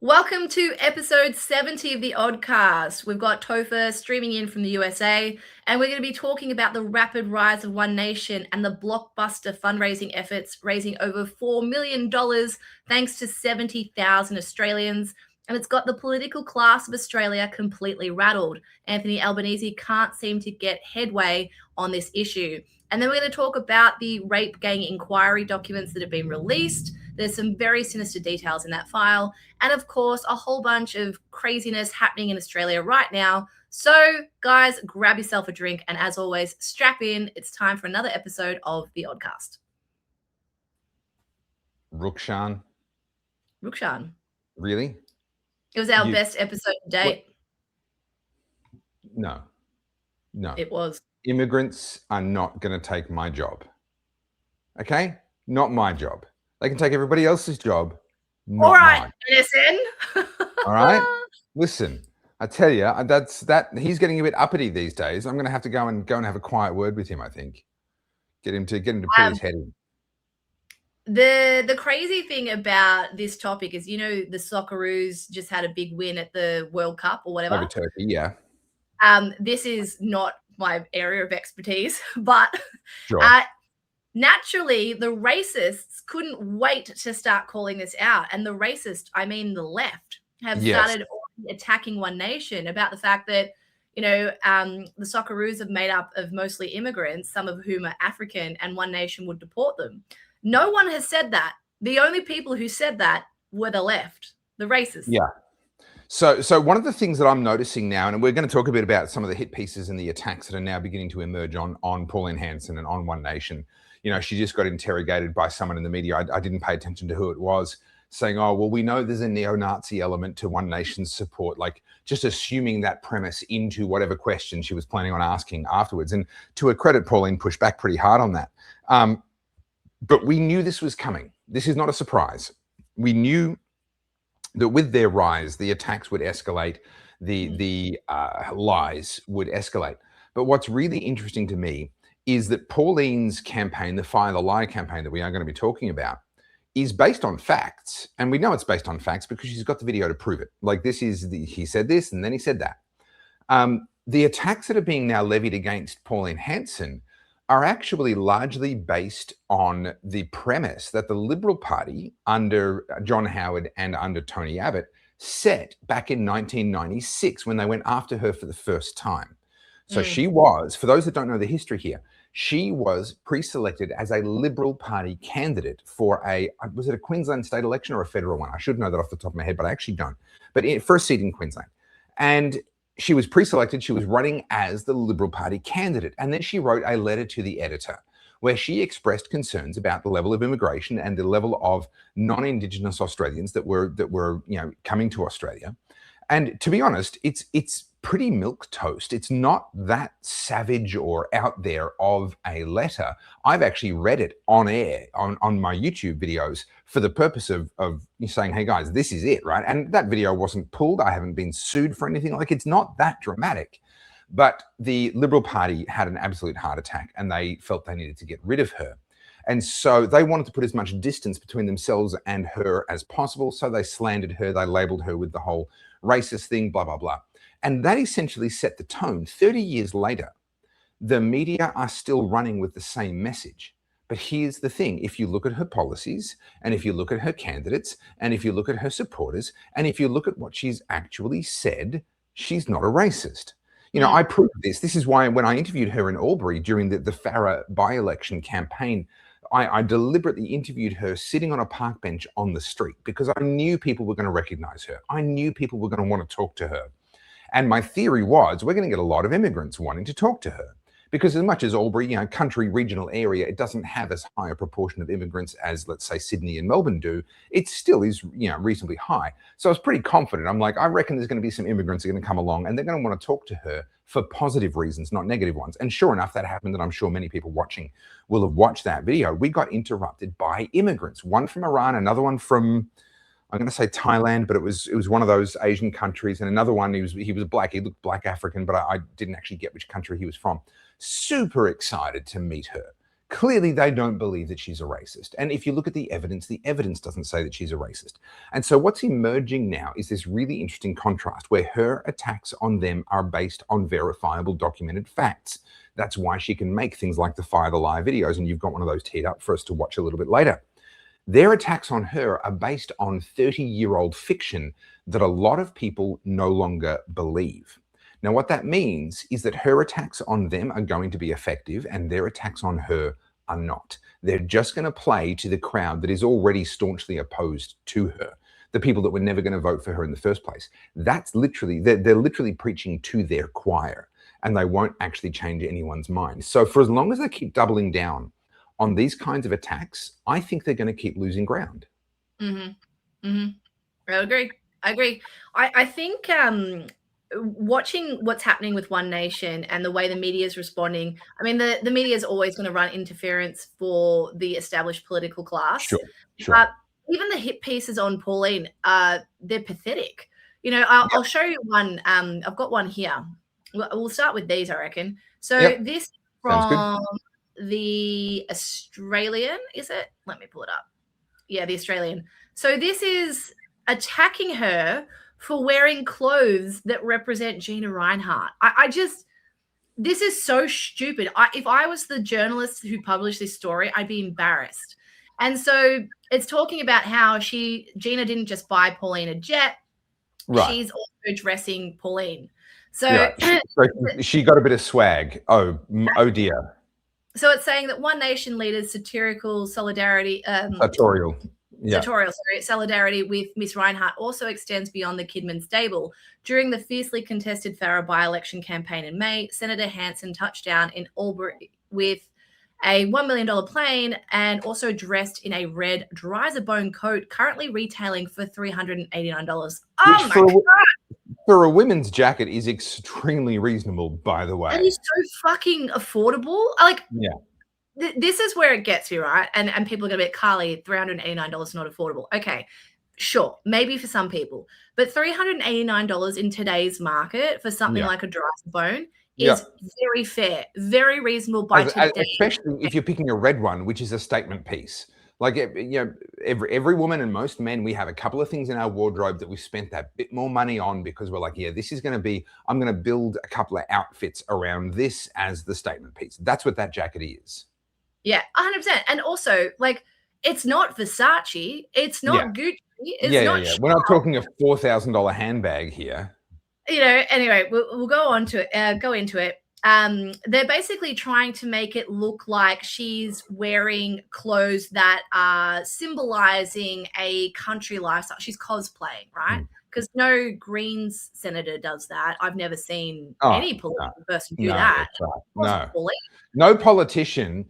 Welcome to episode 70 of the Oddcast. We've got Topher streaming in from the USA, and we're going to be talking about the rapid rise of One Nation and the blockbuster fundraising efforts, raising over $4 million thanks to 70,000 Australians. And it's got the political class of Australia completely rattled. Anthony Albanese can't seem to get headway on this issue. And then we're going to talk about the rape gang inquiry documents that have been released. There's some very sinister details in that file. And of course, a whole bunch of craziness happening in Australia right now. So, guys, grab yourself a drink. And as always, strap in. It's time for another episode of The Oddcast. Rukshan. Really? It was our best episode to date. No. It was. Immigrants are not going to take my job. Okay? Not my job. They can take everybody else's job. Not all right, mine. NSN. All right? Listen, I tell you, that he's getting a bit uppity these days. I'm going to have to go and have a quiet word with him, I think. Get him to put his head in. The crazy thing about this topic is, the Socceroos just had a big win at the World Cup or whatever. Over Turkey, yeah. This is not my area of expertise, but sure. Naturally, the racists couldn't wait to start calling this out. And the racist, I mean the left, have started attacking One Nation about the fact that, the Socceroos are made up of mostly immigrants, some of whom are African, and One Nation would deport them. No one has said that. The only people who said that were the left, the racists. Yeah. So one of the things that I'm noticing now, and we're going to talk a bit about some of the hit pieces and the attacks that are now beginning to emerge on Pauline Hanson and on One Nation. She just got interrogated by someone in the media. I didn't pay attention to who it was, saying, oh, well, we know there's a neo-Nazi element to One Nation's support, like just assuming that premise into whatever question she was planning on asking afterwards. And to her credit, Pauline pushed back pretty hard on that. But we knew this was coming. This is not a surprise. We knew that with their rise, the attacks would escalate, the lies would escalate. But what's really interesting to me is that Pauline's campaign, the Fire the Lie campaign that we are going to be talking about, is based on facts. And we know it's based on facts because she's got the video to prove it. Like he said this and then he said that. The attacks that are being now levied against Pauline Hanson are actually largely based on the premise that the Liberal Party under John Howard and under Tony Abbott set back in 1996 when they went after her for the first time. So she was, for those that don't know the history here, she was pre-selected as a Liberal Party candidate for was it a Queensland state election or a federal one? I should know that off the top of my head, but I actually don't. But for a seat in Queensland. And she was pre-selected. She was running as the Liberal Party candidate. And then she wrote a letter to the editor where she expressed concerns about the level of immigration and the level of non-Indigenous Australians that were coming to Australia. And to be honest, it's pretty milquetoast. It's not that savage or out there of a letter. I've actually read it on air on my YouTube videos for the purpose of saying, hey guys, this is it, right? And that video wasn't pulled. I haven't been sued for anything. Like, it's not that dramatic. But the Liberal Party had an absolute heart attack and they felt they needed to get rid of her. And so they wanted to put as much distance between themselves and her as possible. So they slandered her. They labeled her with the whole racist thing, blah, blah, blah. And that essentially set the tone. 30 years later, the media are still running with the same message. But here's the thing. If you look at her policies, and if you look at her candidates, and if you look at her supporters, and if you look at what she's actually said, she's not a racist. I proved this. This is why when I interviewed her in Albury during the Farah by-election campaign, I deliberately interviewed her sitting on a park bench on the street because I knew people were going to recognize her. I knew people were going to want to talk to her. And my theory was we're going to get a lot of immigrants wanting to talk to her because as much as Albury, country regional area, it doesn't have as high a proportion of immigrants as, let's say, Sydney and Melbourne do. It still is, reasonably high. So I was pretty confident. I'm like, I reckon there's going to be some immigrants that are going to come along and they're going to want to talk to her for positive reasons, not negative ones. And sure enough, that happened, and I'm sure many people watching will have watched that video. We got interrupted by immigrants, one from Iran, another one from, I'm going to say Thailand, but it was one of those Asian countries, and another one, he was black, he looked black African, but I didn't actually get which country he was from. Super excited to meet her. Clearly, they don't believe that she's a racist. And if you look at the evidence doesn't say that she's a racist. And so what's emerging now is this really interesting contrast where her attacks on them are based on verifiable documented facts. That's why she can make things like the Fire the Lie videos, and you've got one of those teed up for us to watch a little bit later. Their attacks on her are based on 30-year-old fiction that a lot of people no longer believe. Now, what that means is that her attacks on them are going to be effective and their attacks on her are not. They're just going to play to the crowd that is already staunchly opposed to her, the people that were never going to vote for her in the first place. That's literally, they're literally preaching to their choir, and they won't actually change anyone's mind. So for as long as they keep doubling down on these kinds of attacks, I think they're going to keep losing ground. Mm-hmm. Mm-hmm. I agree. I think watching what's happening with One Nation and the way the media is responding, I mean, the media is always going to run interference for the established political class. Sure. Even the hit pieces on Pauline, they're pathetic. I'll show you one. I've got one here. We'll start with these, I reckon. So this from the Australian, is it? Let me pull it up. Yeah, the Australian. So this is attacking her for wearing clothes that represent Gina Reinhart. This is so stupid. If I was the journalist who published this story, I'd be embarrassed. And so it's talking about how Gina didn't just buy Pauline a jet. Right. She's also dressing Pauline. So she got a bit of swag. Oh dear. So it's saying that One Nation leaders' satirical solidarity. Solidarity with Miss Reinhart also extends beyond the Kidman stable. During the fiercely contested Farah by-election campaign in May, Senator Hanson touched down in Albury with a $1 million plane and also dressed in a red Dreiser-bone coat, currently retailing for $389. Oh, my God. For a women's jacket is extremely reasonable, by the way. And it's so fucking affordable. This is where it gets you, right? And people are going to be, Carly, $389 is not affordable. Okay, sure, maybe for some people. But $389 in today's market for something like a Dreiser-bone is very fair, very reasonable by today. Especially if you're picking a red one, which is a statement piece. Like, every woman and most men, we have a couple of things in our wardrobe that we've spent that bit more money on because we're like, this is going to be, I'm going to build a couple of outfits around this as the statement piece. That's what that jacket is. Yeah, 100%. And also, like, it's not Versace. It's not Gucci. It's not Chanel. We're not talking a $4,000 handbag here. Anyway, we'll go into it. They're basically trying to make it look like she's wearing clothes that are symbolizing a country lifestyle. She's cosplaying, right? Because no Greens senator does that. I've never seen any political person do that. Right. No politician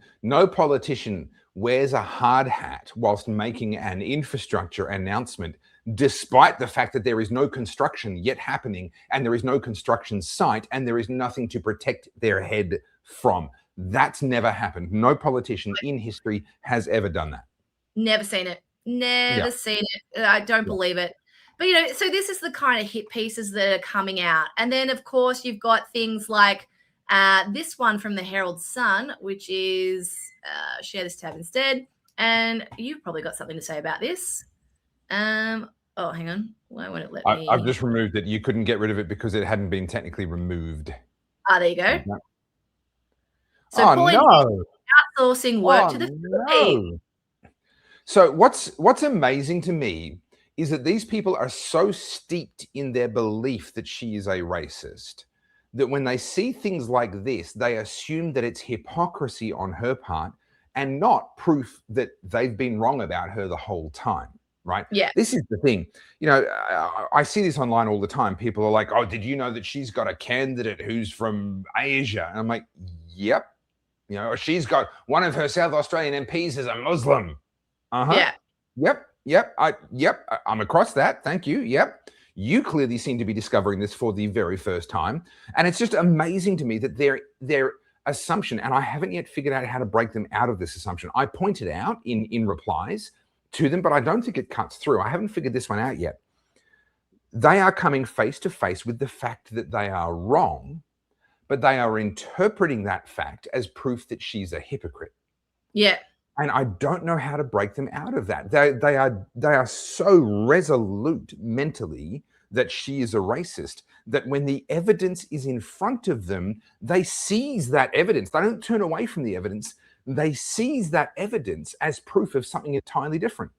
wears a hard hat whilst making an infrastructure announcement, despite the fact that there is no construction yet happening and there is no construction site and there is nothing to protect their head from. That's never happened. No politician in history has ever done that. Never seen it. Seen it. I don't believe it. But, so this is the kind of hit pieces that are coming out. And then, of course, you've got things like this one from the Herald Sun, which is share this tab instead. And you've probably got something to say about this. Hang on. Why won't it let me? I've just removed it. You couldn't get rid of it because it hadn't been technically removed. There you go. So outsourcing work to the Philippines. So what's amazing to me is that these people are so steeped in their belief that she is a racist that when they see things like this, they assume that it's hypocrisy on her part and not proof that they've been wrong about her the whole time, right? Yeah. This is the thing. I see this online all the time. People are like, oh, did you know that she's got a candidate who's from Asia? And I'm like, yep. She's got one of her South Australian MPs is a Muslim. Yeah. Yep. I'm across that. Thank you. Yep. You clearly seem to be discovering this for the very first time. And it's just amazing to me that their assumption, and I haven't yet figured out how to break them out of this assumption. I pointed out in replies to them, but I don't think it cuts through. I haven't figured this one out yet. They are coming face to face with the fact that they are wrong, but they are interpreting that fact as proof that she's a hypocrite. Yeah. And I don't know how to break them out of that. They are so resolute mentally that she is a racist that when the evidence is in front of them, they seize that evidence. They don't turn away from the evidence. They seize that evidence as proof of something entirely different.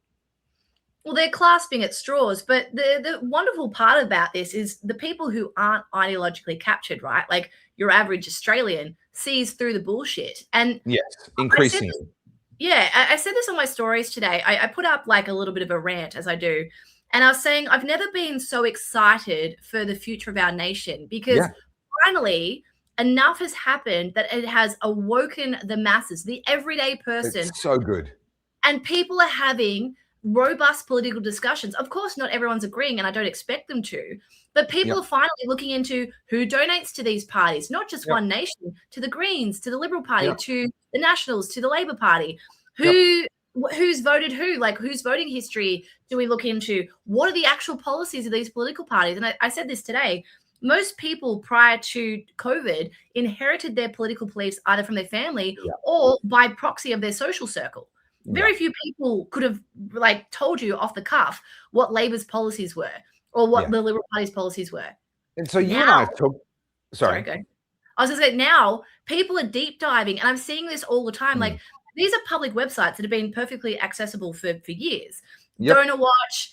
Well, they're clasping at straws, but the wonderful part about this is the people who aren't ideologically captured, right? Like your average Australian sees through the bullshit. And Yes, I said increasingly. this, yeah, I said this on my stories today. I put up like a little bit of a rant as I do. And I was saying, I've never been so excited for the future of our nation because Yeah, finally enough has happened that it has awoken the masses, the everyday person, it's so good. and people are having robust political discussions. Of course, not everyone's agreeing, and I don't expect them to, but people Yep, are finally looking into who donates to these parties, not just yep, One Nation, to the Greens, to the Liberal Party, yep, to the Nationals, to the Labor Party. yep. Who's voted who? Like whose voting history do we look into? What are the actual policies of these political parties? And I said this today. Most people prior to COVID inherited their political beliefs either from their family Yeah, or by proxy of their social circle. yeah, Very few people could have like told you off the cuff what Labor's policies were or what yeah. the Liberal Party's policies were. And so you and I Now, have talked. sorry, Sorry. go. I was gonna say now people are deep diving, and I'm seeing this all the time. Mm. Like these are public websites that have been perfectly accessible for years. Yep. Donor Watch,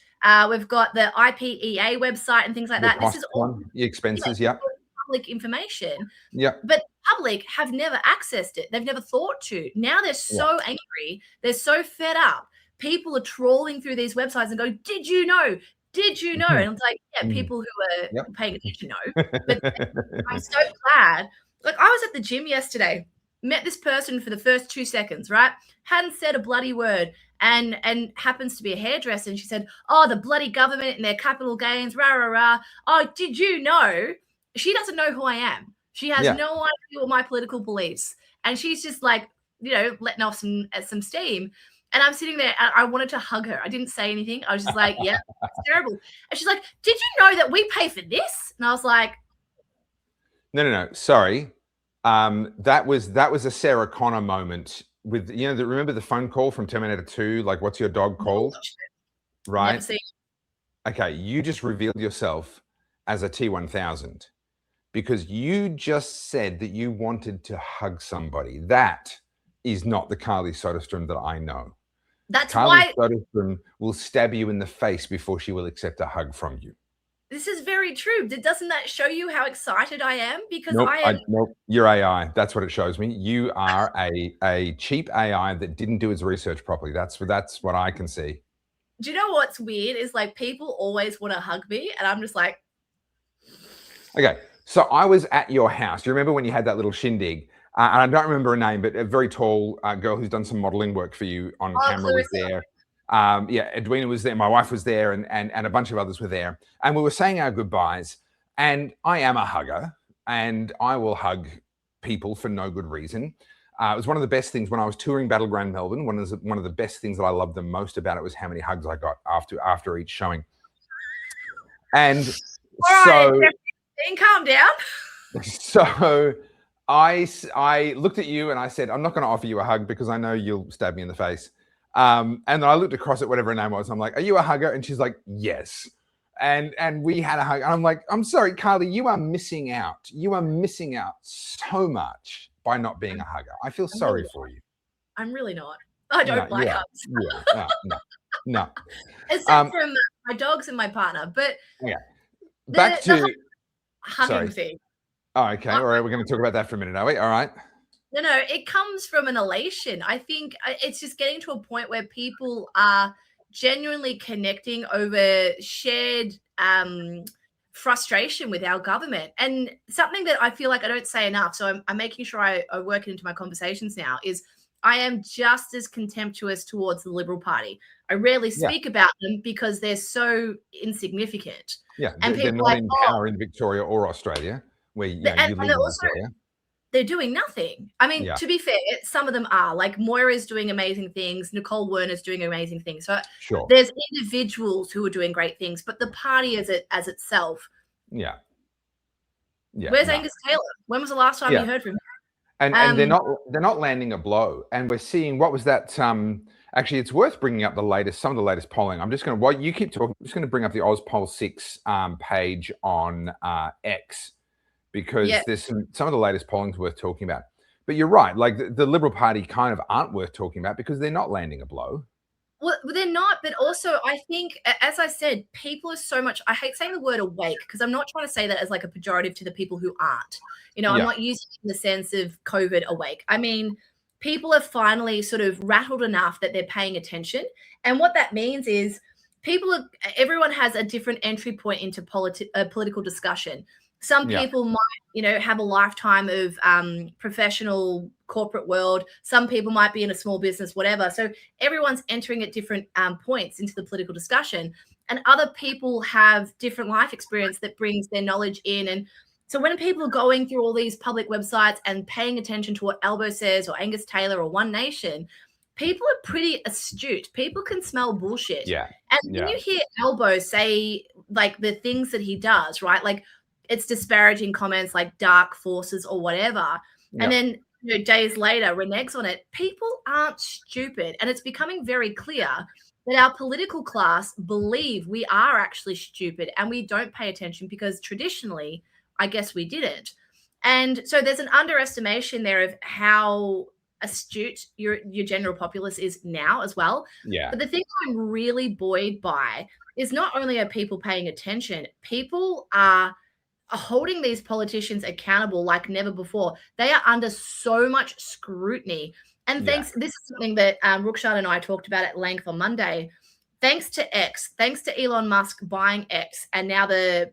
we've got the IPEA website and things like The that. This cost is all one, the expenses. Yep. public information, Yep. but public have never accessed it. They've never thought to. Now they're Yeah. so angry. They're so fed up. People are trawling through these websites and go, "Did you know? Did you know?" Mhm. And it's like, yeah, Mm. people who are Yep. paying attention know. But I'm so glad. Like I was at the gym yesterday, met this person for the first 2 seconds, right? Hadn't said a bloody word. And happens to be a hairdresser. And she said, "Oh, the bloody government and their capital gains, rah, rah, rah. Oh, did you know?" She doesn't know who I am. She has Yeah. no idea what my political beliefs. And she's just like, letting off some steam. And I'm sitting there and I wanted to hug her. I didn't say anything. I was just like, yeah, it's terrible. And she's like, "Did you know that we pay for this?" And I was like, No. Sorry. That was a Sarah Connor moment with remember the phone call from Terminator 2, like what's your dog called? never Right? seen. Okay, you just revealed yourself as a T1000 because you just said that you wanted to hug somebody. That is not the Carly Soderstrom that I know. That's Carly why Soderstrom will stab you in the face before she will accept a hug from you. this is very true. Doesn't that show you how excited I am? Because Nope, I am. nope. You're AI. That's what it shows me. You are a cheap AI that didn't do its research properly. That's what I can see. Do you know what's weird is like people always want to hug me, and I'm just like, Okay, so I was at your house. Do you remember when you had that little shindig? And I don't remember her name, but a very tall girl who's done some modeling work for you on camera was Clarissa. there. Yeah, Edwina was there. My wife was there, and a bunch of others were there. And we were saying our goodbyes. And I am a hugger, and I will hug people for no good reason. It was one of the best things when I was touring Battleground Melbourne. One of the best things that I loved the most about it was how many hugs I got after each showing. And all so, right, calm down. so I looked at you and I said, I'm not going to offer you a hug because I know you'll stab me in the face. And then I looked across at whatever her name was. I'm like, "Are you a hugger?" And she's like, "Yes." And we had a hug. And I'm like, "I'm sorry, Carly, you are missing out. You are missing out so much by not being a hugger. I feel sorry for you." I'm really not. I don't like hugs. No. Except from my dogs and my partner. But Yeah. Back the to hugging sorry. thing. Oh, okay. All right. We're going to talk about that for a minute, are we? All right. No, it comes from an elation. I think it's just getting to a point where people are genuinely connecting over shared frustration with our government. And something that I feel like I don't say enough, so I'm making sure I work it into my conversations now, is I am just as contemptuous towards the Liberal Party. I rarely speak about them because they're so insignificant. Yeah. And They're people not are like, in "Oh," power in Victoria or Australia, where you and live they're in also Victoria. they're doing nothing. I mean, Yeah. to be fair, some of them are. Like Moira's doing amazing things. Nicole Werner's doing amazing things. So Sure. there's individuals who are doing great things, but the party as itself. Yeah. Where's No. Angus Taylor? When was the last time Yeah. you heard from him? And they're not landing a blow. And we're seeing, what was that? Actually, it's worth bringing up some of the latest polling. While you keep talking, I'm just going to bring up the Ozpoll 6 page on X, because there's some of the latest polling's worth talking about. But you're right, like the Liberal Party kind of aren't worth talking about because they're not landing a blow. Well, they're not, but also I think, as I said, people are so much, I hate saying the word awake because I'm not trying to say that as like a pejorative to the people who aren't. I'm not using it in the sense of COVID awake. I mean, people are finally sort of rattled enough that they're paying attention. And what that means is everyone has a different entry point into political discussion. Some people might, have a lifetime of professional corporate world. Some people might be in a small business, whatever. So everyone's entering at different points into the political discussion. And other people have different life experience that brings their knowledge in. And so when people are going through all these public websites and paying attention to what Elbow says or Angus Taylor or One Nation, people are pretty astute. People can smell bullshit. And when you hear Elbow say like the things that he does, right? Like, it's disparaging comments like dark forces or whatever. And then days later reneges on it. People aren't stupid. And it's becoming very clear that our political class believe we are actually stupid and we don't pay attention because traditionally, I guess we didn't. And so there's an underestimation there of how astute your general populace is now as well. But the thing I'm really buoyed by is not only are people paying attention, people are holding these politicians accountable like never before. They are under so much scrutiny. And this is something that Rukshan and I talked about at length on Monday. Thanks to X, thanks to Elon Musk buying X, and now the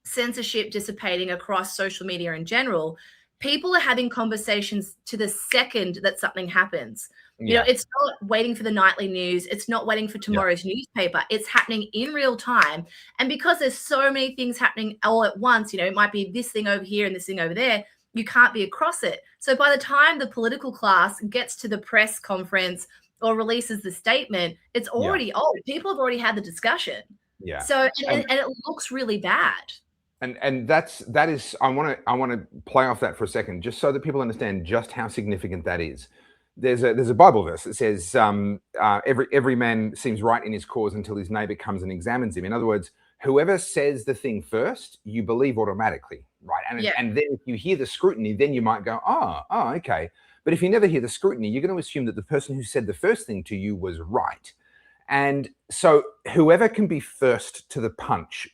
censorship dissipating across social media in general, people are having conversations to the second that something happens. It's not waiting for the nightly news. It's not waiting for tomorrow's newspaper. It's happening in real time. And because there's so many things happening all at once, it might be this thing over here and this thing over there, you can't be across it. So by the time the political class gets to the press conference or releases the statement, it's already old. People have already had the discussion. So, and it looks really bad. And that is, I want to play off that for a second, just so that people understand just how significant that is. There's a Bible verse that says, every man seems right in his cause until his neighbor comes and examines him. In other words, whoever says the thing first, you believe automatically, right? And then if you hear the scrutiny, then you might go, oh, okay. But if you never hear the scrutiny, you're going to assume that the person who said the first thing to you was right. And so whoever can be first to the punch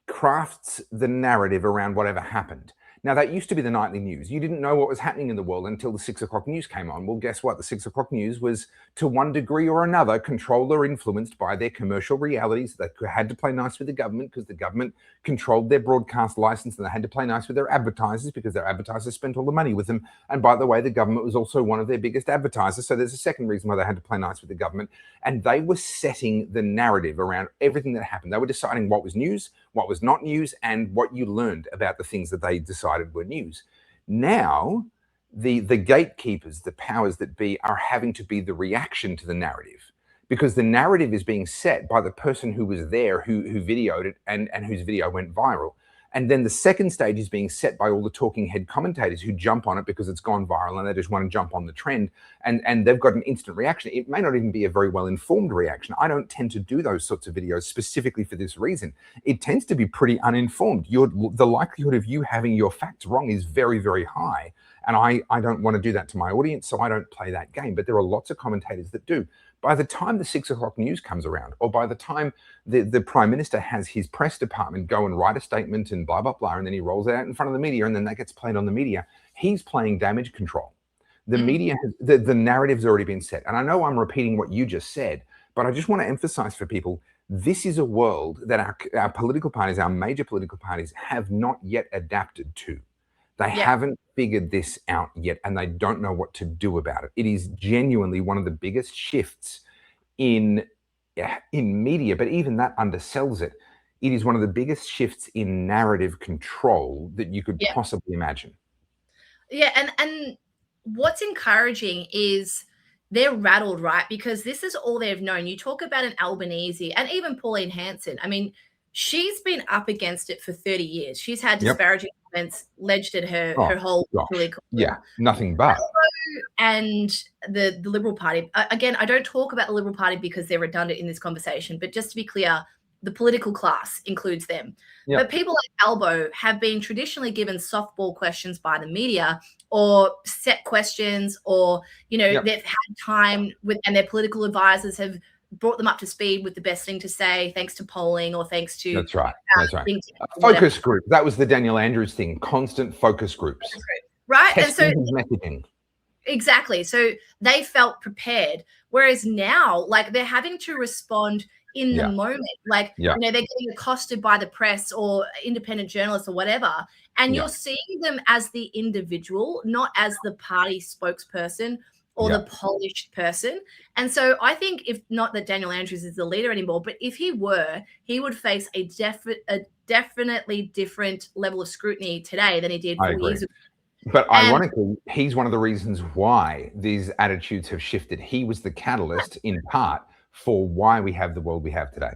crafts the narrative around whatever happened. Now, that used to be the nightly news. You didn't know what was happening in the world until the 6 o'clock news came on. Well, guess what? The 6 o'clock news was, to one degree or another, controlled or influenced by their commercial realities. They had to play nice with the government because the government controlled their broadcast license, and they had to play nice with their advertisers because their advertisers spent all the money with them. And by the way, the government was also one of their biggest advertisers. So there's a second reason why they had to play nice with the government. And they were setting the narrative around everything that happened. They were deciding what was news, what was not news, and what you learned about the things that they decided were news. Now, the gatekeepers, the powers that be, are having to be the reaction to the narrative, because the narrative is being set by the person who was there, who videoed it and whose video went viral. And then the second stage is being set by all the talking head commentators who jump on it because it's gone viral and they just want to jump on the trend, and they've got an instant reaction. It may not even be a very well informed reaction. I don't tend to do those sorts of videos specifically for this reason. It tends to be pretty uninformed. The likelihood of you having your facts wrong is very, very high. And I don't want to do that to my audience, so I don't play that game. But there are lots of commentators that do. By the time the 6 o'clock news comes around, or by the time the Prime Minister has his press department go and write a statement and blah, blah, blah, and then he rolls it out in front of the media, and then that gets played on the media, he's playing damage control. The media, the narrative's already been set. And I know I'm repeating what you just said, but I just want to emphasize for people, this is a world that our political parties, our major political parties, have not yet adapted to. They haven't figured this out yet, and they don't know what to do about it. It is genuinely one of the biggest shifts in media, but even that undersells it. It is one of the biggest shifts in narrative control that you could possibly imagine. Yeah, and what's encouraging is they're rattled, right? Because this is all they've known. You talk about an Albanese and even Pauline Hanson. I mean, she's been up against it for 30 years. She's had disparaging comments alleged at her Oh, whole gosh. political Yeah, nothing but. and the Liberal Party. Again, I don't talk about the Liberal Party because they're redundant in this conversation, but just to be clear, the political class includes them. Yep. But people like Albo have been traditionally given softball questions by the media or set questions, or, you know, Yep. they've had time with, and their political advisors have brought them up to speed with the best thing to say, thanks to polling or thanks to That's right. That's right. Focus group. That was the Daniel Andrews thing. Constant focus groups. Right. Testing and so his messaging. Exactly. So they felt prepared. Whereas now, like, they're having to respond in the moment. Like, you know, they're getting accosted by the press or independent journalists or whatever. And you're seeing them as the individual, not as the party spokesperson or the polished person. And so I think, if not that Daniel Andrews is the leader anymore, but if he were, he would face a definitely different level of scrutiny today than he did 4 years ago. But ironically, he's one of the reasons why these attitudes have shifted. He was the catalyst, in part, for why we have the world we have today.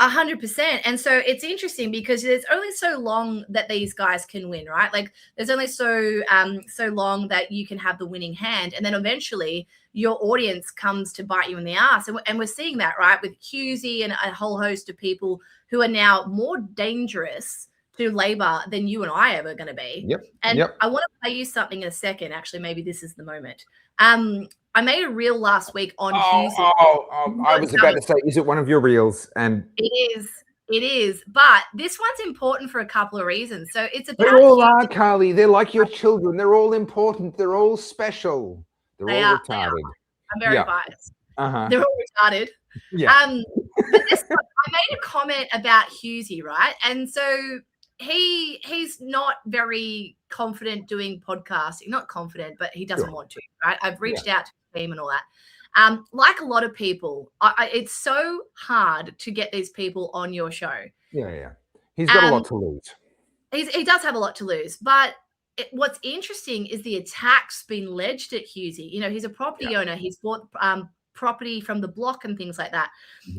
100%. And so it's interesting because there's only so long that these guys can win, right? Like, there's only so long that you can have the winning hand, and then eventually your audience comes to bite you in the ass. And we're seeing that, right, with Husey and a whole host of people who are now more dangerous to Labor than you and I ever going to be. I want to play you something in a second. Actually, maybe this is the moment. I made a reel last week on Husey. I was about to say, is it one of your reels? And it is. But this one's important for a couple of reasons. So it's about they all are, Carly. They're like your children. They're all important. They're all special. They're all retarded. I'm very biased. They're all retarded. But this one, I made a comment about Husey, right? And so he's not very confident doing podcasting. Not confident, but he doesn't want to, right? I've reached out to the team and all that. Like a lot of people, it's so hard to get these people on your show. He's got a lot to lose. He does have a lot to lose, but what's interesting is the attack's been alleged at Husey. You know, he's a property owner. He's bought property from the block and things like that.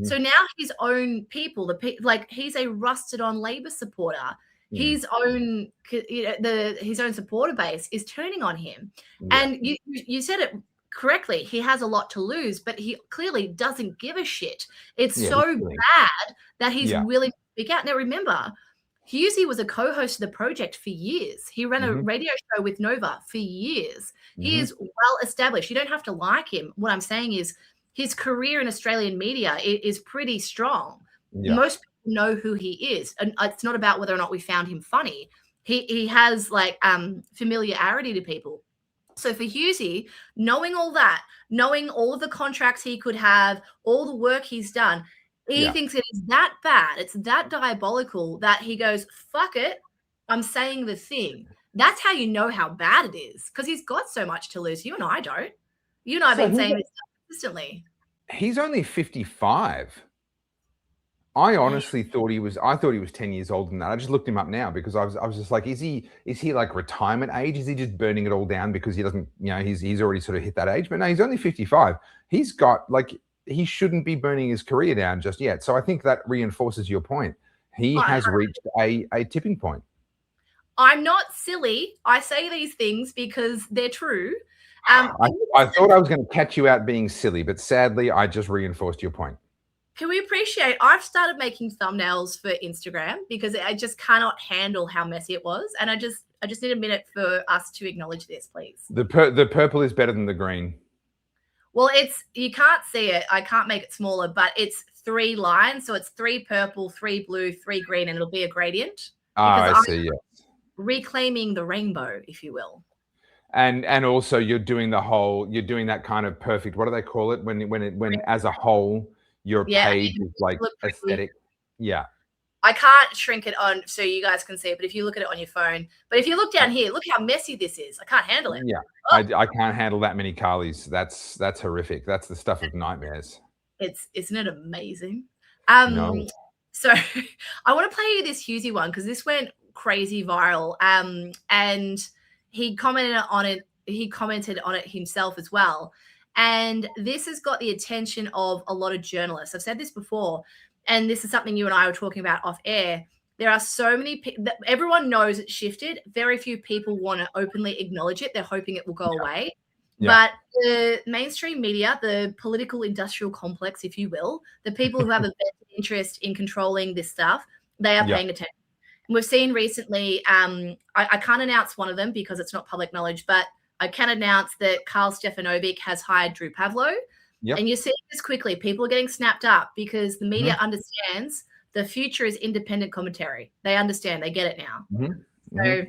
So now his own people, like, he's a rusted on Labor supporter. His own, his own supporter base is turning on him. And you said it correctly. He has a lot to lose, but he clearly doesn't give a shit. It's so bad that he's willing to speak out. Now, remember, Husey was a co-host of the project for years. He ran a radio show with Nova for years. He is well established. You don't have to like him. What I'm saying is his career in Australian media is pretty strong. Most people know who he is. And it's not about whether or not we found him funny. He has, like, familiarity to people. So for Husey, knowing all that, knowing all of the contracts he could have, all the work he's done, he thinks it is that bad, it's that diabolical, that he goes, fuck it, I'm saying the thing. That's how you know how bad it is, because he's got so much to lose. You and I don't. You and I have been saying this consistently. He's only 55. I honestly thought he was 10 years older than that. I just looked him up now because I was just like, is he like retirement age? Is he just burning it all down because he doesn't, you know, he's already sort of hit that age? But no, he's only 55. He's got, like, he shouldn't be burning his career down just yet. So I think that reinforces your point. He has reached a tipping point. I'm not silly. I say these things because they're true. I thought I was going to catch you out being silly, but sadly, I just reinforced your point. Can we appreciate, I've started making thumbnails for Instagram because I just cannot handle how messy it was. And I just need a minute for us to acknowledge this, please. The purple is better than the green. Well, you can't see it. I can't make it smaller, but it's 3 lines. So it's 3 purple, 3 blue, 3 green, and it'll be a gradient. I see, yes. Reclaiming the rainbow, if you will. And also you're doing that kind of perfect, what do they call it? When as a whole, your page is like aesthetic. Yeah. I can't shrink it on so you guys can see it, but if you look at it on your phone, but if you look down here, look how messy this is. I can't handle it. Yeah. I can't handle that many Carlys. That's horrific. That's the stuff of nightmares. Isn't it amazing? No. So I want to play you this Husey one because this went crazy viral. And he commented on it. He commented on it himself as well. And this has got the attention of a lot of journalists. I've said this before, and this is something you and I were talking about off air. There are so many people, everyone knows it's shifted. Very few people want to openly acknowledge it. They're hoping it will go away. But the mainstream media, the political industrial complex, if you will, the people who have a vested interest in controlling this stuff, they are paying attention. And we've seen recently, I can't announce one of them because it's not public knowledge, but I can announce that Karl Stefanovic has hired Drew Pavlo. And you see this quickly. People are getting snapped up because the media understands the future is independent commentary. They understand. They get it now. So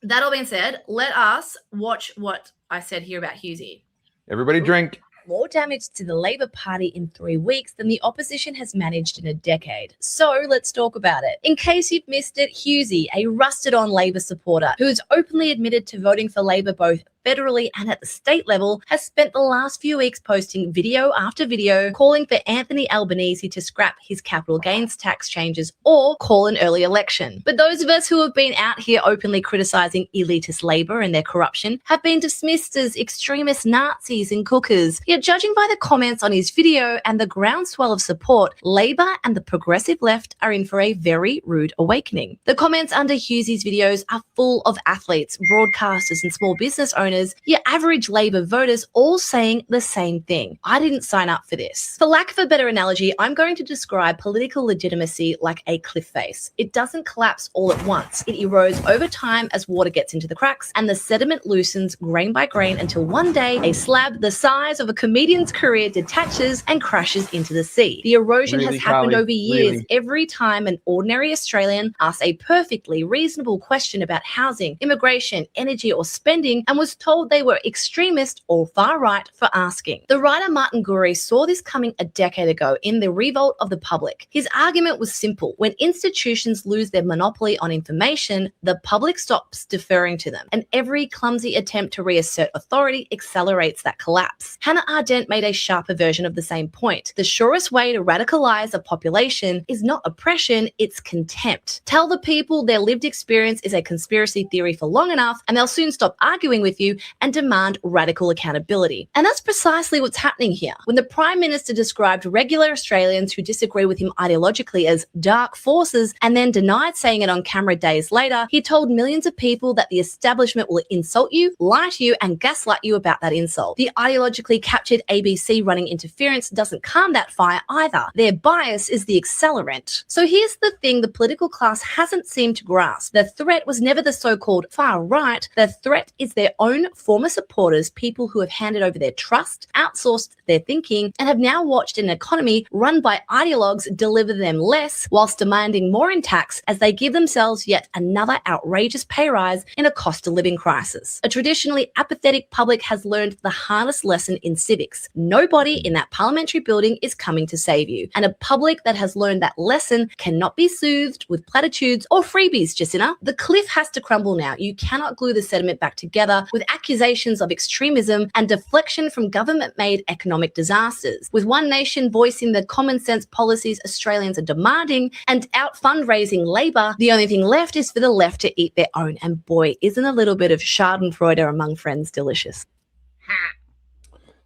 that all being said, let us watch what I said here about Hughesy. Everybody drink. More damage to the Labor Party in 3 weeks than the opposition has managed in a decade. So let's talk about it. In case you've missed it, Hughesy, a rusted-on Labor supporter who has openly admitted to voting for Labor both federally and at the state level, has spent the last few weeks posting video after video calling for Anthony Albanese to scrap his capital gains tax changes or call an early election. But those of us who have been out here openly criticising elitist Labor and their corruption have been dismissed as extremist Nazis and cookers. Yet judging by the comments on his video and the groundswell of support, Labor and the progressive left are in for a very rude awakening. The comments under Hughesy's videos are full of athletes, broadcasters and small business owners, your average Labor voters, all saying the same thing. I didn't sign up for this. For lack of a better analogy, I'm going to describe political legitimacy like a cliff face. It doesn't collapse all at once. It erodes over time as water gets into the cracks and the sediment loosens grain by grain until one day a slab the size of a comedian's career detaches and crashes into the sea. The erosion has happened over years. Every time an ordinary Australian asks a perfectly reasonable question about housing, immigration, energy or spending and was told they were extremist or far right for asking. The writer Martin Gurry saw this coming a decade ago in The Revolt of the Public. His argument was simple. When institutions lose their monopoly on information, the public stops deferring to them, and every clumsy attempt to reassert authority accelerates that collapse. Hannah Ardent made a sharper version of the same point. The surest way to radicalize a population is not oppression, it's contempt. Tell the people their lived experience is a conspiracy theory for long enough, and they'll soon stop arguing with you and demand radical accountability. And that's precisely what's happening here. When the Prime Minister described regular Australians who disagree with him ideologically as dark forces and then denied saying it on camera days later, he told millions of people that the establishment will insult you, lie to you and gaslight you about that insult. The ideologically captured ABC running interference doesn't calm that fire either. Their bias is the accelerant. So here's the thing the political class hasn't seemed to grasp. The threat was never the so-called far right. The threat is their own former supporters, people who have handed over their trust, outsourced their thinking, and have now watched an economy run by ideologues deliver them less whilst demanding more in tax as they give themselves yet another outrageous pay rise in a cost of living crisis. A traditionally apathetic public has learned the hardest lesson in civics. Nobody in that parliamentary building is coming to save you. And a public that has learned that lesson cannot be soothed with platitudes or freebies, Jacinta. The cliff has to crumble now. You cannot glue the sediment back together with accusations of extremism and deflection from government-made economic disasters. With One Nation voicing the common sense policies Australians are demanding and out fundraising Labor, the only thing left is for the left to eat their own. And boy, isn't a little bit of schadenfreude among friends delicious.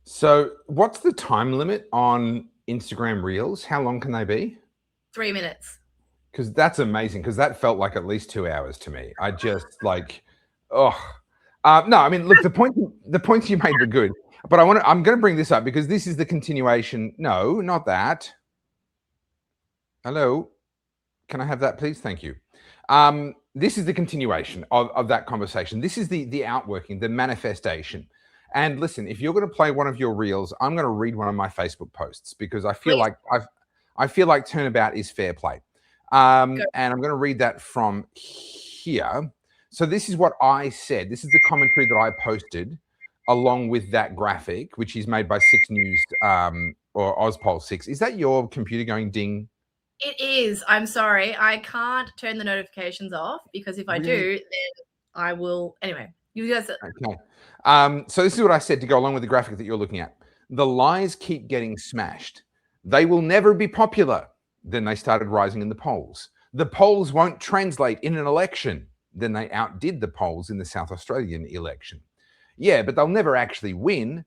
So what's the time limit on Instagram Reels? How long can they be? 3 minutes. Because that's amazing, because that felt like at least 2 hours to me. I just like, no, I mean, look, the points you made were good, but I'm going to bring this up because this is the continuation. No, not that. Hello, can I have that, please? Thank you. This is the continuation of that conversation. This is the outworking, the manifestation. And listen, if you're going to play one of your reels, I'm going to read one of my Facebook posts because I feel like turnabout is fair play. And I'm going to read that from here. So this is what I said. This is the commentary that I posted along with that graphic, which is made by 6 News or Ozpol 6. Is that your computer going ding? It is. I'm sorry. I can't turn the notifications off because if I do, then I will. Anyway, you guys. Okay. So this is what I said to go along with the graphic that you're looking at. The lies keep getting smashed. They will never be popular. Then they started rising in the polls. The polls won't translate in an election. Then they outdid the polls in the South Australian election. Yeah, but they'll never actually win.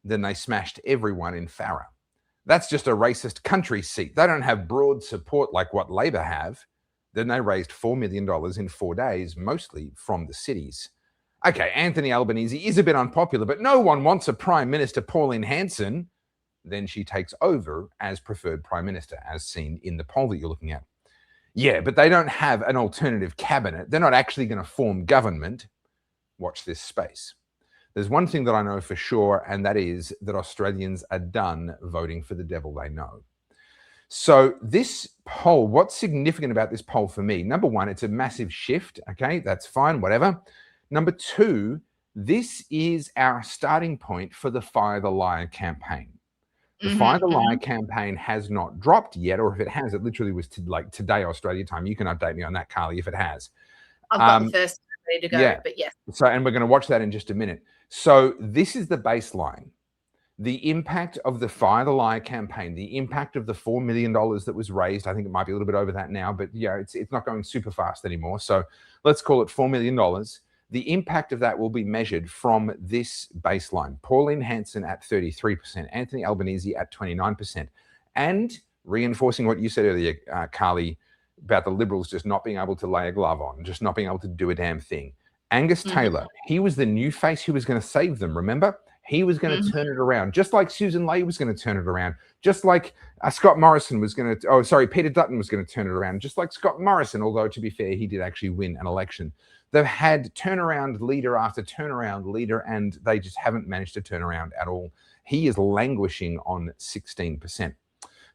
Then they smashed everyone in Farah. That's just a racist country seat. They don't have broad support like what Labor have. Then they raised $4 million in 4 days, mostly from the cities. Okay, Anthony Albanese is a bit unpopular, but no one wants a Prime Minister, Pauline Hanson. Then she takes over as preferred Prime Minister, as seen in the poll that you're looking at. Yeah, but they don't have an alternative cabinet. They're not actually going to form government. Watch this space. There's one thing that I know for sure, and that is that Australians are done voting for the devil they know. So this poll, what's significant about this poll for me? Number one, it's a massive shift. Okay, that's fine, whatever. Number two, this is our starting point for the Fire the Liar campaign. The Fire the Liar campaign has not dropped yet, or if it has, it literally was like today, Australia time. You can update me on that, Carly, if it has. I've got the first ready to go, but yes. So, and we're going to watch that in just a minute. So this is the baseline. The impact of the Fire the Liar campaign, the impact of the $4 million that was raised, I think it might be a little bit over that now, but yeah, it's not going super fast anymore. So let's call it $4 million. The impact of that will be measured from this baseline. Pauline Hanson at 33%, Anthony Albanese at 29%. And reinforcing what you said earlier, Carly, about the Liberals just not being able to lay a glove on, just not being able to do a damn thing. Angus Taylor, he was the new face who was going to save them, remember? He was going to turn it around, just like Susan Ley was going to turn it around, just like Scott Morrison was going to, Peter Dutton was going to turn it around, just like Scott Morrison, although to be fair, he did actually win an election. They've had turnaround leader after turnaround leader, and they just haven't managed to turn around at all. He is languishing on 16%.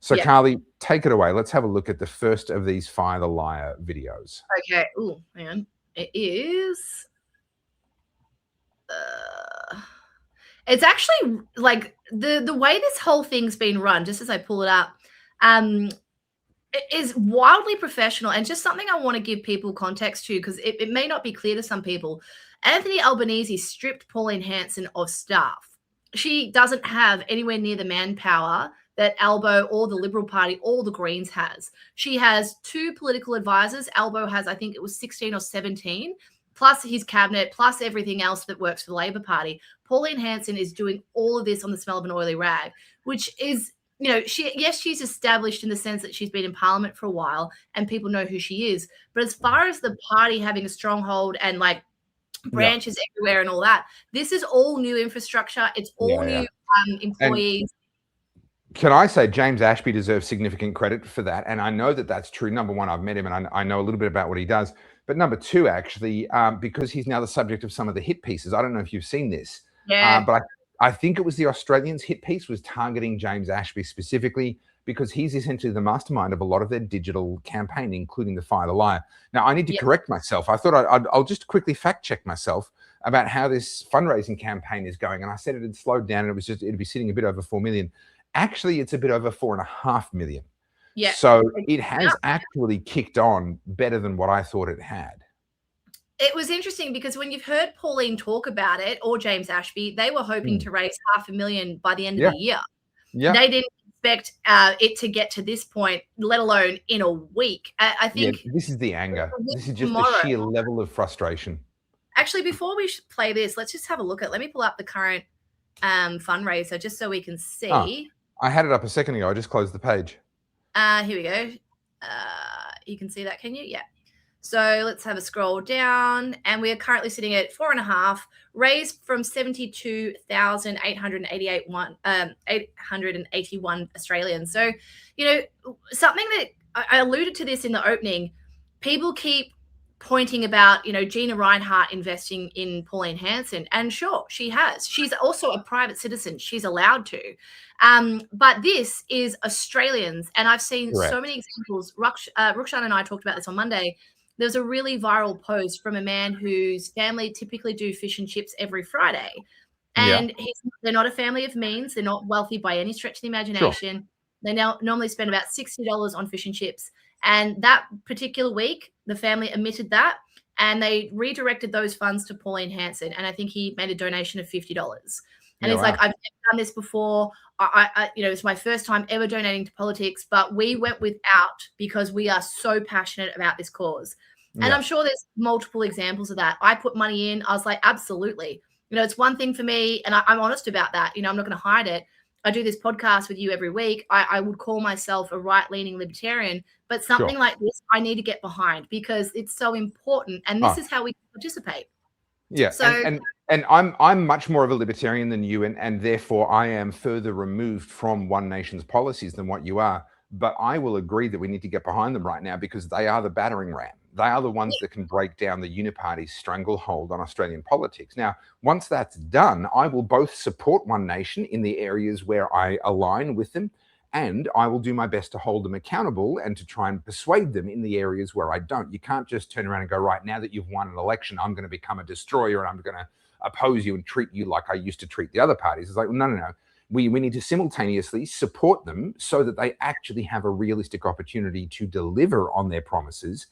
So, Carly, take it away. Let's have a look at the first of these Fire the Liar videos. Okay. Oh, man. It is... it's actually like the way this whole thing's been run, just as I pull it up, is wildly professional, and just something I want to give people context to, because it may not be clear to some people. Anthony Albanese stripped Pauline Hanson of staff. She doesn't have anywhere near the manpower that Albo or the Liberal Party or the Greens has. She has 2 political advisors. Albo has, I think it was 16 or 17, plus his cabinet, plus everything else that works for the Labor Party. Pauline Hanson is doing all of this on the smell of an oily rag, which is, you know, she's established in the sense that she's been in Parliament for a while and people know who she is. But as far as the party having a stronghold and like branches everywhere and all that, this is all new infrastructure. It's all new employees. And can I say James Ashby deserves significant credit for that? And I know that that's true. Number one, I've met him and I know a little bit about what he does. But number two, actually, because he's now the subject of some of the hit pieces. I don't know if you've seen this. But I think it was the Australians hit piece was targeting James Ashby specifically because he's essentially the mastermind of a lot of their digital campaign, including the Fire the Liar. Now, I need to correct myself. I thought I'll just quickly fact check myself about how this fundraising campaign is going. And I said it had slowed down and it'd be sitting a bit over 4 million. Actually, it's a bit over 4.5 million. Yeah. So it has actually kicked on better than what I thought it had. It was interesting because when you've heard Pauline talk about it, or James Ashby, they were hoping to raise $500,000 by the end of the year. Yeah. They didn't expect it to get to this point, let alone in a week. I think this is the anger. This is just the sheer level of frustration. Actually, before we play this, let's just have a look at. Let me pull up the current fundraiser just so we can see. I had it up a second ago. I just closed the page. Here we go. You can see that, can you? Yeah. So let's have a scroll down, and we are currently sitting at 4.5, raised from 881 Australians. So, you know, something that I alluded to this in the opening, people keep pointing about, you know, Gina Reinhart investing in Pauline Hanson, and sure, she has. She's also a private citizen. She's allowed to. But this is Australians, and I've seen so many examples. Rukshan and I talked about this on Monday. There's a really viral post from a man whose family typically do fish and chips every Friday. And they're not a family of means. They're not wealthy by any stretch of the imagination. Sure. They normally spend about $60 on fish and chips. And that particular week, the family omitted that, and they redirected those funds to Pauline Hanson. And I think he made a donation of $50. And it's like, I've never done this before. You know, it's my first time ever donating to politics, but we went without because we are so passionate about this cause. And I'm sure there's multiple examples of that. I put money in. I was like, absolutely. You know, it's one thing for me, and I'm honest about that. You know, I'm not going to hide it. I do this podcast with you every week. I would call myself a right-leaning libertarian, but something like this, I need to get behind because it's so important. And this is how we participate. Yeah. So, and I'm much more of a libertarian than you, and therefore I am further removed from One Nation's policies than what you are. But I will agree that we need to get behind them right now because they are the battering ram. They are the ones that can break down the Uniparty's stranglehold on Australian politics. Now, once that's done, I will both support One Nation in the areas where I align with them, and I will do my best to hold them accountable and to try and persuade them in the areas where I don't. You can't just turn around and go, right, now that you've won an election, I'm going to become a destroyer and I'm going to oppose you and treat you like I used to treat the other parties. It's like, no. We need to simultaneously support them so that they actually have a realistic opportunity to deliver on their promises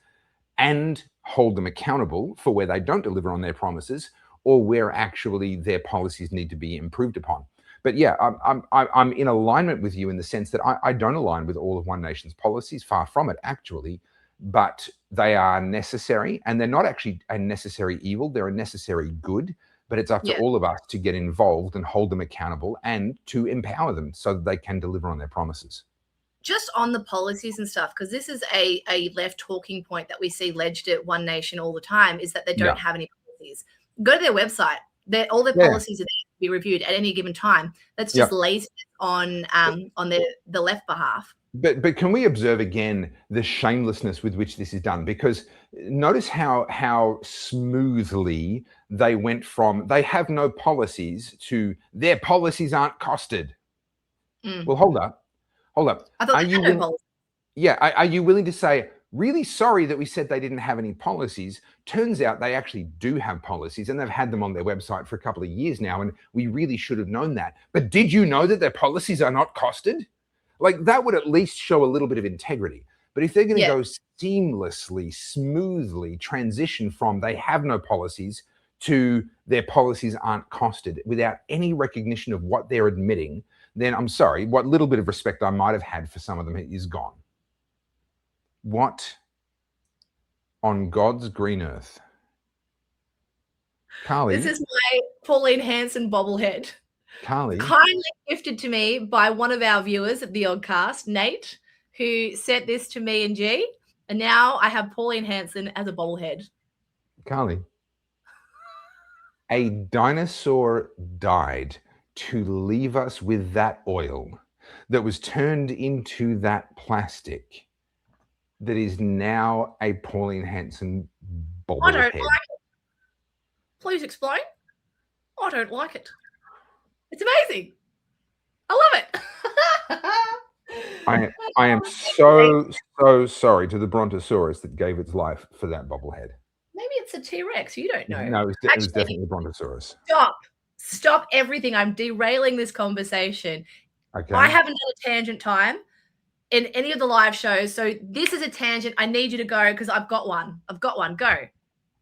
and hold them accountable for where they don't deliver on their promises or where actually their policies need to be improved upon. But yeah, I'm in alignment with you in the sense that I don't align with all of One Nation's policies, far from it actually, but they are necessary, and they're not actually a necessary evil, they're a necessary good. But it's up to all of us to get involved and hold them accountable and to empower them so that they can deliver on their promises. Just on the policies and stuff, because this is a left talking point that we see alleged at One Nation all the time, is that they don't have any policies. Go to their website. All their policies are there to be reviewed at any given time. That's just laziness on the left behalf. But can we observe again the shamelessness with which this is done? Because notice how smoothly they went from they have no policies to their policies aren't costed. Well, hold up. I thought they had no policies. Yeah, are you willing to say, really sorry that we said they didn't have any policies? Turns out they actually do have policies, and they've had them on their website for a couple of years now, and we really should have known that. But did you know that their policies are not costed? Like, that would at least show a little bit of integrity. But if they're going to go seamlessly, smoothly transition from they have no policies to their policies aren't costed without any recognition of what they're admitting, then I'm sorry, what little bit of respect I might have had for some of them is gone. What on God's green earth? Carly. This is my Pauline Hanson bobblehead. Carly. Kindly gifted to me by one of our viewers at the Oddcast, Nate, who sent this to me and G. And now I have Pauline Hanson as a bobblehead. Carly. A dinosaur died to leave us with that oil that was turned into that plastic that is now a Pauline Hanson bobblehead. I don't like it. Please explain. I don't like it. It's amazing. I love it. I am so sorry to the Brontosaurus that gave its life for that bobblehead. Maybe it's a T-Rex. You don't know. No, it was definitely the Brontosaurus. Stop everything. I'm derailing this conversation. Okay. I haven't done a tangent time in any of the live shows. So this is a tangent. I need you to go because I've got one. Go.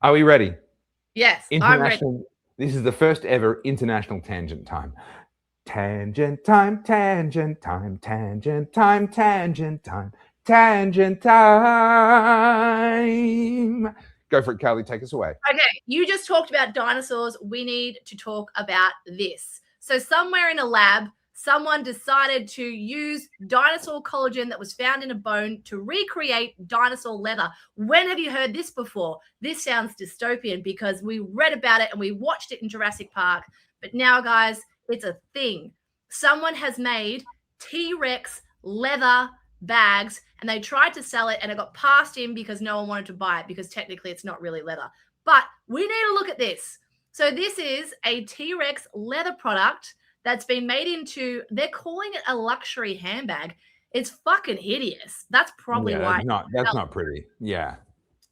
Are we ready? Yes, I'm ready. This is the first ever international tangent time. Tangent time, tangent time, tangent time, tangent time, tangent time. Go for it, Carly. Take us away. Okay, you just talked about dinosaurs. We need to talk about this. So somewhere in a lab, someone decided to use dinosaur collagen that was found in a bone to recreate dinosaur leather. When have you heard this before? This sounds dystopian because we read about it and we watched it in Jurassic Park. But now, guys, it's a thing. Someone has made T-Rex leather bags and they tried to sell it and it got passed in because no one wanted to buy it because technically it's not really leather. But we need to look at this. So this is a T-Rex leather product that's been made into, they're calling it a luxury handbag. It's fucking hideous. That's probably why. That's not pretty. Yeah.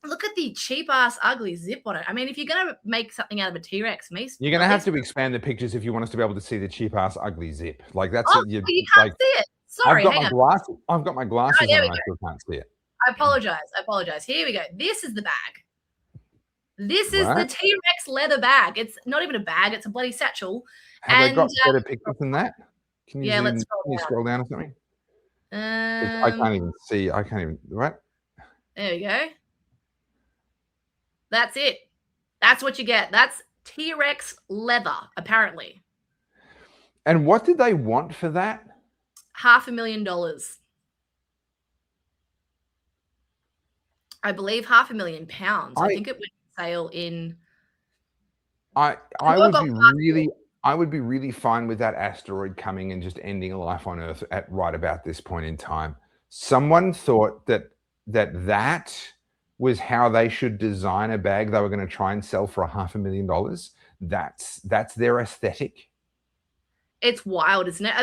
Look at the cheap ass ugly zip on it. I mean, if you're going to make something out of a T-Rex, you're going to have to expand the pictures if you want us to be able to see the cheap ass ugly zip. Like that's you can't see it. Sorry, I've got my glasses on and I still can't see it. I apologize. Here we go. This is the bag. This is the T-Rex leather bag. It's not even a bag. It's a bloody satchel. Have they got better pictures than that? Can you let's scroll down or something? I can't even see. What? There we go. That's it. That's what you get. That's T-Rex leather, apparently. And what did they want for that? $500,000. I believe £500,000. I think it went on sale in. I would be really fine with that asteroid coming and just ending life on Earth at right about this point in time. Someone thought that was how they should design a bag they were going to try and sell for $500,000. That's their aesthetic. It's wild, isn't it?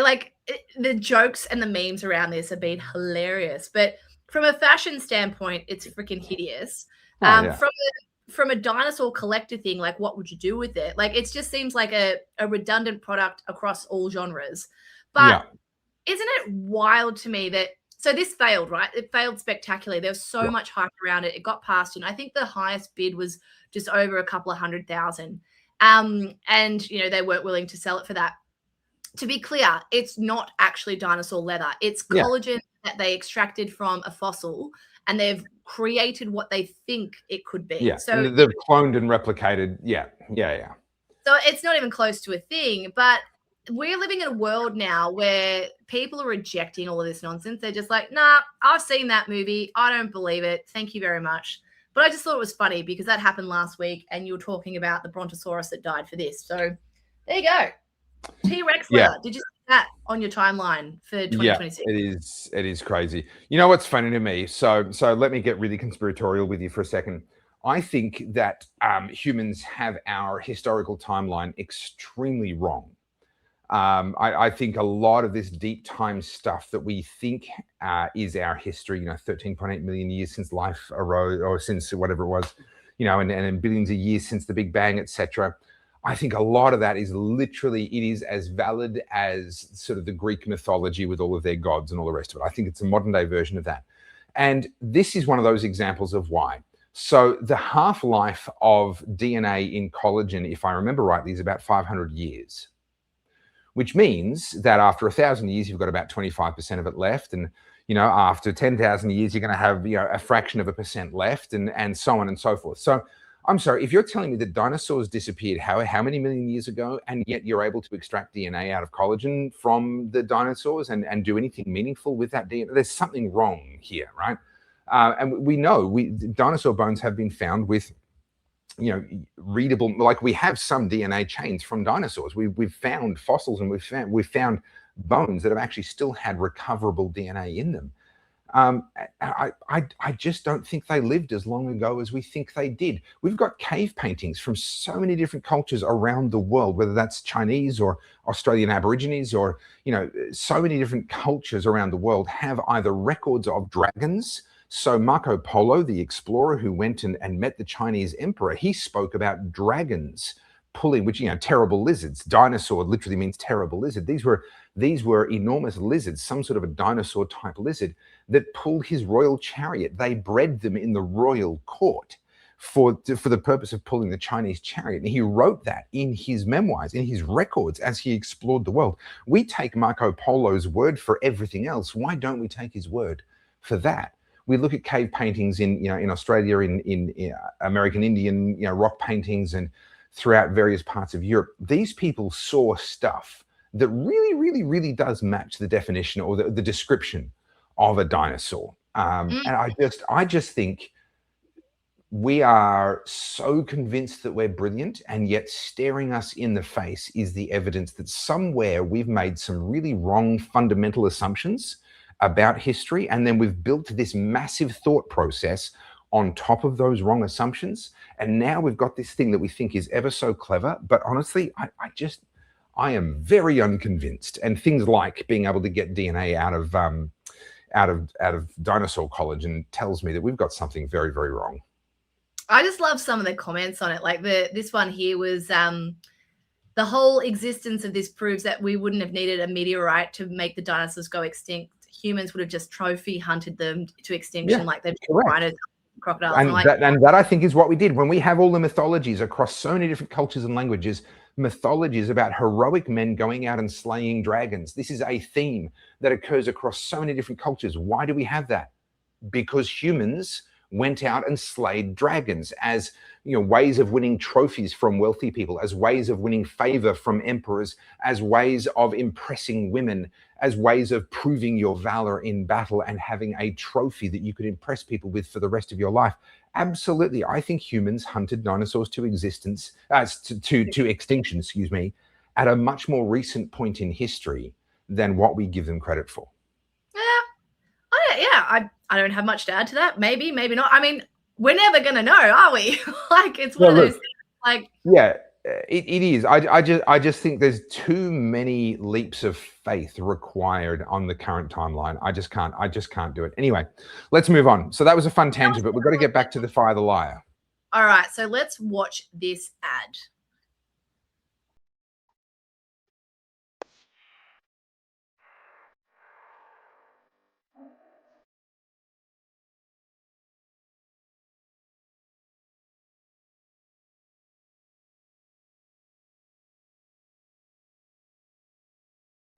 The jokes and the memes around this have been hilarious, but from a fashion standpoint, it's freaking hideous. From a dinosaur collector thing, like what would you do with it? Like it just seems like a redundant product across all genres. But isn't it wild to me that so this failed, right? It failed spectacularly. There was so much hype around it. It got passed, and I think the highest bid was just over a couple of $100,000. And you know, they weren't willing to sell it for that. To be clear, it's not actually dinosaur leather. It's collagen that they extracted from a fossil, and they've created what they think it could be. Yeah, so they've cloned and replicated. Yeah. So it's not even close to a thing, but we're living in a world now where people are rejecting all of this nonsense. They're just like, nah, I've seen that movie. I don't believe it. Thank you very much. But I just thought it was funny because that happened last week, and you were talking about the brontosaurus that died for this. So there you go. T-Rex leather. Did you see that on your timeline for 2026? Yeah, it is crazy. You know what's funny to me? So let me get really conspiratorial with you for a second. I think that humans have our historical timeline extremely wrong. I think a lot of this deep time stuff that we think is our history, 13.8 million years since life arose, or since whatever it was, and billions of years since the Big Bang, etc. I think a lot of that is literally, it is as valid as sort of the Greek mythology with all of their gods and all the rest of it. I think it's a modern day version of that. And this is one of those examples of why. So the half-life of DNA in collagen, if I remember rightly, is about 500 years, which means that after 1,000 years, you've got about 25% of it left. And, after 10,000 years, you're going to have, a fraction of a percent left, and so on and so forth. So I'm sorry, if you're telling me that dinosaurs disappeared how many million years ago, and yet you're able to extract DNA out of collagen from the dinosaurs and do anything meaningful with that DNA, there's something wrong here, right? And we know dinosaur bones have been found with, readable, like we have some DNA chains from dinosaurs. We've found fossils, and we've found bones that have actually still had recoverable DNA in them. I just don't think they lived as long ago as we think they did. We've got cave paintings from so many different cultures around the world, whether that's Chinese or Australian Aborigines or, so many different cultures around the world have either records of dragons. So Marco Polo, the explorer who went and met the Chinese emperor, he spoke about dragons pulling, which, terrible lizards. Dinosaur literally means terrible lizard. These were enormous lizards, some sort of a dinosaur type lizard that pulled his royal chariot. They bred them in the royal court for the purpose of pulling the Chinese chariot. And he wrote that in his memoirs, in his records, as he explored the world. We take Marco Polo's word for everything else. Why don't we take his word for that? We look at cave paintings in Australia, in American Indian, rock paintings, and throughout various parts of Europe. These people saw stuff that really, really, really does match the definition or the description of a dinosaur. And I just think we are so convinced that we're brilliant, and yet staring us in the face is the evidence that somewhere we've made some really wrong fundamental assumptions about history, and then we've built this massive thought process on top of those wrong assumptions. And now we've got this thing that we think is ever so clever, but honestly, I am very unconvinced. And things like being able to get DNA out of dinosaur collagen tells me that we've got something very, very wrong. I just love some of the comments on it. Like this one here was, the whole existence of this proves that we wouldn't have needed a meteorite to make the dinosaurs go extinct. Humans would have just trophy hunted them to extinction, like they've rhinos, crocodiles. And that I think is what we did. When we have all the mythologies across so many different cultures and languages, mythologies about heroic men going out and slaying dragons. This is a theme that occurs across so many different cultures. Why do we have that? Because humans went out and slayed dragons as, ways of winning trophies from wealthy people, as ways of winning favor from emperors, as ways of impressing women, as ways of proving your valor in battle and having a trophy that you could impress people with for the rest of your life. Absolutely. I think humans hunted dinosaurs to extinction, at a much more recent point in history than what we give them credit for. I don't have much to add to that. Maybe not. I mean, we're never going to know, are we? Like, it's one of those things. Like, yeah, it is. I just think there's too many leaps of faith required on the current timeline. I just can't do it. Anyway, let's move on. So that was a fun tangent, but we've got to get back to the Fire the Liar. All right, so let's watch this ad.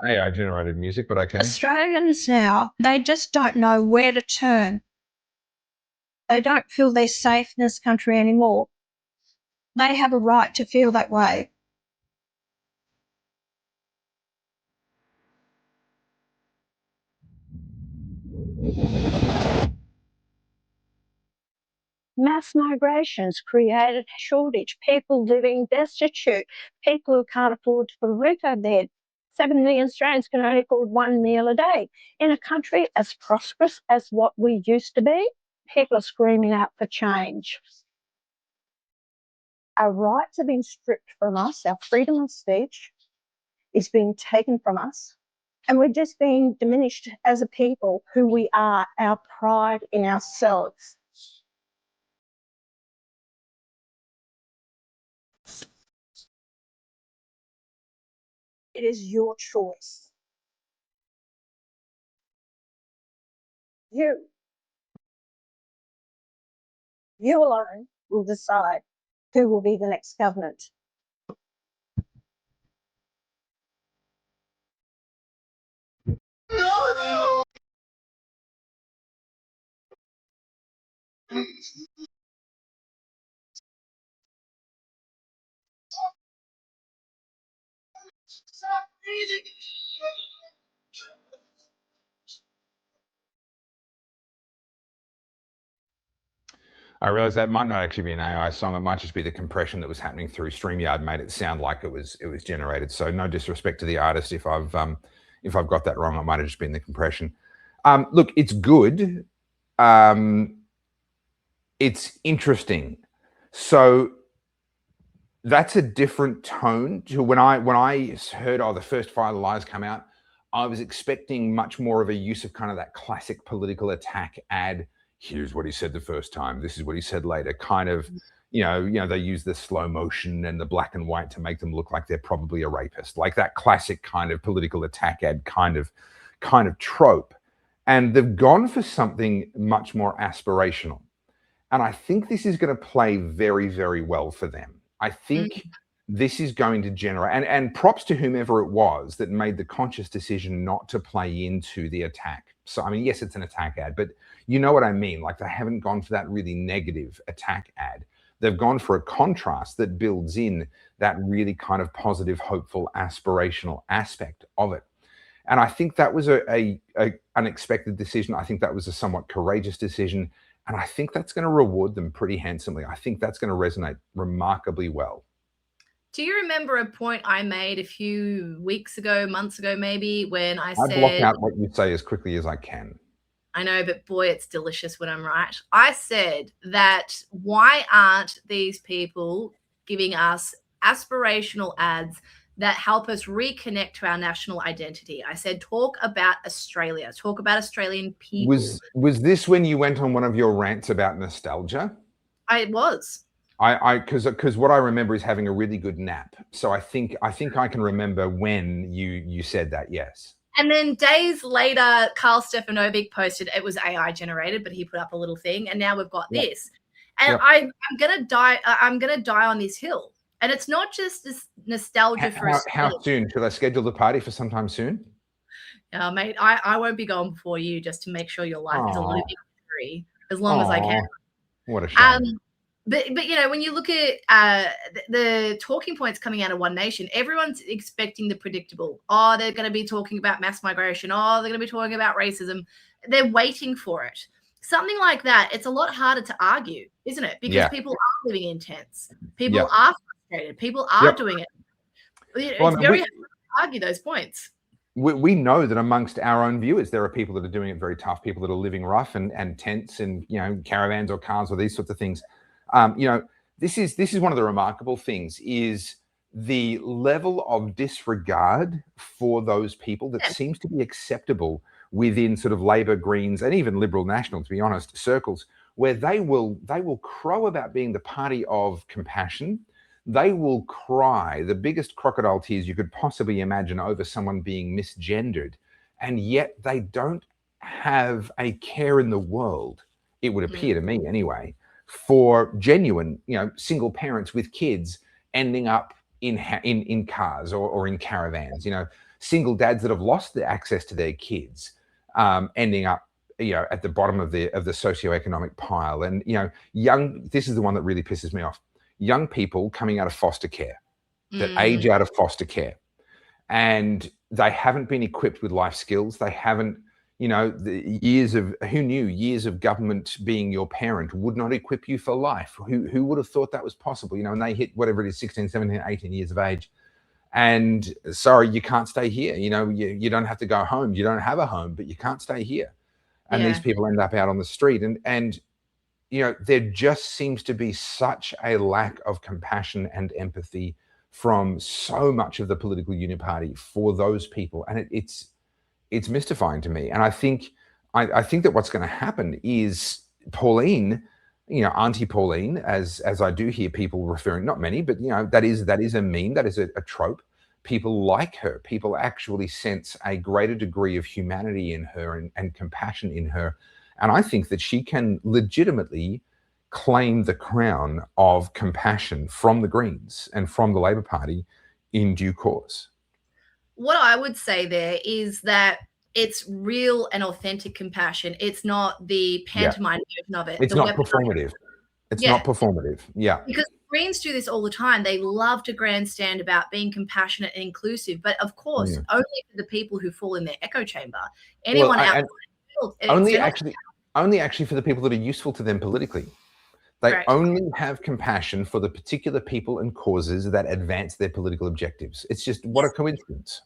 AI generated music, but okay. Australians now, they just don't know where to turn. They don't feel they're safe in this country anymore. They have a right to feel that way. Mass migrations created a shortage, people living destitute, people who can't afford to put a roof over their head. 7 million Australians can only afford one meal a day. In a country as prosperous as what we used to be, people are screaming out for change. Our rights are being stripped from us, our freedom of speech is being taken from us, and we're just being diminished as a people who we are, our pride in ourselves. It is your choice. You alone will decide who will be the next government. No. I realize that might not actually be an AI song. It might just be the compression that was happening through StreamYard made it sound like it was generated. So no disrespect to the artist if I've got that wrong. It might have just been the compression. Look, it's good. It's interesting. So that's a different tone to when I heard the first Fire the Liars come out. I was expecting much more of a use of kind of that classic political attack ad. Here's what he said the first time. This is what he said later. Kind of, they use the slow motion and the black and white to make them look like they're probably a rapist, like that classic kind of political attack ad kind of trope. And they've gone for something much more aspirational. And I think this is going to play very, very well for them. I think this is going to generate, and props to whomever it was that made the conscious decision not to play into the attack. So, I mean, yes, it's an attack ad, but you know what I mean? Like, they haven't gone for that really negative attack ad. They've gone for a contrast that builds in that really kind of positive, hopeful, aspirational aspect of it. And I think that was a unexpected decision. I think that was a somewhat courageous decision. And I think that's going to reward them pretty handsomely. I think that's going to resonate remarkably well. Do you remember a point I made a few weeks ago, months ago, maybe, when I said... I block out what you say as quickly as I can. I know, but boy, it's delicious when I'm right. I said that why aren't these people giving us aspirational ads that help us reconnect to our national identity? I said, talk about Australia, talk about Australian people. Was this when you went on one of your rants about nostalgia? I was. Because what I remember is having a really good nap. So I think I can remember when you said that, yes. And then days later, Carl Stefanovic posted, it was AI generated, but he put up a little thing, and now we've got this. And I'm gonna die on this hill. And it's not just this nostalgia for us. How soon? Should I schedule the party for sometime soon? Mate, I won't be going before you, just to make sure your life is a living history. as long as I can. What a shame. But you know, when you look at the talking points coming out of One Nation, everyone's expecting the predictable. Oh, they're going to be talking about mass migration. Oh, they're going to be talking about racism. They're waiting for it. Something like that, it's a lot harder to argue, isn't it? Because people are living in tents. People are frustrated. People are doing it. It's very hard to argue those points. We know that amongst our own viewers, there are people that are doing it very tough, people that are living rough and tents and, you know, caravans or cars or these sorts of things. You know, this is one of the remarkable things is the level of disregard for those people that seems to be acceptable within sort of Labor, Greens, and even Liberal National, to be honest, circles, where they will crow about being the party of compassion. They will cry the biggest crocodile tears you could possibly imagine over someone being misgendered, and yet they don't have a care in the world, it would appear to me anyway, for genuine, you know, single parents with kids ending up in cars or in caravans, you know, single dads that have lost the access to their kids, ending up, you know, at the bottom of the socioeconomic pile. And, you know, this is the one that really pisses me off. Young people coming out of foster care, that age out of foster care, and they haven't been equipped with life skills. They haven't, you know, who knew years of government being your parent would not equip you for life? Who would have thought that was possible? You know, and they hit whatever it is, 16, 17, 18 years of age. And sorry, you can't stay here. You know, you don't have to go home. You don't have a home, but you can't stay here. And these people end up out on the street. And you know, there just seems to be such a lack of compassion and empathy from so much of the political uniparty for those people. And it's mystifying to me. And I think that what's going to happen is Pauline, you know, Auntie Pauline, as I do hear people referring, not many, but, you know, that is a meme, that is a trope. People like her. People actually sense a greater degree of humanity in her and compassion in her. And I think that she can legitimately claim the crown of compassion from the Greens and from the Labor Party in due course. What I would say there is that it's real and authentic compassion. It's not the pantomime version of it. It's not performative. It's not performative. Yeah. Because Greens do this all the time. They love to grandstand about being compassionate and inclusive, but of course, only for the people who fall in their echo chamber. Anyone outside the field, only actually for the people that are useful to them politically. They only have compassion for the particular people and causes that advance their political objectives. It's just, what a coincidence.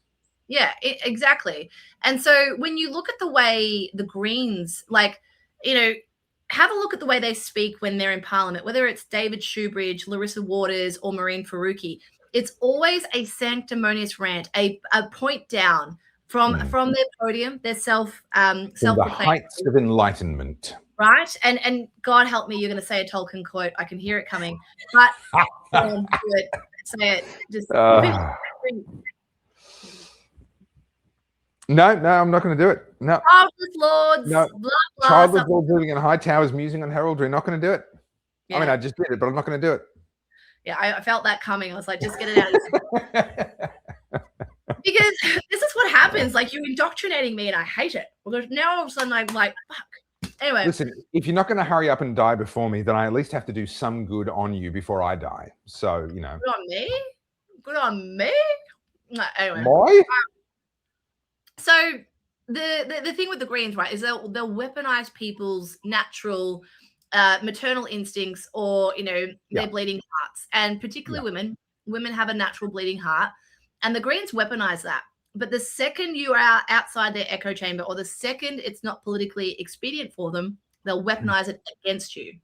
Yeah, exactly. And so when you look at the way the Greens, like, you know, have a look at the way they speak when they're in Parliament, whether it's David Shoebridge, Larissa Waters, or Maureen Faruqi, it's always a sanctimonious rant, a point down from their podium, their self-proclaimed. The heights of enlightenment. Right? And God help me, you're going to say a Tolkien quote. I can hear it coming. But do it. Say it. Just No, I'm not going to do it. No. Childless lords. No. Blah, blah, Childless lords living in high towers, musing on heraldry. Not going to do it. Yeah. I mean, I just did it, but I'm not going to do it. Yeah, I felt that coming. I was like, just get it out of this. Because this is what happens. Like, you're indoctrinating me and I hate it. Because now all of a sudden I'm like, fuck. Anyway. Listen, if you're not going to hurry up and die before me, then I at least have to do some good on you before I die. So, you know. Good on me? Good on me? No, anyway. Why? So the thing with the Greens, right, is they'll weaponize people's natural maternal instincts or, you know, their bleeding hearts. And particularly women have a natural bleeding heart. And the Greens weaponize that. But the second you are outside their echo chamber, or the second it's not politically expedient for them, they'll weaponize it against you.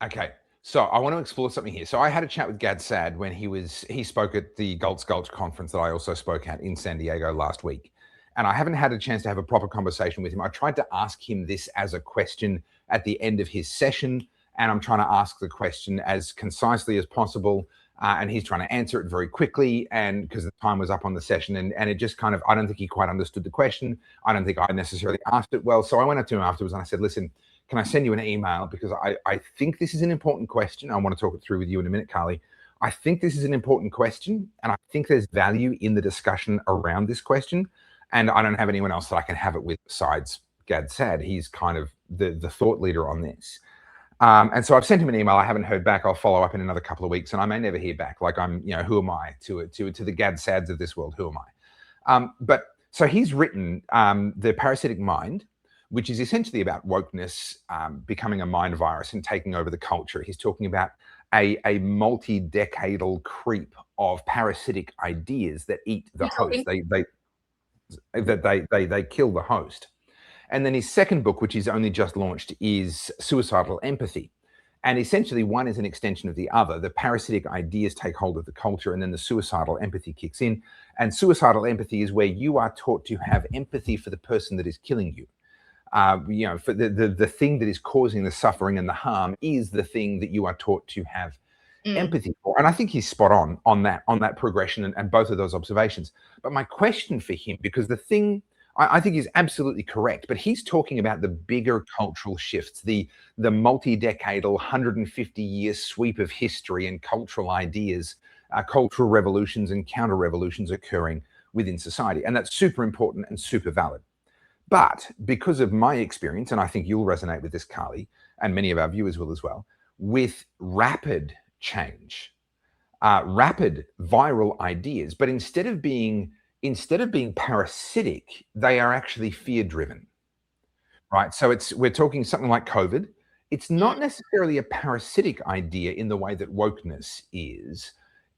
Okay. So I want to explore something here. So I had a chat with Gad Saad when he spoke at the Gulch conference that I also spoke at in San Diego last week. And I haven't had a chance to have a proper conversation with him. I tried to ask him this as a question at the end of his session, and I'm trying to ask the question as concisely as possible. And he's trying to answer it very quickly, and because the time was up on the session, and it just kind of, I don't think he quite understood the question. I don't think I necessarily asked it well. So I went up to him afterwards and I said, listen, can I send you an email? Because I think this is an important question. I want to talk it through with you in a minute, Carly. I think this is an important question, and I think there's value in the discussion around this question. And I don't have anyone else that I can have it with besides Gad Saad. He's kind of the thought leader on this. And so I've sent him an email. I haven't heard back. I'll follow up in another couple of weeks, and I may never hear back. Like, I'm, who am I to the Gad Sads of this world? Who am I? But so he's written The Parasitic Mind, which is essentially about wokeness becoming a mind virus and taking over the culture. He's talking about a multi-decadal creep of parasitic ideas that eat the host. They kill the host. And then his second book, which he's only just launched, is Suicidal Empathy. And essentially, one is an extension of the other. The parasitic ideas take hold of the culture, and then the suicidal empathy kicks in. And suicidal empathy is where you are taught to have empathy for the person that is killing you. For the thing that is causing the suffering and the harm is the thing that you are taught to have empathy for. And I think he's spot on that progression and both of those observations. But my question for him, because the thing I think he's absolutely correct, but he's talking about the bigger cultural shifts, the multi-decadal, 150-year sweep of history and cultural ideas, cultural revolutions and counter-revolutions occurring within society. And that's super important and super valid. But because of my experience, and I think you'll resonate with this, Carly, and many of our viewers will as well, with rapid change, rapid viral ideas, but instead of being parasitic, they are actually fear-driven, right? So we're talking something like COVID. It's not necessarily a parasitic idea in the way that wokeness is.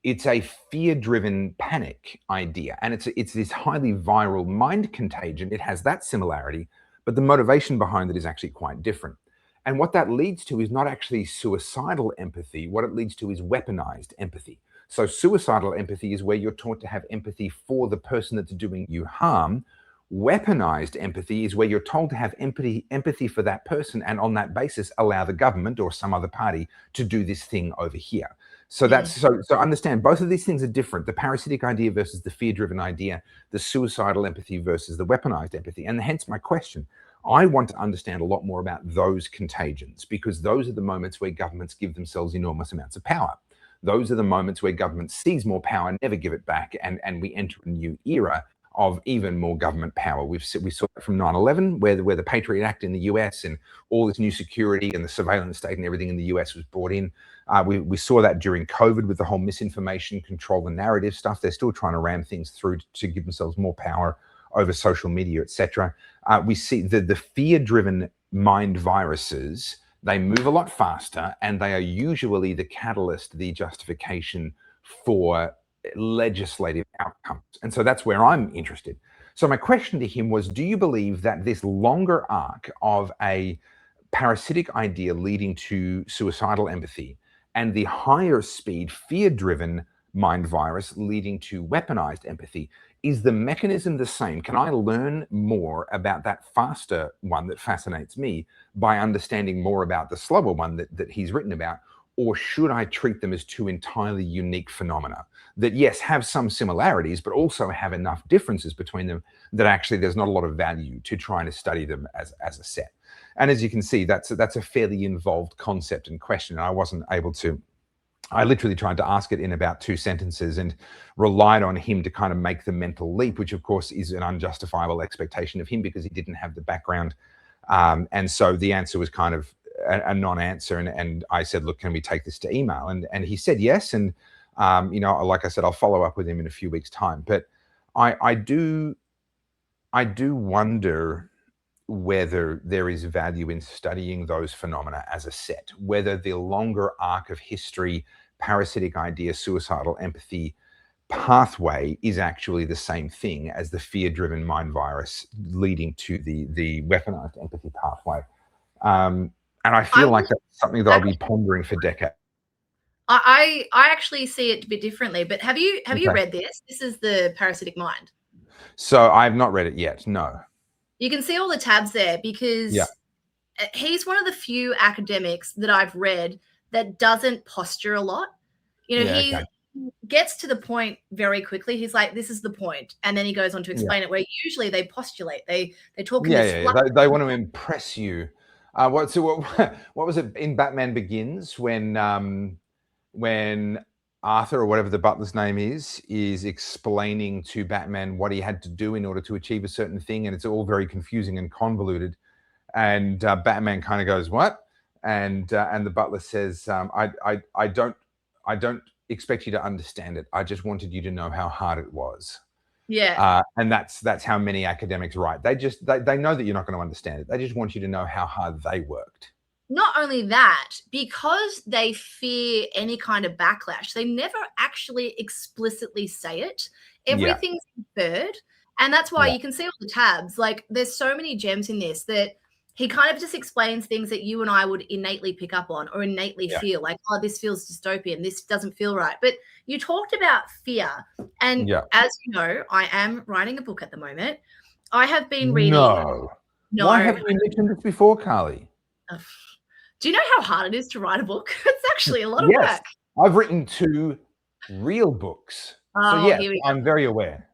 It's a fear-driven panic idea, and it's this highly viral mind contagion. It has that similarity, but the motivation behind it is actually quite different. And what that leads to is not actually suicidal empathy. What it leads to is weaponized empathy. So suicidal empathy is where you're taught to have empathy for the person that's doing you harm. Weaponized empathy is where you're told to have empathy for that person, and on that basis allow the government or some other party to do this thing over here. So that's so understand both of these things are different. The parasitic idea versus the fear-driven idea, the suicidal empathy versus the weaponized empathy. And hence my question. I want to understand a lot more about those contagions, because those are the moments where governments give themselves enormous amounts of power. Those are the moments where government seize more power, never give it back, and we enter a new era of even more government power. We saw it from 9/11, where the Patriot Act in the US and all this new security and the surveillance state and everything in the US was brought in. We saw that during COVID with the whole misinformation control and narrative stuff. They're still trying to ram things through to give themselves more power over social media, etc. We see the fear-driven mind viruses. They move a lot faster, and they are usually the catalyst, the justification for legislative outcomes. And so that's where I'm interested. So my question to him was, do you believe that this longer arc of a parasitic idea leading to suicidal empathy and the higher speed fear-driven mind virus leading to weaponized empathy, is the mechanism the same? Can I learn more about that faster one that fascinates me by understanding more about the slower one that he's written about? Or should I treat them as two entirely unique phenomena that, yes, have some similarities, but also have enough differences between them that actually there's not a lot of value to trying to study them as a set? And as you can see, that's a fairly involved concept and question. And I wasn't able to, I literally tried to ask it in about 2 sentences and relied on him to kind of make the mental leap, which of course is an unjustifiable expectation of him because he didn't have the background. And so the answer was kind of a non-answer. And I said, look, can we take this to email? And he said yes. And, like I said, I'll follow up with him in a few weeks' time. But I do wonder whether there is value in studying those phenomena as a set, whether the longer arc of history, parasitic idea, suicidal empathy pathway is actually the same thing as the fear-driven mind virus leading to the weaponized empathy pathway. And I feel like that's something that I'll be pondering for decades. I actually see it a bit differently, but have you read this? This is The Parasitic Mind. So I've not read it yet, no. You can see all the tabs there because he's one of the few academics that I've read that doesn't posture a lot. He gets to the point very quickly. He's like, this is the point. And then he goes on to explain it, where usually they postulate. They talk in this they want to impress you. What was it in Batman Begins when Arthur, or whatever the butler's name is explaining to Batman what he had to do in order to achieve a certain thing, and it's all very confusing and convoluted. And Batman kind of goes, what? And the butler says, I don't expect you to understand it. I just wanted you to know how hard it was. Yeah. And that's how many academics write. They know that you're not going to understand it. They just want you to know how hard they worked. Not only that, because they fear any kind of backlash, they never actually explicitly say it. Everything's inferred. And that's why you can see all the tabs. Like, there's so many gems in this that he kind of just explains things that you and I would innately pick up on or innately feel like, oh, this feels dystopian. This doesn't feel right. But you talked about fear. And as you know, I am writing a book at the moment. I have been reading. No. Why haven't you mentioned this before, Carly? Do you know how hard it is to write a book? It's actually a lot of work. I've written 2 real books. So yes, I'm very aware.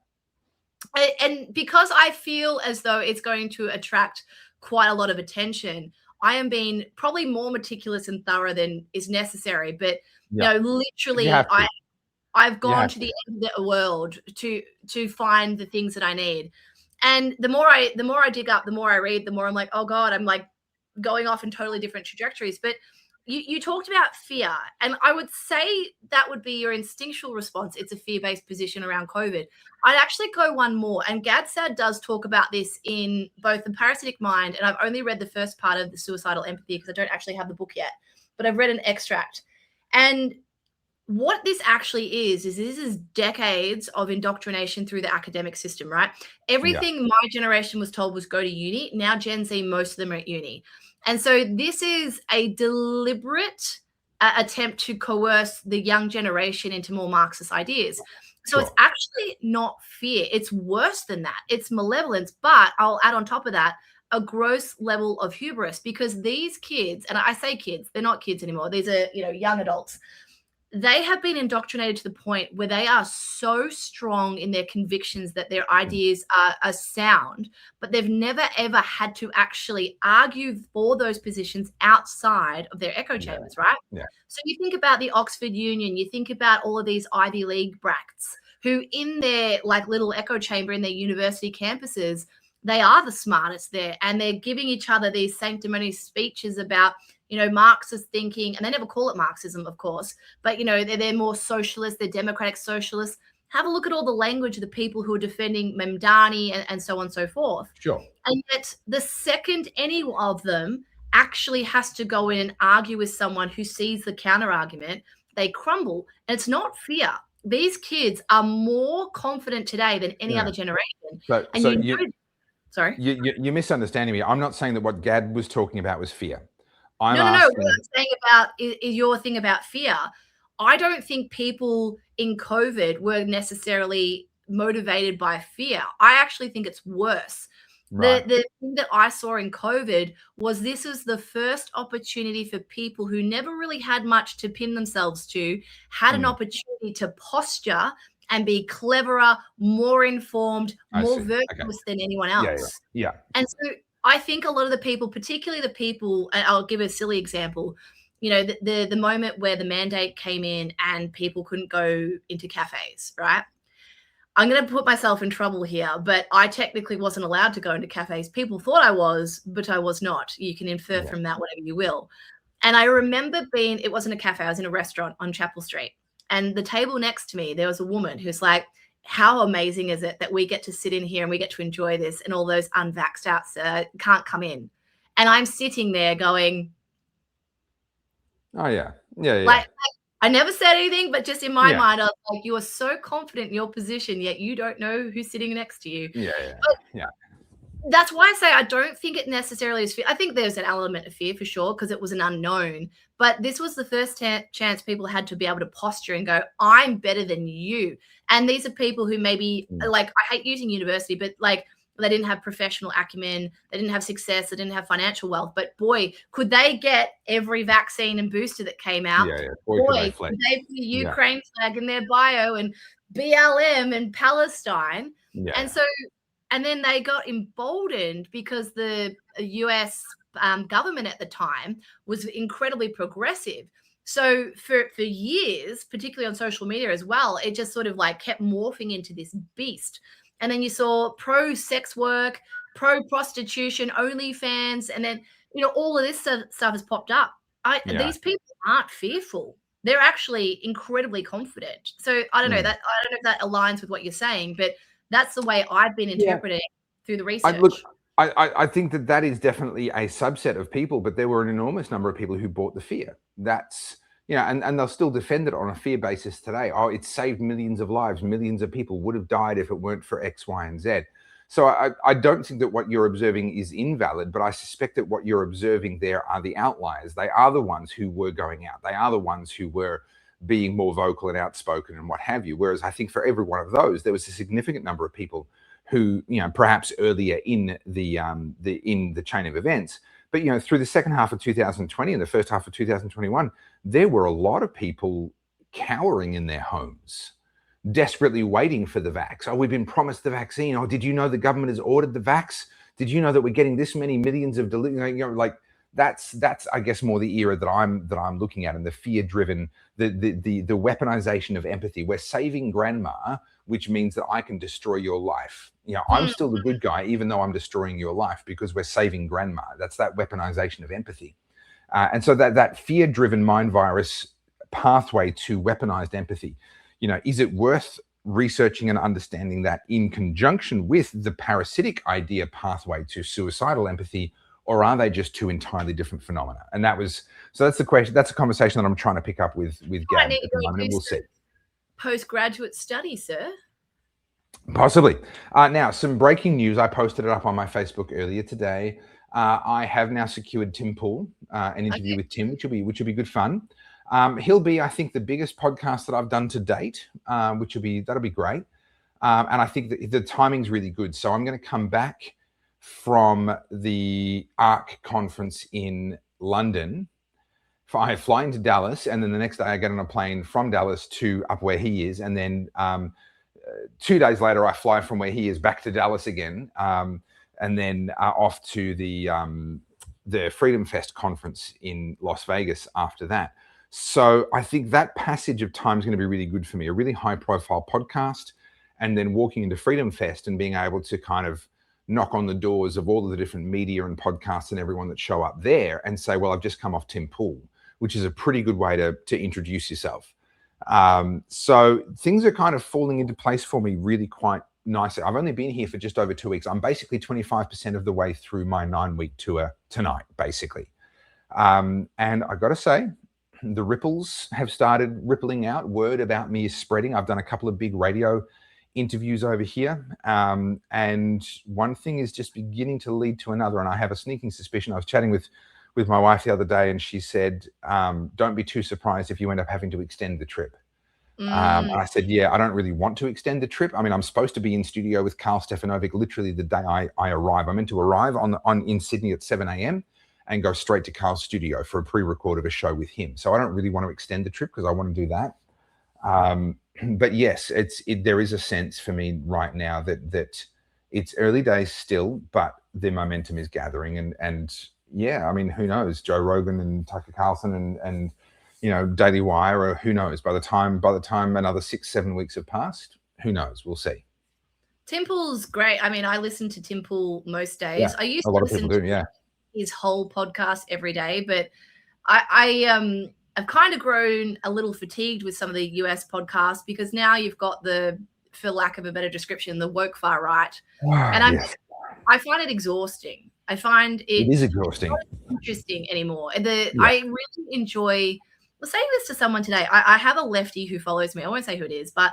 And because I feel as though it's going to attract quite a lot of attention, I am being probably more meticulous and thorough than is necessary. But you know, literally, I've gone to the end of the world to find the things that I need. And the more I dig up, the more I read, the more I'm like, oh God, I'm like going off in totally different trajectories. But you talked about fear, and I would say that would be your instinctual response. It's a fear-based position around COVID. I'd actually go one more, and Gadsad does talk about this in both The Parasitic Mind, and I've only read the first part of The Suicidal Empathy because I don't actually have the book yet, but I've read an extract. And what this actually is this is decades of indoctrination through the academic system, right? Everything my generation was told was go to uni. Now Gen Z, most of them are at uni. And so this is a deliberate attempt to coerce the young generation into more Marxist ideas. So it's actually not fear. It's worse than that. It's malevolence. But I'll add on top of that a gross level of hubris, because these kids, and I say kids, they're not kids anymore. These are, young adults. They have been indoctrinated to the point where they are so strong in their convictions that their ideas are sound, but they've never, ever had to actually argue for those positions outside of their echo chambers, right? Yeah. So you think about the Oxford Union, you think about all of these Ivy League brats who in their like little echo chamber in their university campuses, they are the smartest there, and they're giving each other these sanctimonious speeches about Marxist thinking, and they never call it Marxism, of course, but, they're more socialist, they're democratic socialists. Have a look at all the language of the people who are defending Mamdani and so on and so forth. Sure. And yet the second any of them actually has to go in and argue with someone who sees the counter argument, they crumble. And it's not fear. These kids are more confident today than any other generation. Sorry? You're misunderstanding me. I'm not saying that what Gad was talking about was fear. No. What I'm saying about is your thing about fear. I don't think people in COVID were necessarily motivated by fear. I actually think it's worse. Right. The thing that I saw in COVID was this was the first opportunity for people who never really had much to pin themselves to, had an opportunity to posture and be cleverer, more informed, more virtuous than anyone else. Yeah. And so I think a lot of the people, particularly the people, and I'll give a silly example, the moment where the mandate came in and people couldn't go into cafes, right? I'm going to put myself in trouble here, but I technically wasn't allowed to go into cafes. People thought I was, but I was not. You can infer from that whatever you will. And I remember it wasn't a cafe, I was in a restaurant on Chapel Street. And the table next to me, there was a woman who's like, how amazing is it that we get to sit in here and we get to enjoy this, and all those unvaxxed outs can't come in? And I'm sitting there going, oh, yeah. Like, I never said anything, but just in my mind, I was like, you are so confident in your position, yet you don't know who's sitting next to you. Yeah. That's why I say I don't think it necessarily is fear. I think there's an element of fear for sure, because it was an unknown. But this was the first chance people had to be able to posture and go, I'm better than you. And these are people who maybe, like, I hate using university, but like, they didn't have professional acumen, they didn't have success, they didn't have financial wealth. But boy, could they get every vaccine and booster that came out. Boy, could they put a Ukraine flag in their bio and BLM and Palestine. And then they got emboldened because the US government at the time was incredibly progressive. So for years, particularly on social media as well, it just sort of like kept morphing into this beast. And then you saw pro-sex work, pro-prostitution, OnlyFans, and then, all of this stuff has popped up. These people aren't fearful. They're actually incredibly confident. So I don't know that I don't know if that aligns with what you're saying, but that's the way I've been interpreting through the research. I think that is definitely a subset of people, but there were an enormous number of people who bought the fear. That's, and they'll still defend it on a fear basis today. Oh, it saved millions of lives. Millions of people would have died if it weren't for X, Y, and Z. So I don't think that what you're observing is invalid, but I suspect that what you're observing there are the outliers. They are the ones who were going out. They are the ones who were being more vocal and outspoken and what have you. Whereas I think for every one of those, there was a significant number of people who, perhaps earlier in the chain of events, but through the second half of 2020 and the first half of 2021, there were a lot of people cowering in their homes, desperately waiting for the vax. Oh, we've been promised the vaccine. Oh, did you know the government has ordered the vax? Did you know that we're getting this many millions of deliveries? That's I guess more the era that I'm looking at, and the fear-driven, the weaponization of empathy. We're saving grandma, which means that I can destroy your life. I'm still the good guy, even though I'm destroying your life, because we're saving grandma. That's that weaponization of empathy. And so that fear-driven mind virus pathway to weaponized empathy, is it worth researching and understanding that in conjunction with the parasitic idea pathway to suicidal empathy, or are they just two entirely different phenomena? And that's the question. That's a conversation that I'm trying to pick up with Gab at the moment, and we'll see. Postgraduate study, sir. Possibly. Now, some breaking news. I posted it up on my Facebook earlier today. I have now secured Tim Poole, an interview with Tim, which will be good fun. He'll be, I think, the biggest podcast that I've done to date, that'll be great. And I think the timing's really good. So I'm going to come back from the ARC conference in London. I fly into Dallas, and then the next day I get on a plane from Dallas to up where he is, and then 2 days later I fly from where he is back to Dallas again, and then off to the Freedom Fest conference in Las Vegas after that. So I think that passage of time is going to be really good for me. A really high-profile podcast, and then walking into Freedom Fest and being able to kind of knock on the doors of all of the different media and podcasts and everyone that show up there and say, well, I've just come off Tim Poole, which is a pretty good way to introduce yourself. So things are kind of falling into place for me really quite nicely. I've only been here for just over 2 weeks. I'm basically 25% of the way through my 9-week tour tonight, basically. And I got to say, the ripples have started rippling out. Word about me is spreading. I've done a couple of big radio interviews over here, and one thing is just beginning to lead to another, and I have a sneaking suspicion. I was chatting with my wife the other day, and she said, don't be too surprised if you end up having to extend the trip. And I said, yeah, I don't really want to extend the trip. I mean, I'm supposed to be in studio with Carl Stefanovic literally the day I arrive. I'm meant to arrive in Sydney at 7 a.m. and go straight to Carl's studio for a pre-record of a show with him. So I don't really want to extend the trip because I want to do that. But yes, there is a sense for me right now that it's early days still, but the momentum is gathering. And yeah, I mean, who knows? Joe Rogan and Tucker Carlson and Daily Wire, or who knows? By the time another 6-7 weeks have passed, who knows? We'll see. Tim Poole's great. I mean, I listen to Tim Poole most days. Yeah, I used a lot to of listen people do, to yeah. his whole podcast every day, but I've kind of grown a little fatigued with some of the US podcasts, because now you've got for lack of a better description, the woke far right. And I find it exhausting. I find it is exhausting. Not interesting anymore. And I really enjoy, I was saying this to someone today. I have a lefty who follows me. I won't say who it is, but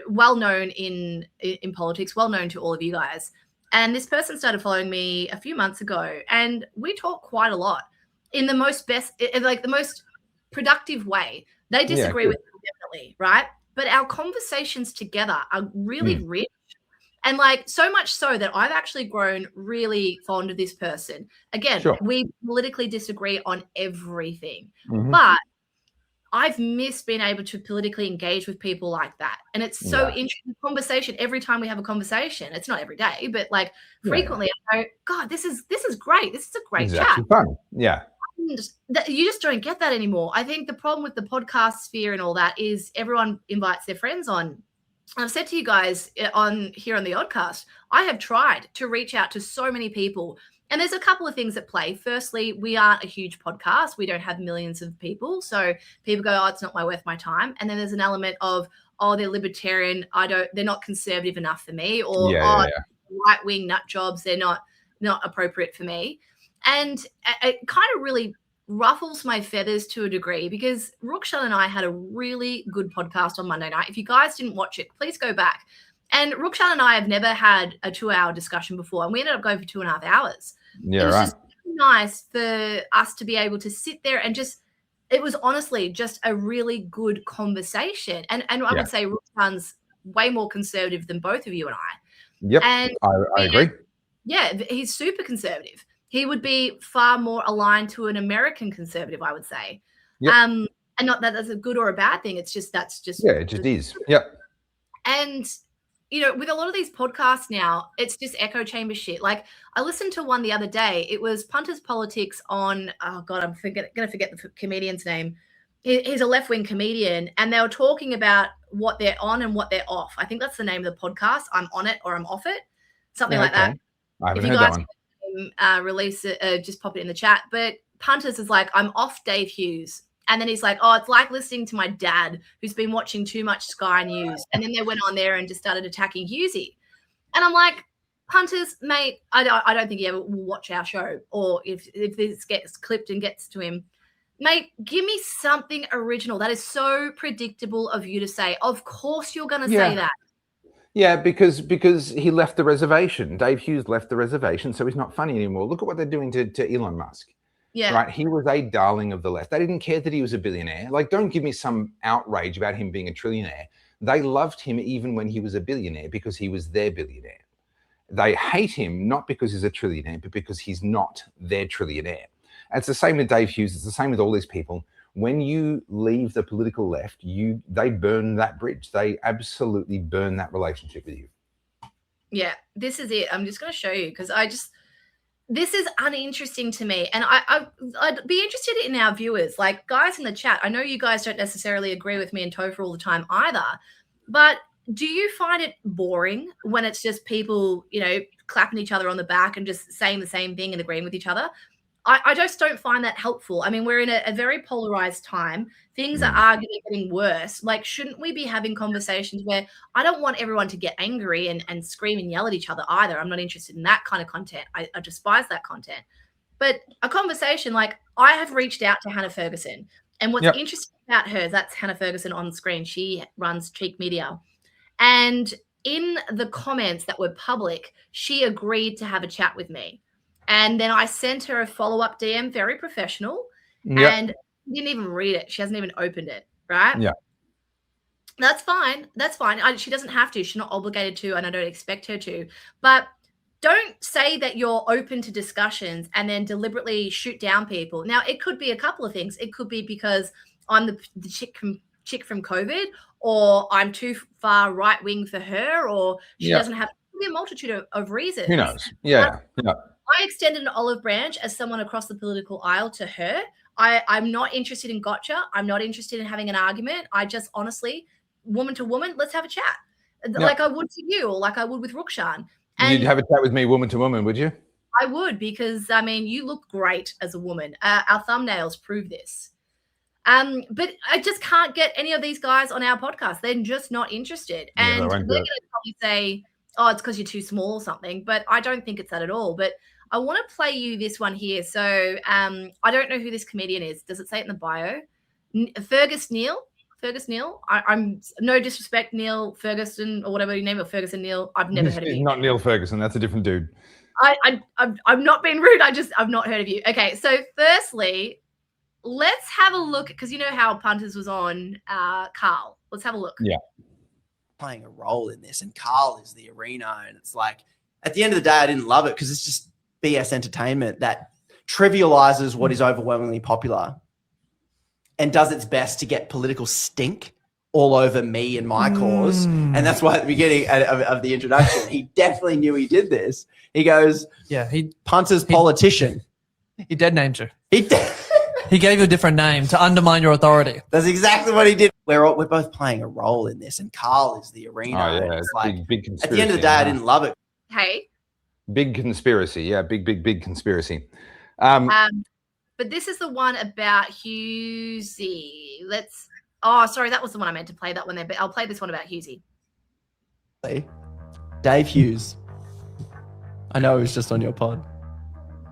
well known in politics, well known to all of you guys. And this person started following me a few months ago, and we talk quite a lot in the most productive way. They disagree with me, definitely, right? But our conversations together are really rich. And so much so that I've actually grown really fond of this person. Again, we politically disagree on everything, but I've missed being able to politically engage with people like that. And it's so interesting conversation every time we have a conversation. It's not every day, but frequently I go, God, this is great. This is a great chat. Fun. Yeah. And you just don't get that anymore. I think the problem with the podcast sphere and all that is everyone invites their friends on. I've said to you guys on the Oddcast, I have tried to reach out to so many people. And there's a couple of things at play. Firstly, we aren't a huge podcast. We don't have millions of people. So people go, oh, it's not worth my time. And then there's an element of, oh, they're libertarian. They're not conservative enough for me. Or, right-wing nut jobs. They're not appropriate for me. And it kind of really ruffles my feathers to a degree, because Rukshan and I had a really good podcast on Monday night. If you guys didn't watch it, please go back. And Rukshan and I have never had a 2-hour discussion before, and we ended up going for 2.5 hours. Yeah, it was right. just nice for us to be able to sit there and it was honestly just a really good conversation. And I would say Rukshan's way more conservative than both of you and I. Yep, and I agree. Yeah, he's super conservative. He would be far more aligned to an American conservative, I would say. Yep. And not that that's a good or a bad thing. It's just it just is. Yep. And with a lot of these podcasts now, it's just echo chamber shit. Like, I listened to one the other day. It was Punters Politics on, oh God, I'm going to forget the comedian's name. He's a left-wing comedian, and they were talking about what they're on and what they're off. I think that's the name of the podcast. I'm on it or I'm off it. Something like that. I haven't heard that one. Release it, just pop it in the chat. But Punters is like, I'm off Dave Hughes. And then he's like, oh, it's like listening to my dad who's been watching too much Sky News. And then they went on there and just started attacking Hughesy. And I'm like, Punters, mate, I don't think he ever will watch our show. Or if this gets clipped and gets to him, mate, give me something original. That is so predictable of you to say. Of course you're going to say that. Yeah, because he left the reservation. Dave Hughes left the reservation, so he's not funny anymore. Look at what they're doing to Elon Musk. Yeah. Right. He was a darling of the left. They didn't care that he was a billionaire. Like, don't give me some outrage about him being a trillionaire. They loved him even when he was a billionaire, because he was their billionaire. They hate him not because he's a trillionaire, but because he's not their trillionaire. And it's the same with Dave Hughes. It's the same with all these people. When you leave the political left, they burn that bridge. They absolutely burn that relationship with you. Yeah, this is it. I'm just going to show you, because this is uninteresting to me. And I'd be interested in our viewers, like guys in the chat. I know you guys don't necessarily agree with me and Topher all the time either, but do you find it boring when it's just people, clapping each other on the back and just saying the same thing and agreeing with each other? I just don't find that helpful. I mean, we're in a very polarized time. Things are getting worse. Like, shouldn't we be having conversations where I don't want everyone to get angry and scream and yell at each other either. I'm not interested in that kind of content. I despise that content. But a conversation, like, I have reached out to Hannah Ferguson. And what's interesting about her, that's Hannah Ferguson on screen. She runs Cheek Media. And in the comments that were public, she agreed to have a chat with me. And then I sent her a follow-up DM, very professional, and didn't even read it. She hasn't even opened it, right? Yeah. That's fine. That's fine. She doesn't have to. She's not obligated to, and I don't expect her to. But don't say that you're open to discussions and then deliberately shoot down people. Now, it could be a couple of things. It could be because I'm the chick from COVID, or I'm too far right-wing for her, or she doesn't have – it could be a multitude of reasons. Who knows? Yeah. I extended an olive branch as someone across the political aisle to her. I'm not interested in gotcha. I'm not interested in having an argument. I just honestly, woman to woman, let's have a chat. Like I would to you, or like I would with Rukshan. And you'd have a chat with me woman to woman, would you? I would, because, I mean, you look great as a woman. Our thumbnails prove this. But I just can't get any of these guys on our podcast. They're just not interested. And they're going to probably say, oh, it's because you're too small or something. But I don't think it's that at all. But I want to play you this one here. So I don't know who this comedian is. Does it say it in the bio? Fergus Neil. I'm no disrespect, Neil Ferguson, or whatever your name is, Ferguson Neil. I've never heard of you. Not Neil Ferguson. That's a different dude. I'm not being rude. I've not heard of you. Okay, so firstly, let's have a look, because you know how Punters was on Carl. Let's have a look. Yeah. Playing a role in this, and Carl is the arena, and it's like, at the end of the day, I didn't love it because it's just BS entertainment that trivializes what is overwhelmingly popular and does its best to get political stink all over me and my cause. And that's why at the beginning of the introduction, he definitely knew he did this. He goes, he Punters politician. He dead named her. He He gave you a different name to undermine your authority. That's exactly what he did. We're both playing a role in this, and Carl is the arena. Oh, yeah. It's like, big conspiracy. at the end of the day, I didn't love it. Hey. Big conspiracy. Yeah, big conspiracy. But this is the one about Hughesy. Sorry, that was the one I meant to play, that one there, but I'll play this one about Hughesy. Dave Hughes. I know he was just on your pod.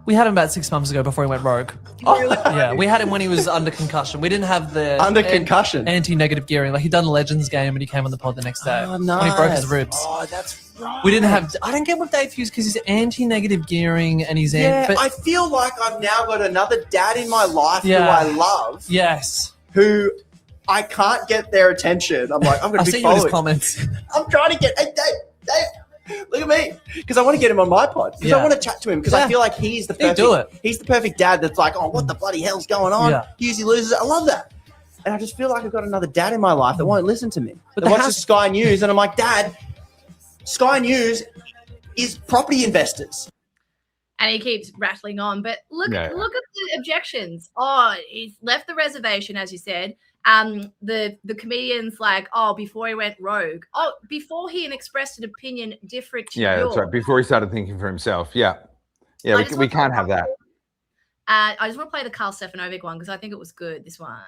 We had him about 6 months ago before he went rogue. Yeah, we had him when he was under concussion. We didn't have the concussion anti-negative gearing. Like, he'd done a Legends game and he came on the pod the next day. Oh, nice. When he broke his ribs. Oh, that's right. We didn't have. I don't get with Dave Hughes because he's anti-negative gearing and he's but I feel like I've now got another dad in my life who I love. Yes. Who I can't get their attention. I'm like, I'm going to be following. His comments. I'm trying to get. Hey, Dave, look at me, because I want to get him on my pod. Because I want to chat to him. Because I feel like he's the perfect. He's the perfect dad. That's like, oh, what the bloody hell's going on? Hughesy loses. I love that. And I just feel like I've got another dad in my life that won't listen to me. But watches Sky News, and I'm like, Dad, Sky News is property investors. And he keeps rattling on. But look at the objections. Oh, he's left the reservation, as you said. The comedian's like, before he went rogue. Before he expressed an opinion different to yours. That's right. Before he started thinking for himself. Yeah, we can't have that. I just want to play the Carl Stefanovic one because I think it was good, this one.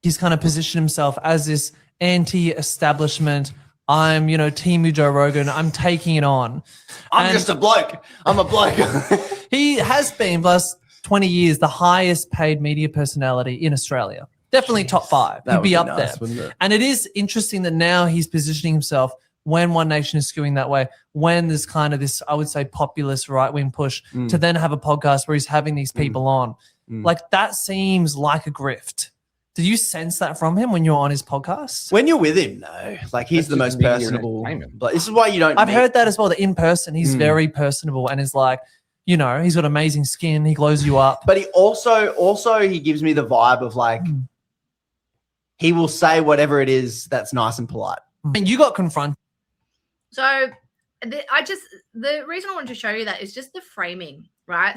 He's kind of positioned himself as this anti-establishment. I'm, Team Joe Rogan. I'm taking it on. I'm just a bloke. I'm a bloke. He has been, last 20 years, the highest paid media personality in Australia. Definitely top 5. He'd be up there. And it is interesting that now he's positioning himself when One Nation is skewing that way, when there's kind of this, I would say, populist right-wing push to then have a podcast where he's having these people on. Like, that seems like a grift. Did you sense that from him when you're on his podcast? When you're with him, no. Like, he's the most personable. But this is why you don't. I've heard that as well, that in person, he's very personable and is like, he's got amazing skin. He glows you up. But he also he gives me the vibe of like, he will say whatever it is that's nice and polite. And you got confronted. So the reason I wanted to show you that is just the framing, right?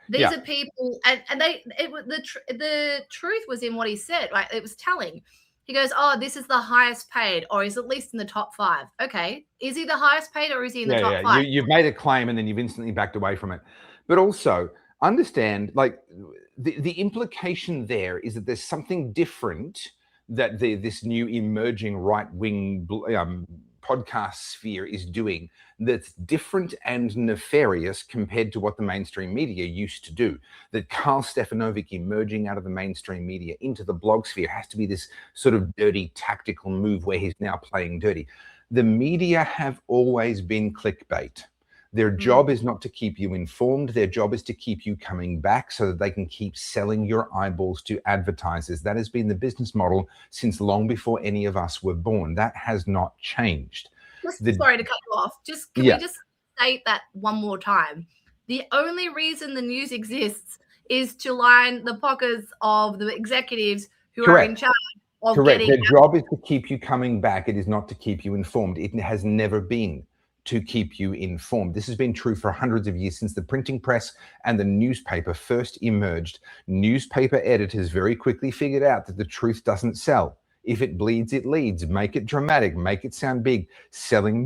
These are people, and the truth was in what he said, right? It was telling. He goes, this is the highest paid, or he's at least in the top 5. Okay, is he the highest paid, or is he in the top 5? You've made a claim, and then you've instantly backed away from it. But also understand, like, the implication there is that there's something different that this new emerging right-wing podcast sphere is doing that's different and nefarious compared to what the mainstream media used to do. That Carl Stefanovic emerging out of the mainstream media into the blog sphere has to be this sort of dirty tactical move where he's now playing dirty. The media have always been clickbait. Their job is not to keep you informed. Their job is to keep you coming back so that they can keep selling your eyeballs to advertisers. That has been the business model since long before any of us were born. That has not changed. Sorry to cut you off. Can we just state that one more time? The only reason the news exists is to line the pockets of the executives who are in charge of getting. Their job is to keep you coming back. It is not to keep you informed. It has never been to keep you informed. This has been true for hundreds of years since the printing press and the newspaper first emerged. Newspaper editors very quickly figured out that the truth doesn't sell. If it bleeds, it leads. Make it dramatic, make it sound big. Selling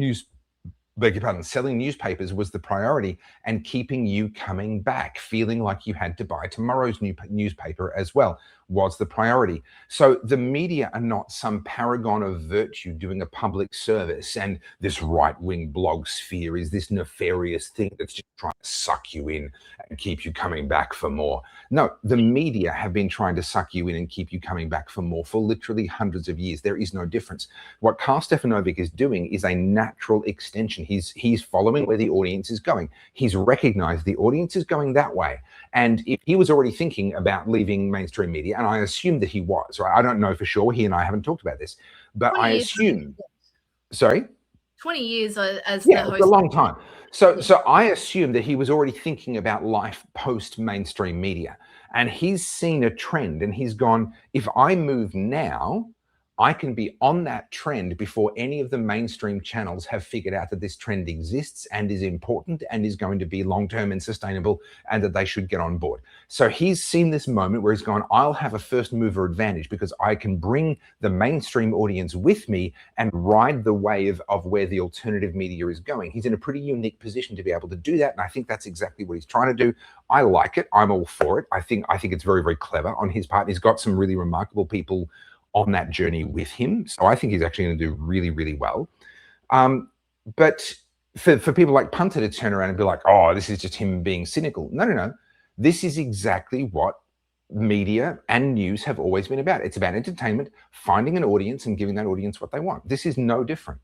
newspapers was the priority, and keeping you coming back, feeling like you had to buy tomorrow's newspaper as well, was the priority. So the media are not some paragon of virtue doing a public service, and this right-wing blog sphere is this nefarious thing that's just trying to suck you in and keep you coming back for more. No, the media have been trying to suck you in and keep you coming back for more for literally hundreds of years. There is no difference. What Carl Stefanovic is doing is a natural extension. He's following where the audience is going. He's recognized the audience is going that way. And if he was already thinking about leaving mainstream media, and I assume that he was, right? I don't know for sure. He and I haven't talked about this, but I assume. Sorry? 20 years as the host. It's a long time. So I assume that he was already thinking about life post mainstream media, and he's seen a trend and he's gone, if I move now, I can be on that trend before any of the mainstream channels have figured out that this trend exists and is important and is going to be long-term and sustainable and that they should get on board. So he's seen this moment where he's gone, I'll have a first mover advantage because I can bring the mainstream audience with me and ride the wave of where the alternative media is going. He's in a pretty unique position to be able to do that. And I think that's exactly what he's trying to do. I like it. I'm all for it. I think it's very, very clever on his part. He's got some really remarkable people on that journey with him. So I think he's actually going to do really, really well. But for people like Punter to turn around and be like, oh, this is just him being cynical. No. This is exactly what media and news have always been about. It's about entertainment, finding an audience and giving that audience what they want. This is no different.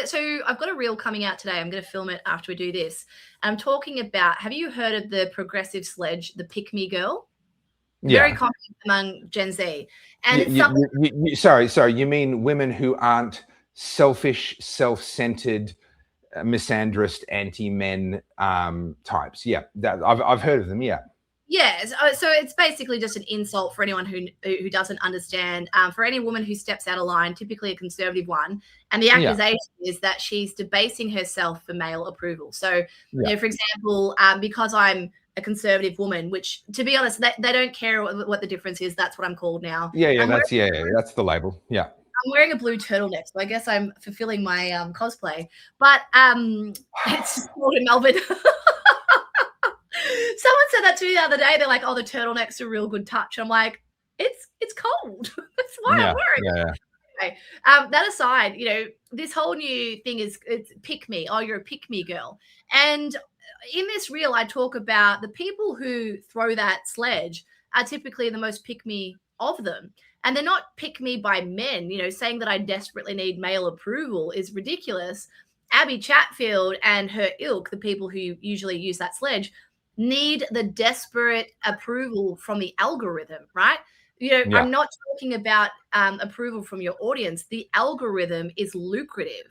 So I've got a reel coming out today. I'm going to film it after we do this. I'm talking about, have you heard of the progressive sledge, the pick me girl? Yeah. Very common among Gen Z. And sorry, you mean women who aren't selfish, self-centered, misandrist, anti-men types? Yeah, I've heard of them. Yeah. Yes. So it's basically just an insult for anyone who doesn't understand. For any woman who steps out of line, typically a conservative one, and the accusation is that she's debasing herself for male approval. So, you know, for example, because I'm a conservative woman, which, to be honest, they don't care what the difference is. That's what I'm called now. That's the label. Yeah. I'm wearing a blue turtleneck, so I guess I'm fulfilling my cosplay. But it's just cold in Melbourne. Someone said that to me the other day. They're like, "Oh, the turtleneck's a real good touch." I'm like, "It's cold. That's why I'm wearing it." Okay. That aside, you know, this whole new thing it's pick me. Oh, you're a pick me girl. And in this reel, I talk about the people who throw that sledge are typically the most pick me of them. And they're not pick me by men. You know, saying that I desperately need male approval is ridiculous. Abby Chatfield and her ilk, the people who usually use that sledge, need the desperate approval from the algorithm, right? You know, I'm not talking about approval from your audience. The algorithm is lucrative.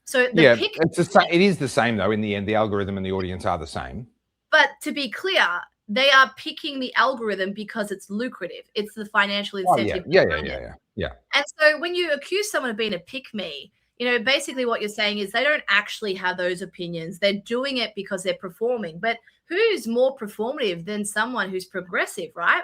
So it is the same though. In the end, the algorithm and the audience are the same. But to be clear, they are picking the algorithm because it's lucrative. It's the financial incentive. Yeah. And so when you accuse someone of being a pick me, you know, basically what you're saying is they don't actually have those opinions. They're doing it because they're performing. But who's more performative than someone who's progressive, right?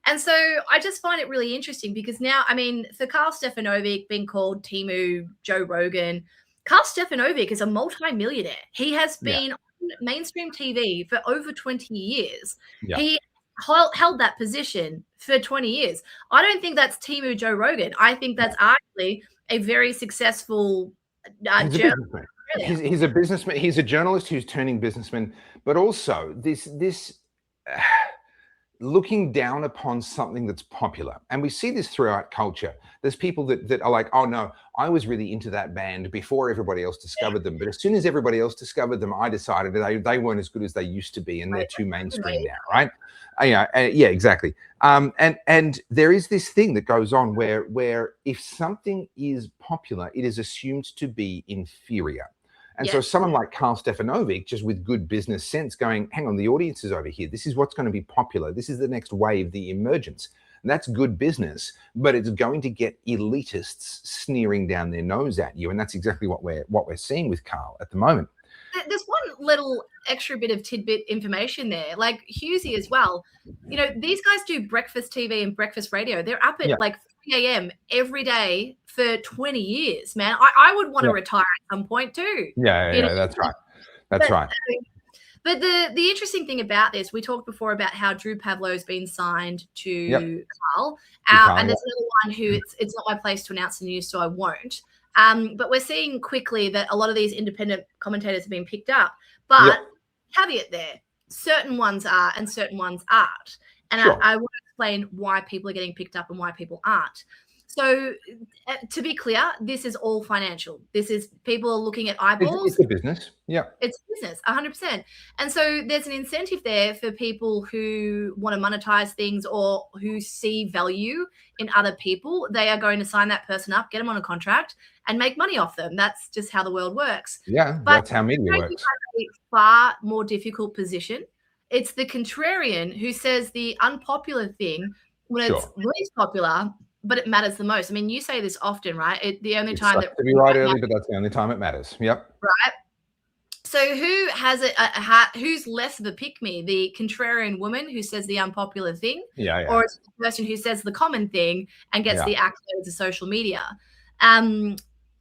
And so I just find it really interesting because now, I mean, for Karl Stefanovic being called Timu Joe Rogan, Karl Stefanovic is a multi-millionaire. He has been on mainstream TV for over 20 years. Yeah. He held that position for 20 years. I don't think that's Timu Joe Rogan. I think that's actually a very successful journalist. He's a businessman. He's a journalist who's turning businessman, but also this looking down upon something that's popular. And we see this throughout culture. There's people that are like, oh no, I was really into that band before everybody else discovered them. But as soon as everybody else discovered them, I decided they weren't as good as they used to be. And they're too mainstream now, right? Yeah, exactly. And there is this thing that goes on where if something is popular, it is assumed to be inferior. And so someone like Karl Stefanovic, just with good business sense, going, hang on, the audience is over here. This is what's going to be popular. This is the next wave, the emergence. And that's good business, but it's going to get elitists sneering down their nose at you. And that's exactly what we're seeing with Karl at the moment. There's one little extra bit of tidbit information there, like Hughesy as well. You know, these guys do breakfast TV and breakfast radio. They're up at like 3 a.m. every day for 20 years, man. I would want to retire at some point too. Yeah, that's right. That's right. But the interesting thing about this, we talked before about how Drew Pavlo's been signed to Karl. And there's another one who it's not my place to announce the news, so I won't. But we're seeing quickly that a lot of these independent commentators have been picked up. But caveat there, certain ones are and certain ones aren't. And I want to explain why people are getting picked up and why people aren't. So to be clear, this is all financial. This is people are looking at eyeballs. It's a business. Yeah. It's business, 100%. And so there's an incentive there for people who want to monetize things or who see value in other people. They are going to sign that person up, get them on a contract and make money off them. That's just how the world works. Yeah, but that's how media works. A far more difficult position. It's the contrarian who says the unpopular thing when it's least popular but it matters the most. I mean, you say this often, right? The only It time sucks that to be right early, but that's the only time it matters. Yep. right. So who has who's less of a pick me? The contrarian woman who says the unpopular thing, or it's the person who says the common thing and gets the accolades of social media?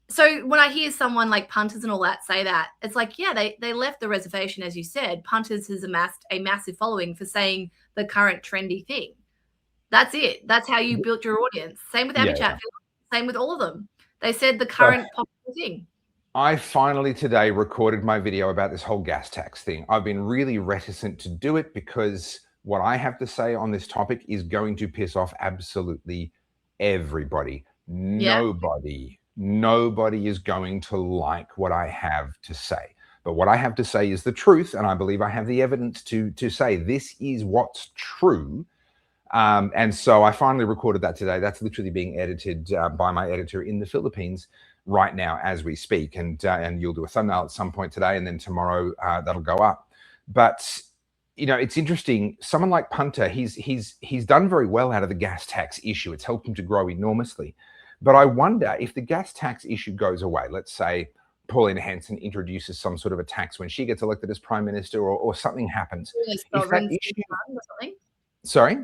So when I hear someone like punters and all that say that, it's like, yeah, they left the reservation, as you said. Punters has amassed a massive following for saying the current trendy thing. That's it. That's how you built your audience. Same with Abby Chatfield. Same with all of them. They said the current popular thing. I finally today recorded my video about this whole gas tax thing. I've been really reticent to do it because what I have to say on this topic is going to piss off absolutely everybody. Nobody is going to like what I have to say. But what I have to say is the truth, and I believe I have the evidence to say this is what's true. And so I finally recorded that today. That's literally being edited by my editor in the Philippines right now as we speak, and you'll do a thumbnail at some point today, and then tomorrow that'll go up. But you know, it's interesting. Someone like Punter, he's done very well out of the gas tax issue. It's helped him to grow enormously. But I wonder if the gas tax issue goes away. Let's say Pauline Hanson introduces some sort of a tax when she gets elected as prime minister, or something happens. If that issue, or something. Sorry,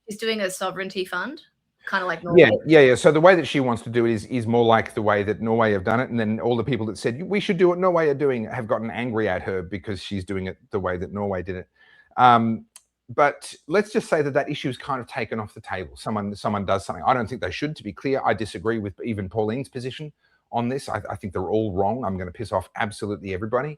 she's doing a sovereignty fund. Kind of like Norway. Yeah. So the way that she wants to do it is more like the way that Norway have done it. And then all the people that said, we should do what Norway are doing, have gotten angry at her because she's doing it the way that Norway did it. But let's just say that issue is kind of taken off the table. Someone does something. I don't think they should, to be clear. I disagree with even Pauline's position on this. I think they're all wrong. I'm going to piss off absolutely everybody.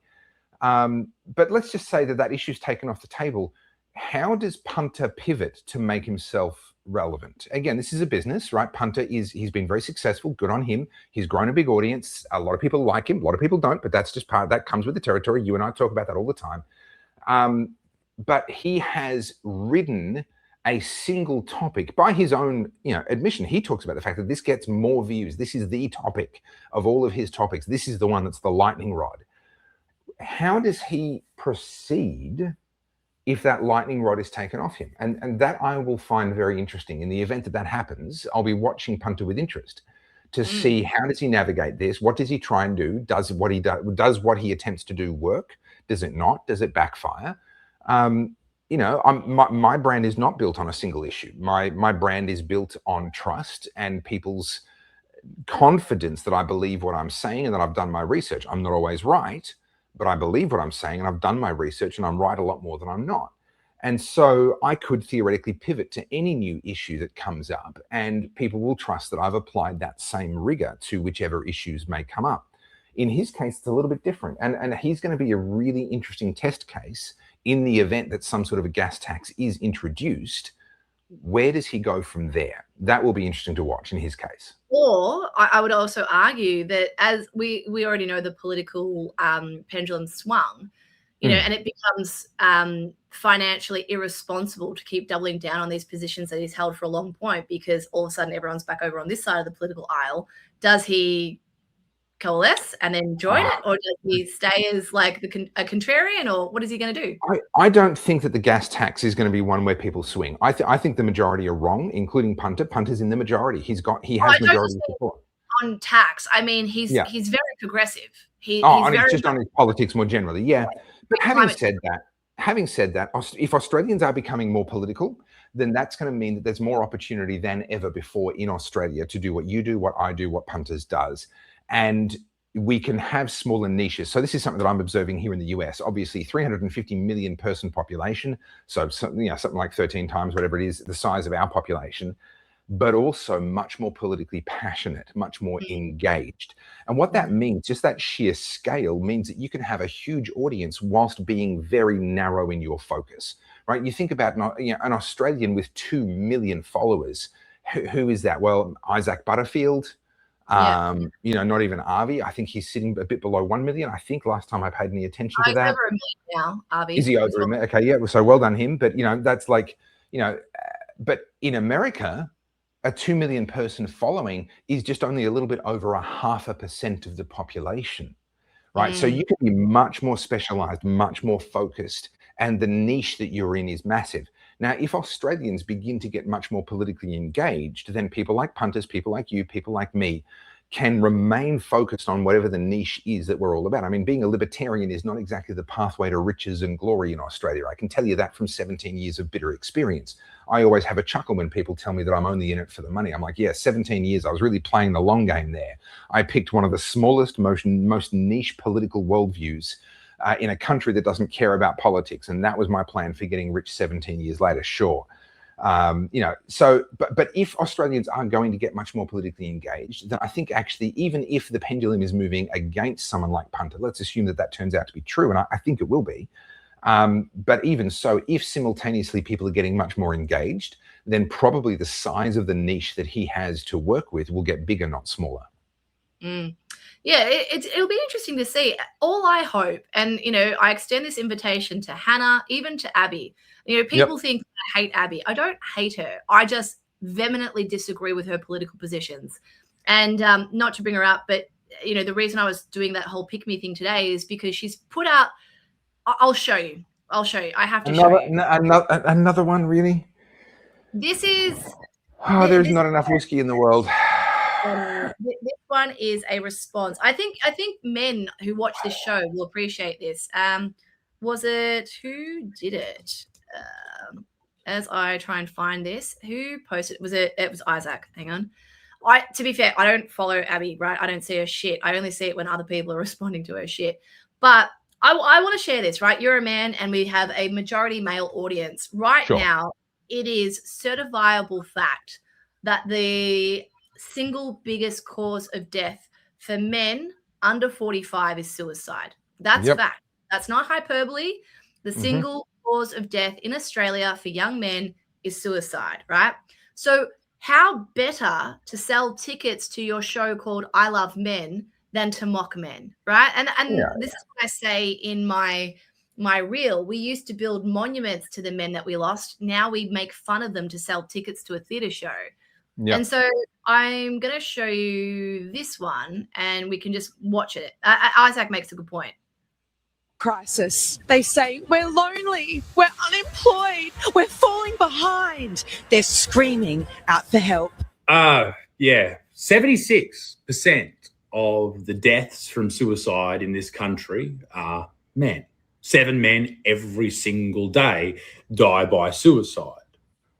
But let's just say that issue is taken off the table. How does Punter pivot to make himself relevant? Again, this is a business, right? Punter he's been very successful. Good on him. He's grown a big audience. A lot of people like him. A lot of people don't, but that's just part of that, comes with the territory. You and I talk about that all the time. But he has ridden a single topic by his own, admission. He talks about the fact that this gets more views. This is the topic of all of his topics. This is the one that's the lightning rod. How does he proceed if that lightning rod is taken off him? And that I will find very interesting. In the event that that happens, I'll be watching Punter with interest to see how does he navigate this? What does he try and do? Does what he attempts to do work? Does it not? Does it backfire? My brand is not built on a single issue. My brand is built on trust and people's confidence that I believe what I'm saying and that I've done my research. I'm not always right, but I believe what I'm saying and I've done my research and I'm right a lot more than I'm not. And so I could theoretically pivot to any new issue that comes up and people will trust that I've applied that same rigor to whichever issues may come up. In his case, it's a little bit different. And he's going to be a really interesting test case in the event that some sort of a gas tax is introduced. Where does he go from there? That will be interesting to watch in his case. Or I would also argue that, as we already know, the political pendulum swung, and it becomes financially irresponsible to keep doubling down on these positions that he's held for a long point, because all of a sudden everyone's back over on this side of the political aisle. Does he coalesce and then join it, or does he stay as like a contrarian, or what is he going to do? I don't think that the gas tax is going to be one where people swing. I think the majority are wrong, including Punter. Punter's in the majority. He has majority support on tax. I mean, he's very progressive. He's just on his politics more generally. Yeah, but having said that, if Australians are becoming more political, then that's going to mean that there's more opportunity than ever before in Australia to do what you do, what I do, what Punters does. And we can have smaller niches. So this is something that I'm observing here in the US. Obviously, 350 million person population, so something like 13 times whatever it is the size of our population, but also much more politically passionate, much more engaged. And what that means, just that sheer scale, means that you can have a huge audience whilst being very narrow in your focus, right? You think about an Australian with 2 million followers. Who is that? Well, Isaac Butterfield. Not even Avi. I think he's sitting a bit below 1 million. I think last time I paid any attention to that. He's over 1 million now, Avi. Is he over 1 million? Okay, yeah. So well done him. But that's like, but in America, a 2 million person following is just only a little bit over 0.5% of the population, right? So you can be much more specialized, much more focused, and the niche that you're in is massive. Now, if Australians begin to get much more politically engaged, then people like punters, people like you, people like me, can remain focused on whatever the niche is that we're all about. I mean, being a libertarian is not exactly the pathway to riches and glory in Australia. I can tell you that from 17 years of bitter experience. I always have a chuckle when people tell me that I'm only in it for the money. I'm like, yeah, 17 years, I was really playing the long game there. I picked one of the smallest, most niche political worldviews in a country that doesn't care about politics. And that was my plan for getting rich 17 years later, sure. But if Australians are going to get much more politically engaged, then I think actually, even if the pendulum is moving against someone like Punter, let's assume that turns out to be true, and I think it will be. But even so, if simultaneously people are getting much more engaged, then probably the size of the niche that he has to work with will get bigger, not smaller. Yeah, it'll be interesting to see. All I hope, and I extend this invitation to Hannah, even to Abby. People think I hate Abby. I don't hate her. I just vehemently disagree with her political positions. And not to bring her up, but the reason I was doing that whole pick me thing today is because she's put out. I'll show you. I have to show you. Another one, really? This is. Oh, there's not enough whiskey in the world. This one is a response. I think men who watch this show will appreciate this. Was it who did it? As I try and find this, who posted? It was Isaac. Hang on. To be fair, I don't follow Abby, right? I don't see her shit. I only see it when other people are responding to her shit. But I want to share this, right? You're a man, and we have a majority male audience right now. It is certifiable fact that the single biggest cause of death for men under 45 is suicide. That's fact. That's not hyperbole. The single cause of death in Australia for young men is suicide, right? So how better to sell tickets to your show called I Love Men than to mock men, right? And this is what I say in my reel. We used to build monuments to the men that we lost. Now we make fun of them to sell tickets to a theatre show. Yep. And so I'm going to show you this one and we can just watch it. Isaac makes a good point. Crisis. They say we're lonely, we're unemployed, we're falling behind. They're screaming out for help. 76% of the deaths from suicide in this country are men. 7 men every single day die by suicide.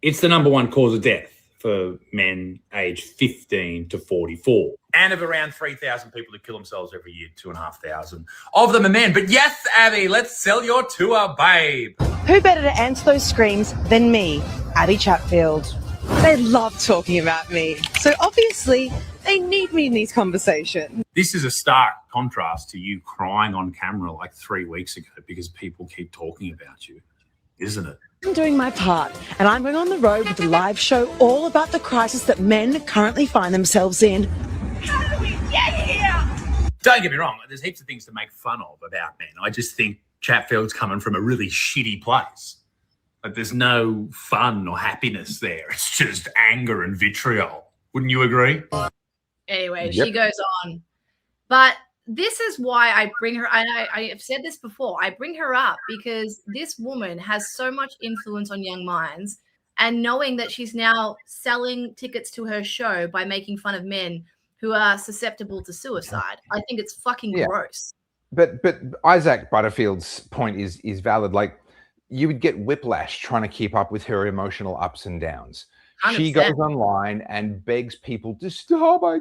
It's the number one cause of death for men aged 15 to 44. And of around 3,000 people who kill themselves every year, 2,500 of them are men. But yes, Abby, let's sell your tour, babe. Who better to answer those screams than me, Abby Chatfield? They love talking about me, so obviously they need me in these conversations. This is a stark contrast to you crying on camera like 3 weeks ago because people keep talking about you, isn't it? I'm doing my part, and I'm going on the road with a live show all about the crisis that men currently find themselves in. How do we get here? Don't get me wrong, there's heaps of things to make fun of about men. I just think Chatfield's coming from a really shitty place. Like there's no fun or happiness there. It's just anger and vitriol. Wouldn't you agree? Anyway, she goes on. But this is why I bring her, and I have said this before, I bring her up because this woman has so much influence on young minds, and knowing that she's now selling tickets to her show by making fun of men who are susceptible to suicide, I think it's fucking gross. But Isaac Butterfield's point is valid. Like, you would get whiplash trying to keep up with her emotional ups and downs. 100%. She goes online and begs people to stop. I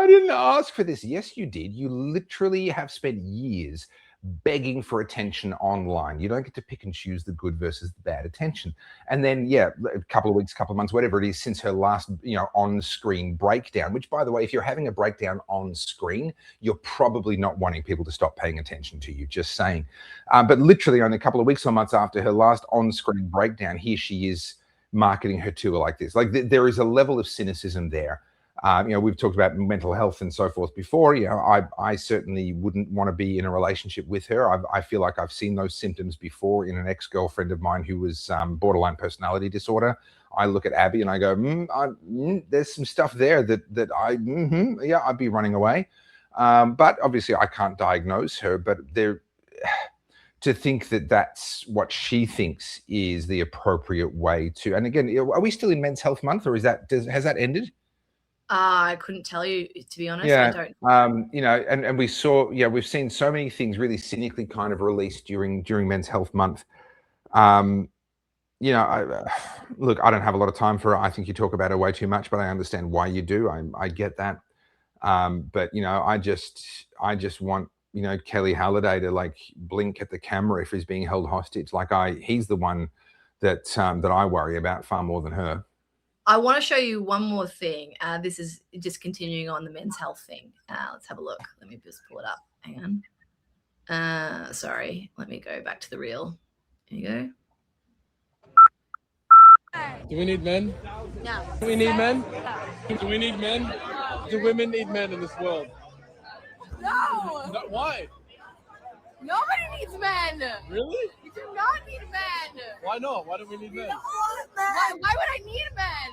didn't ask for this. Yes, you did. You literally have spent years begging for attention online. You don't get to pick and choose the good versus the bad attention. And then, a couple of weeks, couple of months, whatever it is, since her last, on-screen breakdown, which, by the way, if you're having a breakdown on screen, you're probably not wanting people to stop paying attention to you, just saying. But literally only a couple of weeks or months after her last on-screen breakdown, here she is marketing her tour like this. Like there is a level of cynicism there. We've talked about mental health and so forth before. I certainly wouldn't want to be in a relationship with her. I feel like I've seen those symptoms before in an ex-girlfriend of mine who was borderline personality disorder. I look at Abby and I go, there's some stuff there that I'd be running away. But obviously I can't diagnose her, but to think that that's what she thinks is the appropriate way to. And again, are we still in Men's Health Month, or has that ended? I couldn't tell you, to be honest. Yeah, I don't. you know, and we saw, we've seen so many things really cynically kind of released during Men's Health Month. You know, look, I don't have a lot of time for it. I think you talk about it way too much, but I understand why you do. I get that. But you know, I just want, you know, Kelly Halliday to like blink at the camera if he's being held hostage. Like he's the one that I worry about far more than her. I want to show you one more thing. This is just continuing on the men's health thing. Let's have a look. Let me just pull it up. Hang on. Sorry. Let me go back to the reel. Here you go. Do we need men? No. Do we need men? Do we need men? Do women need men in this world? No. Why? Nobody needs men. Really? We do not need men. Why not? Why do we need men? Why would I need men?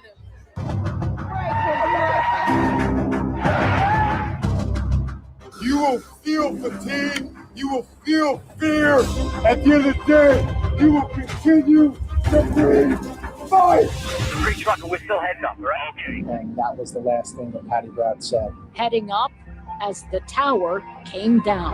You will feel fatigue. You will feel fear. At the end of the day, you will continue to breathe. Fight! Free trucker, we're still heading up, right? Okay. And that was the last thing that Patty Brad said. Heading up as the tower came down.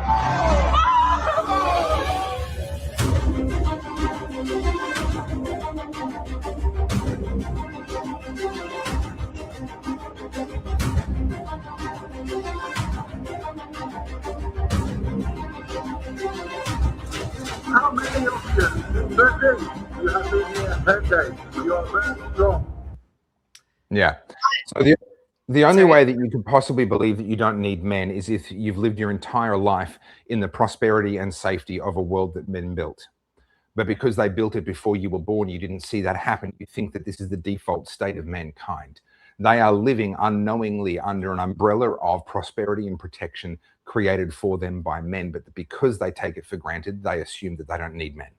How many of you, 13, you have been here 10 days? You are very strong. Yeah. So the only way that you could possibly believe that you don't need men is if you've lived your entire life in the prosperity and safety of a world that men built. But because they built it before you were born, you didn't see that happen. You think that this is the default state of mankind. They are living unknowingly under an umbrella of prosperity and protection created for them by men. But because they take it for granted, they assume that they don't need men.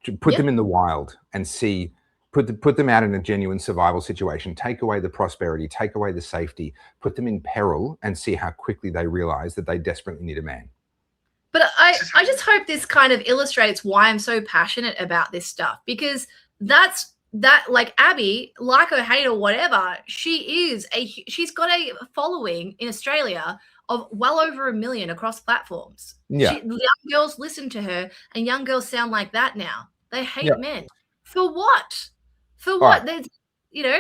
To put them in the wild and see, put them out in a genuine survival situation, take away the prosperity, take away the safety, put them in peril, and see how quickly they realize that they desperately need a man. But I just hope this kind of illustrates why I'm so passionate about this stuff, because that like Abby, like her, hate or whatever, she's got a following in Australia of well over 1 million across platforms. Yeah. Young girls listen to her, and young girls sound like that now. They hate men. For what? For what? Right. There's, you know.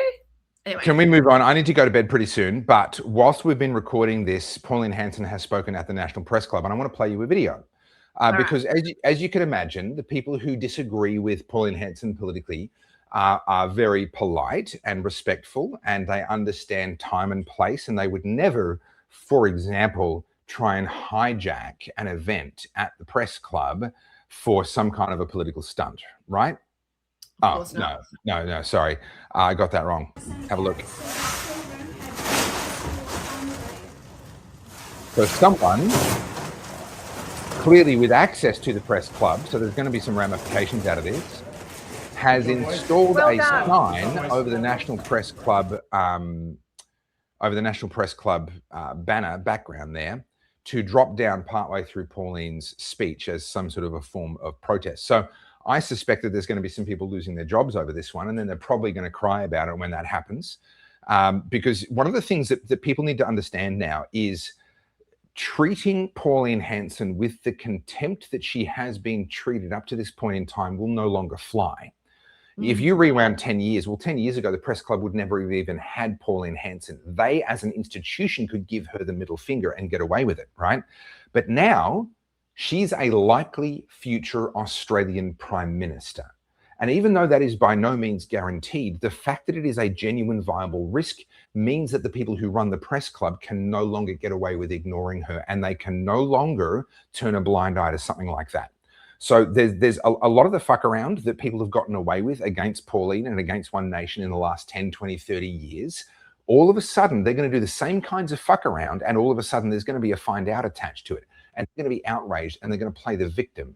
Anyway. Can we move on? I need to go to bed pretty soon. But whilst we've been recording this, Pauline Hanson has spoken at the National Press Club, and I want to play you a video. Because as you can imagine, the people who disagree with Pauline Hanson politically are very polite and respectful, and they understand time and place, and they would never, for example, try and hijack an event at the press club for some kind of a political stunt, right? Oh, no, sorry. I got that wrong. Have a look. So someone, clearly with access to the press club, so there's going to be some ramifications out of this, has installed a sign over the National Press Club, banner background there, to drop down partway through Pauline's speech as some sort of a form of protest. So I suspect that there's going to be some people losing their jobs over this one, and then they're probably going to cry about it when that happens. Because one of the things that people need to understand now is treating Pauline Hanson with the contempt that she has been treated up to this point in time will no longer fly. If you rewound 10 years, well, 10 years ago, the press club would never have even had Pauline Hanson. They, as an institution, could give her the middle finger and get away with it, right? But now she's a likely future Australian Prime Minister. And even though that is by no means guaranteed, the fact that it is a genuine viable risk means that the people who run the press club can no longer get away with ignoring her, and they can no longer turn a blind eye to something like that. So there's a lot of the fuck around that people have gotten away with against Pauline and against One Nation in the last 10, 20, 30 years. All of a sudden, they're going to do the same kinds of fuck around, and all of a sudden there's going to be a find out attached to it. And they're going to be outraged, and they're going to play the victim.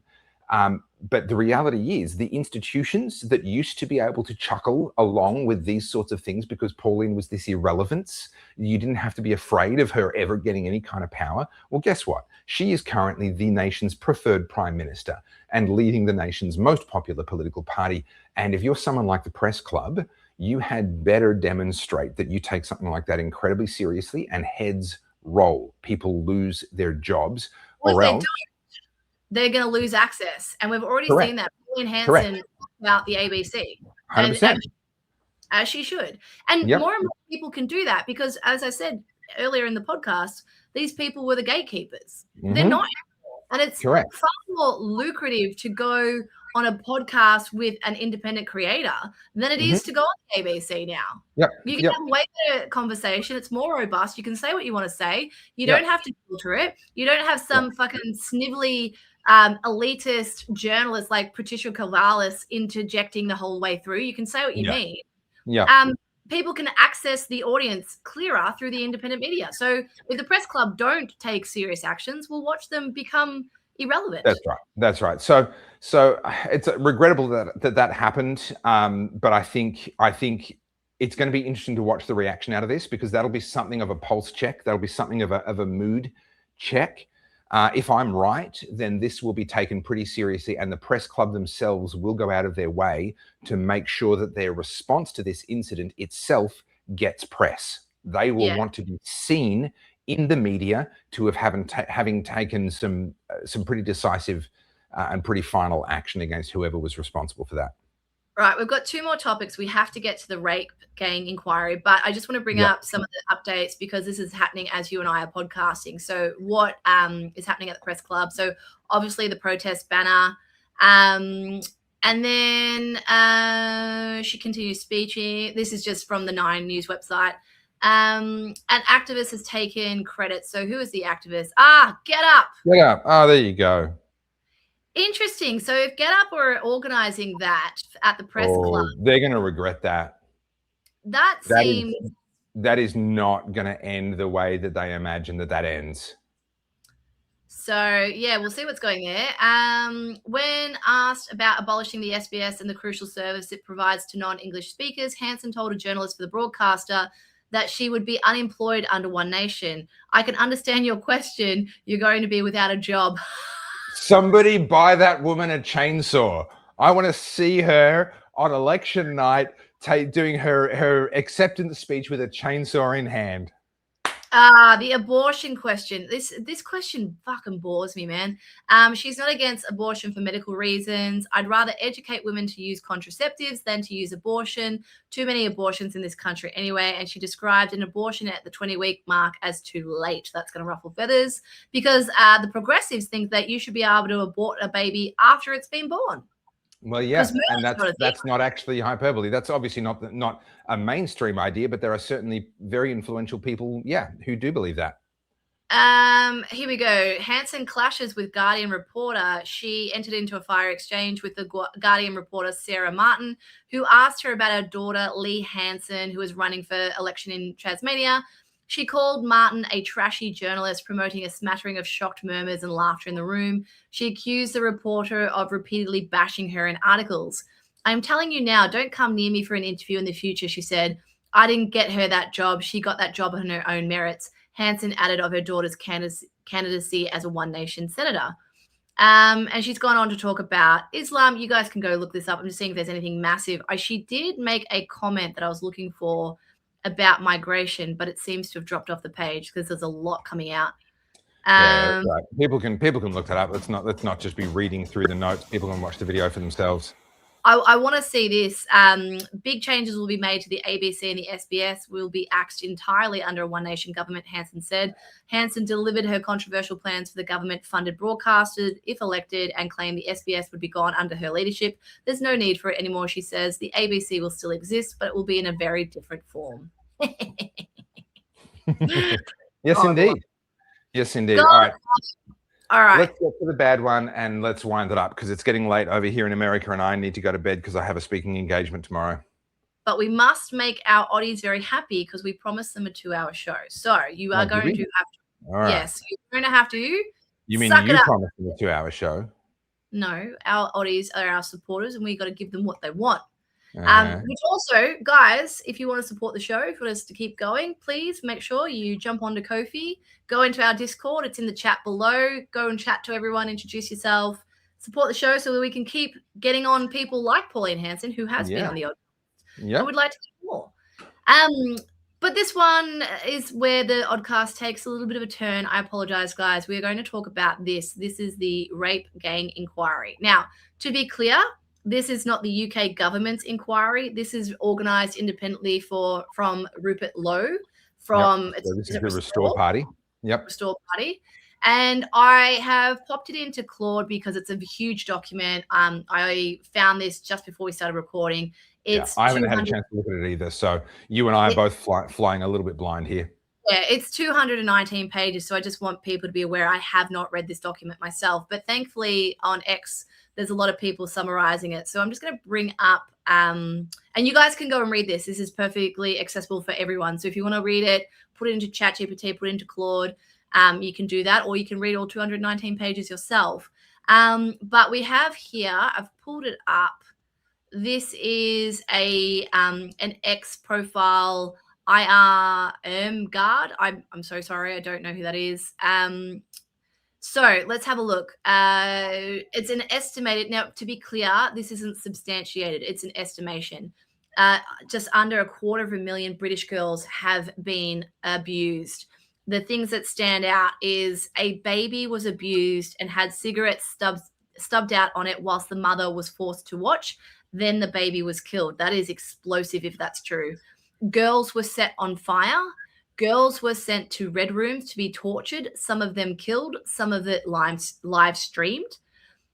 But the reality is the institutions that used to be able to chuckle along with these sorts of things because Pauline was this irrelevance, you didn't have to be afraid of her ever getting any kind of power. Well, guess what? She is currently the nation's preferred prime minister and leading the nation's most popular political party. And if you're someone like the Press Club, you had better demonstrate that you take something like that incredibly seriously, and heads roll. People lose their jobs, or else they're going to lose access. And we've already seen that. Pauline Hanson about the ABC. 100%. And as she should. And more and more people can do that because, as I said earlier in the podcast, these people were the gatekeepers. They're not. And it's far more lucrative to go on a podcast with an independent creator than it is to go on the ABC now. You can have a way better conversation. It's more robust. You can say what you want to say. You don't have to filter it. You don't have some fucking snivelly elitist journalist like Patricia Carlz interjecting the whole way through. You can say what you mean. People can access the audience clearer through the independent media. So if the Press Club don't take serious actions, we'll watch them become irrelevant. That's right. So it's regrettable that happened. But I think it's going to be interesting to watch the reaction out of this, because that'll be something of a pulse check. That'll be something of a mood check. If I'm right, then this will be taken pretty seriously, and the Press Club themselves will go out of their way to make sure that their response to this incident itself gets press. They will want to be seen in the media to have having taken some pretty decisive and pretty final action against whoever was responsible for that. Right, we've got two more topics. We have to get to the rape gang inquiry, but I just want to bring up some of the updates because this is happening as you and I are podcasting. So what is happening at the Press Club? So obviously the protest banner, and then she continues speaking. This is just from the 9 News website. An activist has taken credit. So who is the activist? Get Up. Get Up. Oh, there you go. Interesting. So if Get Up were organizing that at the Press Club, they're going to regret that. That seems... That is not going to end the way that they imagine that ends. So, yeah, we'll see what's going there. When asked about abolishing the SBS and the crucial service it provides to non-English speakers, Hanson told a journalist for the broadcaster that she would be unemployed under One Nation. I can understand your question. You're going to be without a job. Somebody buy that woman a chainsaw. I want to see her on election night doing her acceptance speech with a chainsaw in hand. The abortion question. This question fucking bores me, man. She's not against abortion for medical reasons. I'd rather educate women to use contraceptives than to use abortion. Too many abortions in this country anyway. And she described an abortion at the 20-week mark as too late. That's going to ruffle feathers because the progressives think that you should be able to abort a baby after it's been born. Well, yeah, and that's not actually hyperbole. That's obviously not a mainstream idea, but there are certainly very influential people, who do believe that. Here we go. Hanson clashes with Guardian reporter. She entered into a fire exchange with the Guardian reporter Sarah Martin, who asked her about her daughter Lee Hanson, who is running for election in Tasmania. She called Martin a trashy journalist promoting a smattering of shocked murmurs and laughter in the room. She accused the reporter of repeatedly bashing her in articles. I'm telling you now, don't come near me for an interview in the future, she said. I didn't get her that job. She got that job on her own merits. Hanson added of her daughter's candidacy as a One Nation senator. And she's gone on to talk about Islam. You guys can go look this up. I'm just seeing if there's anything massive. She did make a comment that I was looking for about migration, but it seems to have dropped off the page because there's a lot coming out. Right. People can look that up. Let's not just be reading through the notes. People can watch the video for themselves. I want to see this. Big changes will be made to the ABC and the SBS will be axed entirely under a One Nation government, Hanson said. Hanson delivered her controversial plans for the government-funded broadcasters if elected and claimed the SBS would be gone under her leadership. There's no need for it anymore, she says. The ABC will still exist, but it will be in a very different form. Yes, indeed. Yes, indeed. All right. Let's get to the bad one and let's wind it up because it's getting late over here in America and I need to go to bed because I have a speaking engagement tomorrow. But we must make our audience very happy because we promised them a 2-hour show. So you are going to have to. All right. Yes, you're going to have to. You mean you promised them a 2-hour show? No, our Oddies are our supporters, and we got to give them what they want. Which also, guys, if you want to support the show, for us to keep going, please make sure you jump onto Ko-fi, go into our Discord. It's in the chat below. Go and chat to everyone, introduce yourself, support the show so that we can keep getting on people like Pauline Hanson, who has been on the Oddcast. I would like to get more. But this one is where the Oddcast takes a little bit of a turn. I apologize, guys. We are going to talk about this. This is the rape gang inquiry. Now, to be clear, this is not the UK government's inquiry. This is organised independently from Rupert Lowe from So this is the Restore Party. Restore Party. And I have popped it into Claude because it's a huge document. I found this just before we started recording. I haven't had a chance to look at it either. So you and I are both flying a little bit blind here. Yeah, it's 219 pages. So I just want people to be aware I have not read this document myself. But thankfully on X, there's a lot of people summarizing it. So I'm just going to bring up, and you guys can go and read this. This is perfectly accessible for everyone. So if you want to read it, put it into ChatGPT, put it into Claude, you can do that, or you can read all 219 pages yourself. But we have here, I've pulled it up. This is an ex-profile IRM guard. I'm so sorry. I don't know who that is. So let's have a look. It's an estimated. Now, to be clear, this isn't substantiated. It's an estimation. Just under 250,000 British girls have been abused. The things that stand out is a baby was abused and had cigarette stubbed out on it whilst the mother was forced to watch. Then the baby was killed. That is explosive if that's true. Girls were set on fire. Girls were sent to red rooms to be tortured, some of them killed, some of it live streamed.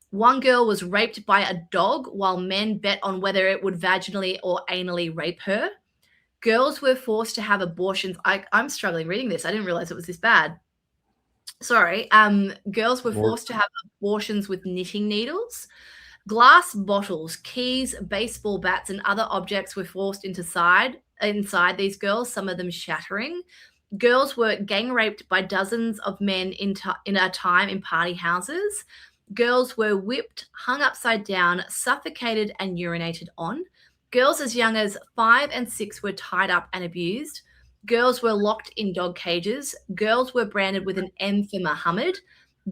One girl was raped by a dog while men bet on whether it would vaginally or anally rape her. Girls were forced to have abortions. I'm struggling reading this. I didn't realize it was this bad. Sorry. Girls were forced to have abortions with knitting needles. Glass bottles, keys, baseball bats, and other objects were forced inside these girls, some of them shattering. Girls were gang raped by dozens of men in a time in party houses. Girls were whipped, hung upside down, suffocated, and urinated on. Girls as young as 5 and 6 were tied up and abused. Girls were locked in dog cages. Girls were branded with an M for Muhammad.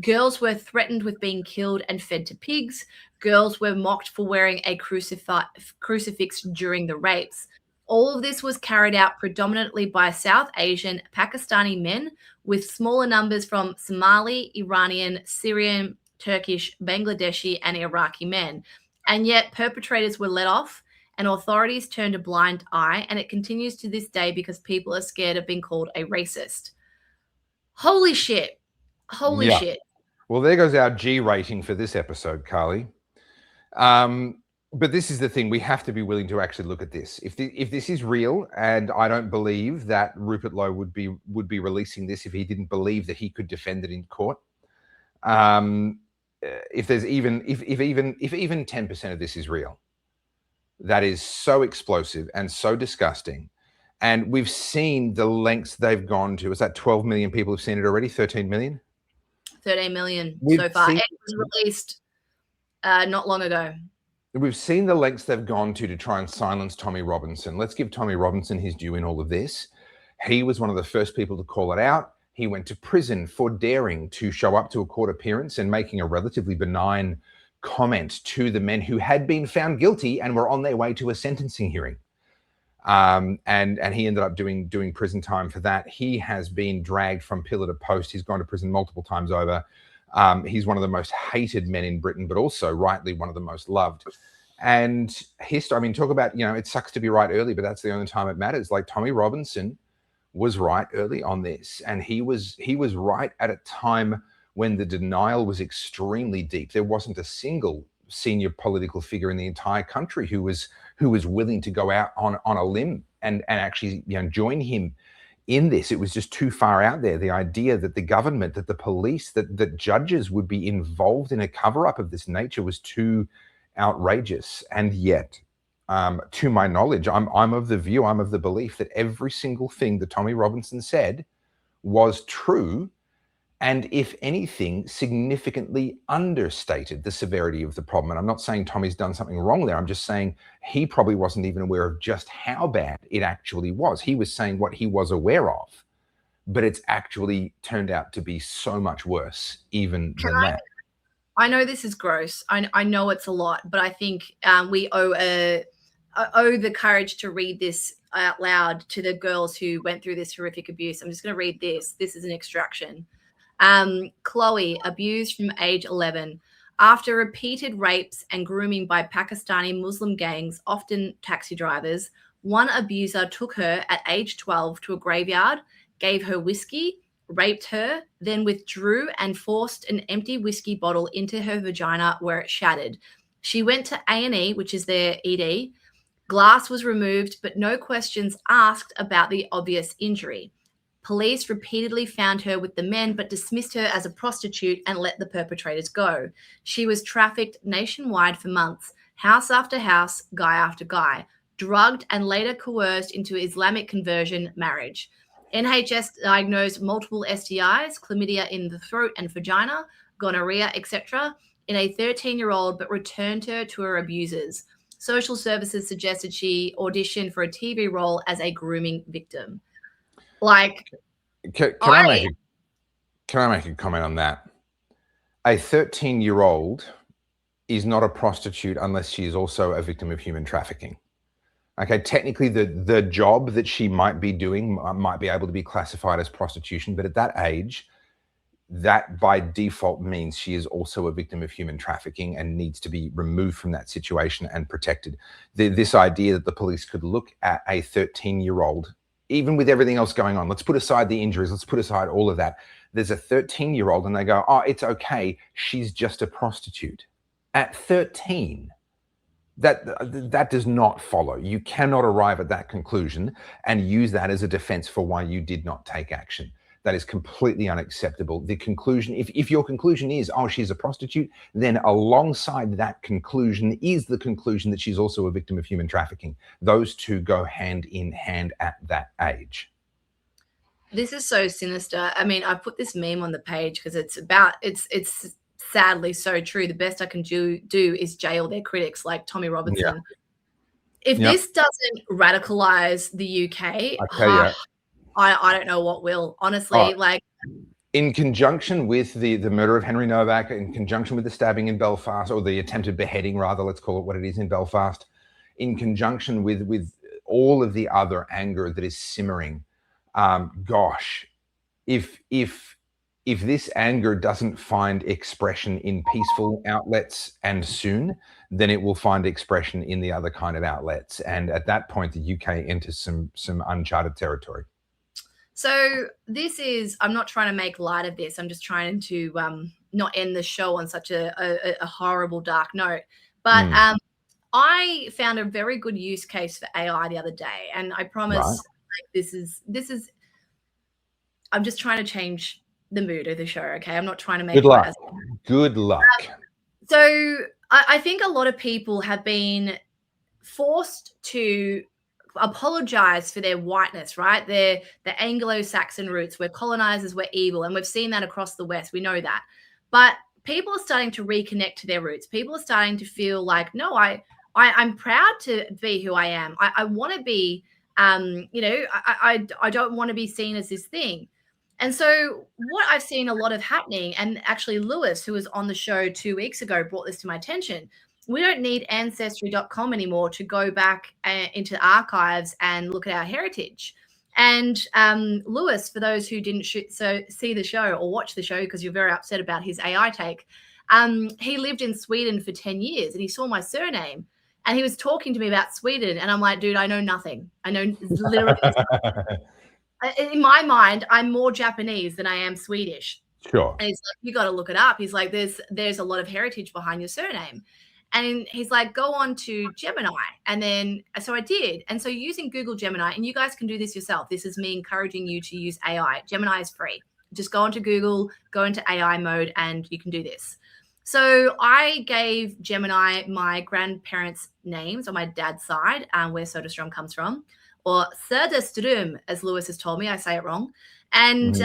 Girls were threatened with being killed and fed to pigs. Girls were mocked for wearing a crucifix during the rapes. All of this was carried out predominantly by South Asian, Pakistani men, with smaller numbers from Somali, Iranian, Syrian, Turkish, Bangladeshi, and Iraqi men. And yet perpetrators were let off and authorities turned a blind eye, and it continues to this day because people are scared of being called a racist. Holy shit. Holy shit. Well, there goes our G rating for this episode, Carly. But this is the thing. We have to be willing to actually look at this. If this is real, and I don't believe that Rupert Lowe would be releasing this if he didn't believe that he could defend it in court. If there's even 10% of this is real, that is so explosive and so disgusting. And we've seen the lengths they've gone to. Is that 12 million people have seen it already? 13 million? 13 million so far. It was released not long ago. We've seen the lengths they've gone to try and silence Tommy Robinson. Let's give Tommy Robinson his due in all of this. He was one of the first people to call it out. He went to prison for daring to show up to a court appearance and making a relatively benign comment to the men who had been found guilty and were on their way to a sentencing hearing. And he ended up doing prison time for that. He has been dragged from pillar to post. He's gone to prison multiple times over. He's one of the most hated men in Britain, but also rightly one of the most loved. And history, I mean, talk about, it sucks to be right early, but that's the only time it matters. Like Tommy Robinson was right early on this. And he was right at a time when the denial was extremely deep. There wasn't a single senior political figure in the entire country who was willing to go out on a limb and actually join him in this. It was just too far out there. The idea that the government, that the police, that judges would be involved in a cover-up of this nature was too outrageous. And yet, to my knowledge, I'm of the belief that every single thing that Tommy Robinson said was true. and if anything, significantly understated the severity of the problem. And I'm not saying Tommy's done something wrong there. I'm just saying he probably wasn't even aware of just how bad it actually was. He was saying what he was aware of, but it's actually turned out to be so much worse even than that. I know this is gross. I know it's a lot, but I think we owe the courage to read this out loud to the girls who went through this horrific abuse. I'm just going to read this. This is an extraction. Chloe, abused from age 11. After repeated rapes and grooming by Pakistani Muslim gangs, often taxi drivers, one abuser took her at age 12 to a graveyard, gave her whiskey, raped her, then withdrew and forced an empty whiskey bottle into her vagina where it shattered. She went to A&E, which is their ED. Glass was removed, but no questions asked about the obvious injury. Police repeatedly found her with the men, but dismissed her as a prostitute and let the perpetrators go. She was trafficked nationwide for months, house after house, guy after guy, drugged and later coerced into Islamic conversion marriage. NHS diagnosed multiple STIs, chlamydia in the throat and vagina, gonorrhea, etc., in a 13-year-old, but returned her to her abusers. Social services suggested she audition for a TV role as a grooming victim. Like, can I make a comment on that? A 13-year-old is not a prostitute unless she is also a victim of human trafficking. Okay, technically the job that she might be doing might be able to be classified as prostitution, but at that age, that by default means she is also a victim of human trafficking and needs to be removed from that situation and protected. This idea that the police could look at a 13-year-old, even with everything else going on, let's put aside the injuries, let's put aside all of that. There's a 13-year-old and they go, oh, it's okay, she's just a prostitute. At 13, that does not follow. You cannot arrive at that conclusion and use that as a defense for why you did not take action. That is completely unacceptable. The conclusion, if your conclusion is, oh, she's a prostitute, then alongside that conclusion is the conclusion that she's also a victim of human trafficking. Those two go hand in hand at that age. This is so sinister. I mean, I put this meme on the page because it's sadly so true. The best I can do is jail their critics like Tommy Robinson. Yeah. If this doesn't radicalize the UK, I don't know what will. Honestly, like, in conjunction with the murder of Henry Novak, in conjunction with the stabbing in Belfast, or the attempted beheading rather, let's call it what it is in Belfast, in conjunction with all of the other anger that is simmering, gosh, if this anger doesn't find expression in peaceful outlets and soon, then it will find expression in the other kind of outlets. And at that point, the UK enters some uncharted territory. So this is, I'm not trying to make light of this. I'm just trying to not end the show on such a horrible, dark note. But I found a very good use case for AI the other day. And I promise like, this is, I'm just trying to change the mood of the show, okay? I'm not trying to make it Good luck. So I think a lot of people have been forced to apologize for their whiteness, right? The Anglo-Saxon roots, where colonizers were evil, and we've seen that across the West. We know that. But people are starting to reconnect to their roots. People are starting to feel like, no, I'm proud to be who I am. I want to be, I don't want to be seen as this thing. And so what I've seen a lot of happening, and actually Lewis, who was on the show 2 weeks ago, brought this to my attention. We don't need ancestry.com anymore to go back into archives and look at our heritage. And Lewis, for those who didn't see the show or watch the show because you're very upset about his AI take, he lived in Sweden for 10 years and he saw my surname and he was talking to me about Sweden. And I'm like, dude, I know nothing. I know literally in my mind, I'm more Japanese than I am Swedish. Sure. And he's like, you got to look it up. He's like, there's a lot of heritage behind your surname. And he's like, go on to Gemini. And then, so I did. And so using Google Gemini, and you guys can do this yourself. This is me encouraging you to use AI. Gemini is free. Just go onto Google, go into AI mode, and you can do this. So I gave Gemini my grandparents' names on my dad's side, where Söderström comes from, or Söderström, as Lewis has told me. I say it wrong. And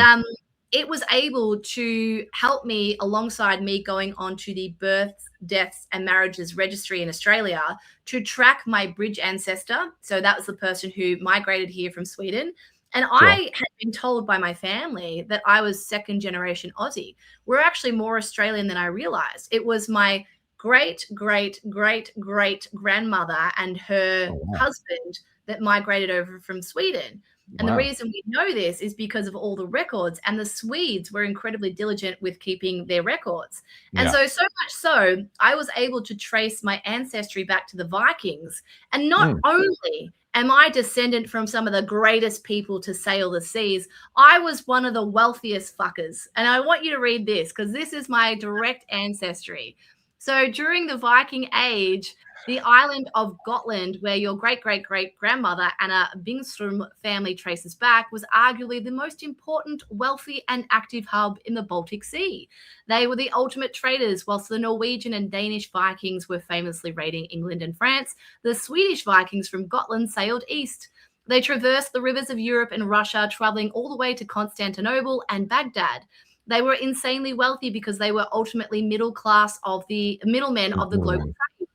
it was able to help me alongside me going on to the births, deaths, and marriages registry in Australia to track my bridge ancestor. So that was the person who migrated here from Sweden. And I had been told by my family that I was second generation Aussie. We're actually more Australian than I realized. It was my great, great, great, great grandmother and her husband that migrated over from Sweden. And the reason we know this is because of all the records, and the Swedes were incredibly diligent with keeping their records. And so much so, I was able to trace my ancestry back to the Vikings. And not only am I descendant from some of the greatest people to sail the seas, I was one of the wealthiest fuckers. And I want you to read this because this is my direct ancestry. So during the Viking Age, the island of Gotland, where your great-great-great-grandmother Anna Bingström family traces back, was arguably the most important, wealthy, and active hub in the Baltic Sea. They were the ultimate traders, whilst the Norwegian and Danish Vikings were famously raiding England and France. The Swedish Vikings from Gotland sailed east. They traversed the rivers of Europe and Russia, traveling all the way to Constantinople and Baghdad. They were insanely wealthy because they were ultimately middlemen of the global trade.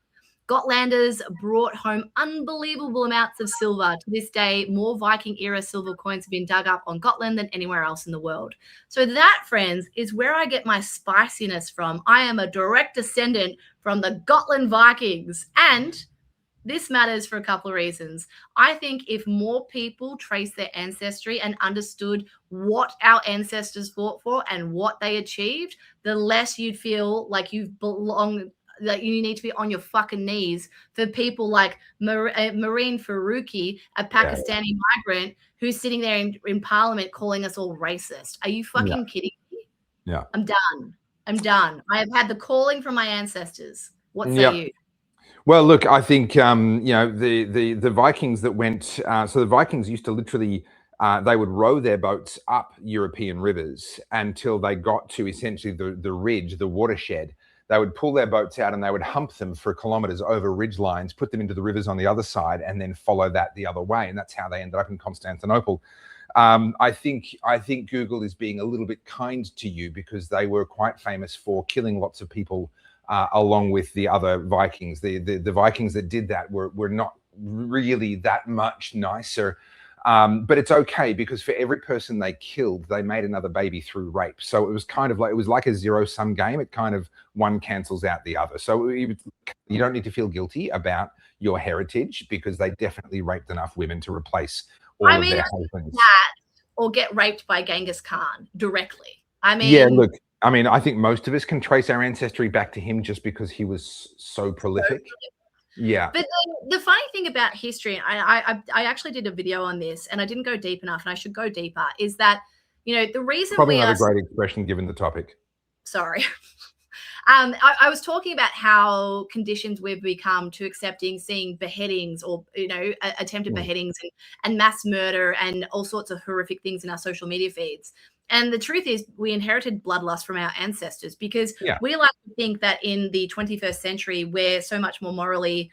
Gotlanders brought home unbelievable amounts of silver. To this day, more Viking-era silver coins have been dug up on Gotland than anywhere else in the world. So that, friends, is where I get my spiciness from. I am a direct descendant from the Gotland Vikings. And this matters for a couple of reasons. I think if more people trace their ancestry and understood what our ancestors fought for and what they achieved, the less you'd feel like you belong, that you need to be on your fucking knees for people like Marine Faruqi, a Pakistani migrant who's sitting there in Parliament calling us all racist. Are you fucking kidding me? Yeah. I'm done. I have had the calling from my ancestors. What say you? Well, look, I think the Vikings that went. So the Vikings used to literally. They would row their boats up European rivers until they got to essentially the ridge, the watershed. They would pull their boats out and they would hump them for kilometers over ridge lines, put them into the rivers on the other side, and then follow that the other way. And that's how they ended up in Constantinople. I think Google is being a little bit kind to you because they were quite famous for killing lots of people along with the other Vikings. The Vikings that did that were not really that much nicer. But it's okay because for every person they killed, they made another baby through rape. So it was kind of like a zero-sum game. It kind of one cancels out the other. So you don't need to feel guilty about your heritage because they definitely raped enough women to replace all of their husbands. Or get raped by Genghis Khan directly. I mean, yeah, look, I mean, I think most of us can trace our ancestry back to him just because he was so prolific. Yeah. But the funny thing about history, I actually did a video on this and I didn't go deep enough and I should go deeper, is that, the reason probably not a great expression given the topic. Sorry. I was talking about how conditioned we've become to seeing beheadings or, attempted beheadings and mass murder and all sorts of horrific things in our social media feeds. And the truth is we inherited bloodlust from our ancestors because we like to think that in the 21st century, we're so much more morally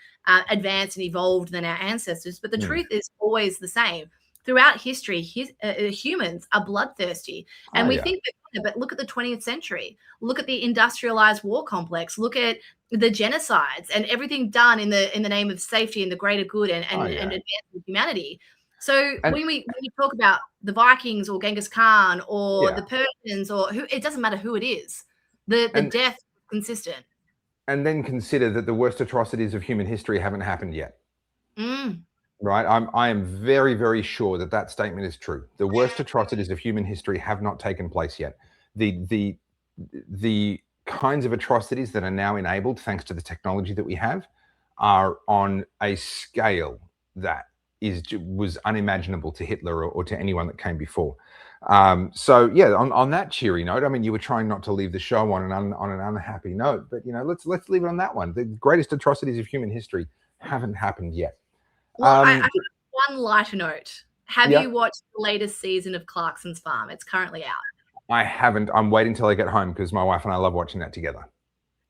advanced and evolved than our ancestors. But the truth is always the same. Throughout history, humans are bloodthirsty. And we think that, but look at the 20th century. Look at the industrialized war complex. Look at the genocides and everything done in the name of safety and the greater good and advancing humanity. So when we talk about the Vikings or Genghis Khan or the Persians or who, it doesn't matter who it is. The death is consistent. And then consider that the worst atrocities of human history haven't happened yet. Right? I am very, very sure that statement is true. The worst atrocities of human history have not taken place yet. The kinds of atrocities that are now enabled thanks to the technology that we have are on a scale that was unimaginable to Hitler or to anyone that came before. So yeah, on that cheery note, I mean, you were trying not to leave the show on an unhappy note, but let's leave it on that one. The greatest atrocities of human history haven't happened yet. Well, I have one lighter note. Have you watched the latest season of Clarkson's Farm? It's currently out. I haven't. I'm waiting till I get home because my wife and I love watching that together.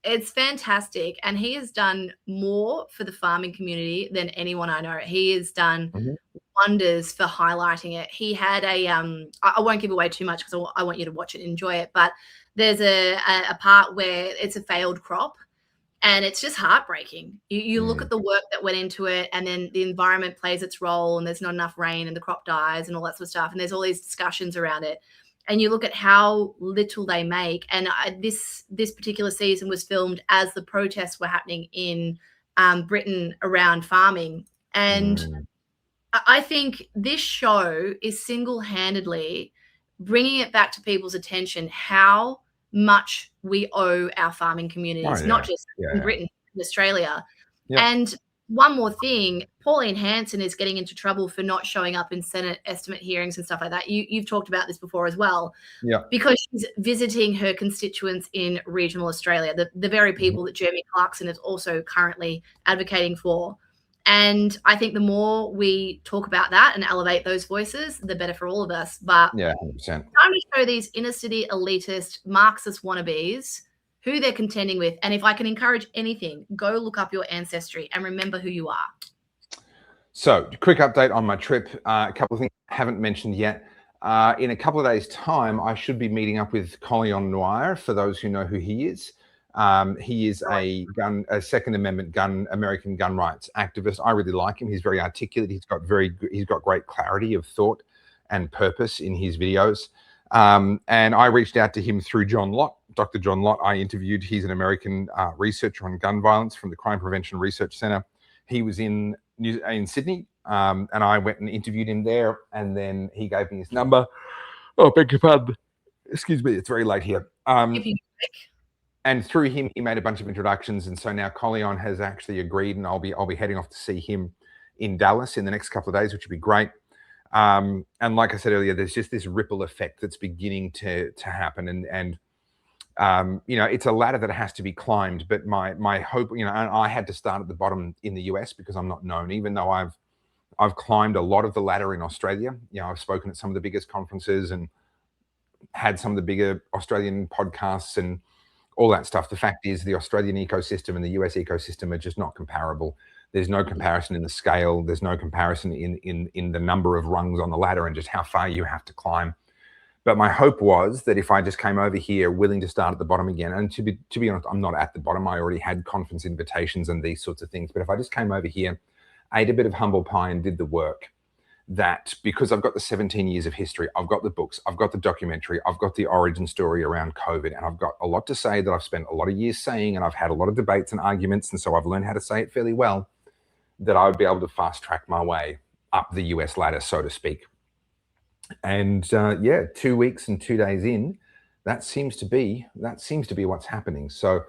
It's fantastic. And he has done more for the farming community than anyone I know. He has done wonders for highlighting it. He had I won't give away too much because I want you to watch it and enjoy it, but there's a part where it's a failed crop and it's just heartbreaking. You look at the work that went into it, and then the environment plays its role, and there's not enough rain and the crop dies and all that sort of stuff. And there's all these discussions around it. And you look at how little they make. And this particular season was filmed as the protests were happening in Britain around farming. And I think this show is single-handedly bringing it back to people's attention how much we owe our farming communities, not just in Britain, in Australia. And one more thing, Pauline Hanson is getting into trouble for not showing up in Senate estimate hearings and stuff like that. You've talked about this before as well. Because she's visiting her constituents in regional Australia, the very people that Jeremy Clarkson is also currently advocating for. And I think the more we talk about that and elevate those voices, the better for all of us. But 100%. Time to show these inner city elitist Marxist wannabes who they're contending with. And if I can encourage anything, go look up your ancestry and remember who you are. So, quick update on my trip. A couple of things I haven't mentioned yet. In a couple of days' time, I should be meeting up with Colin Noir, for those who know who he is. He is a Second Amendment American gun rights activist. I really like him. He's very articulate. He's got great clarity of thought and purpose in his videos. And I reached out to him through John Lott. Dr. John Lott, I interviewed. He's an American researcher on gun violence from the Crime Prevention Research Center. He was in Sydney, and I went and interviewed him there, and then he gave me his number. Oh, beg your pardon. Excuse me, it's very late here. And through him, he made a bunch of introductions, and so now Colin has actually agreed, and I'll be heading off to see him in Dallas in the next couple of days, which would be great. And like I said earlier, there's just this ripple effect that's beginning to happen, and you know, it's a ladder that has to be climbed. But my hope, you know, and I had to start at the bottom in the US because I'm not known, even though I've climbed a lot of the ladder in Australia. You know, I've spoken at some of the biggest conferences and had some of the bigger Australian podcasts and all that stuff. The fact is, the Australian ecosystem and the US ecosystem are just not comparable. There's no comparison in the scale. There's no comparison in the number of rungs on the ladder and just how far you have to climb. But my hope was that if I just came over here willing to start at the bottom again, and to be honest, I'm not at the bottom. I already had conference invitations and these sorts of things. But if I just came over here, ate a bit of humble pie and did the work, that because I've got the 17 years of history, I've got the books, I've got the documentary, I've got the origin story around COVID, and I've got a lot to say that I've spent a lot of years saying, and I've had a lot of debates and arguments, and so I've learned how to say it fairly well, that I would be able to fast track my way up the US ladder, so to speak. And yeah, 2 weeks and 2 days in, that seems to be what's happening. So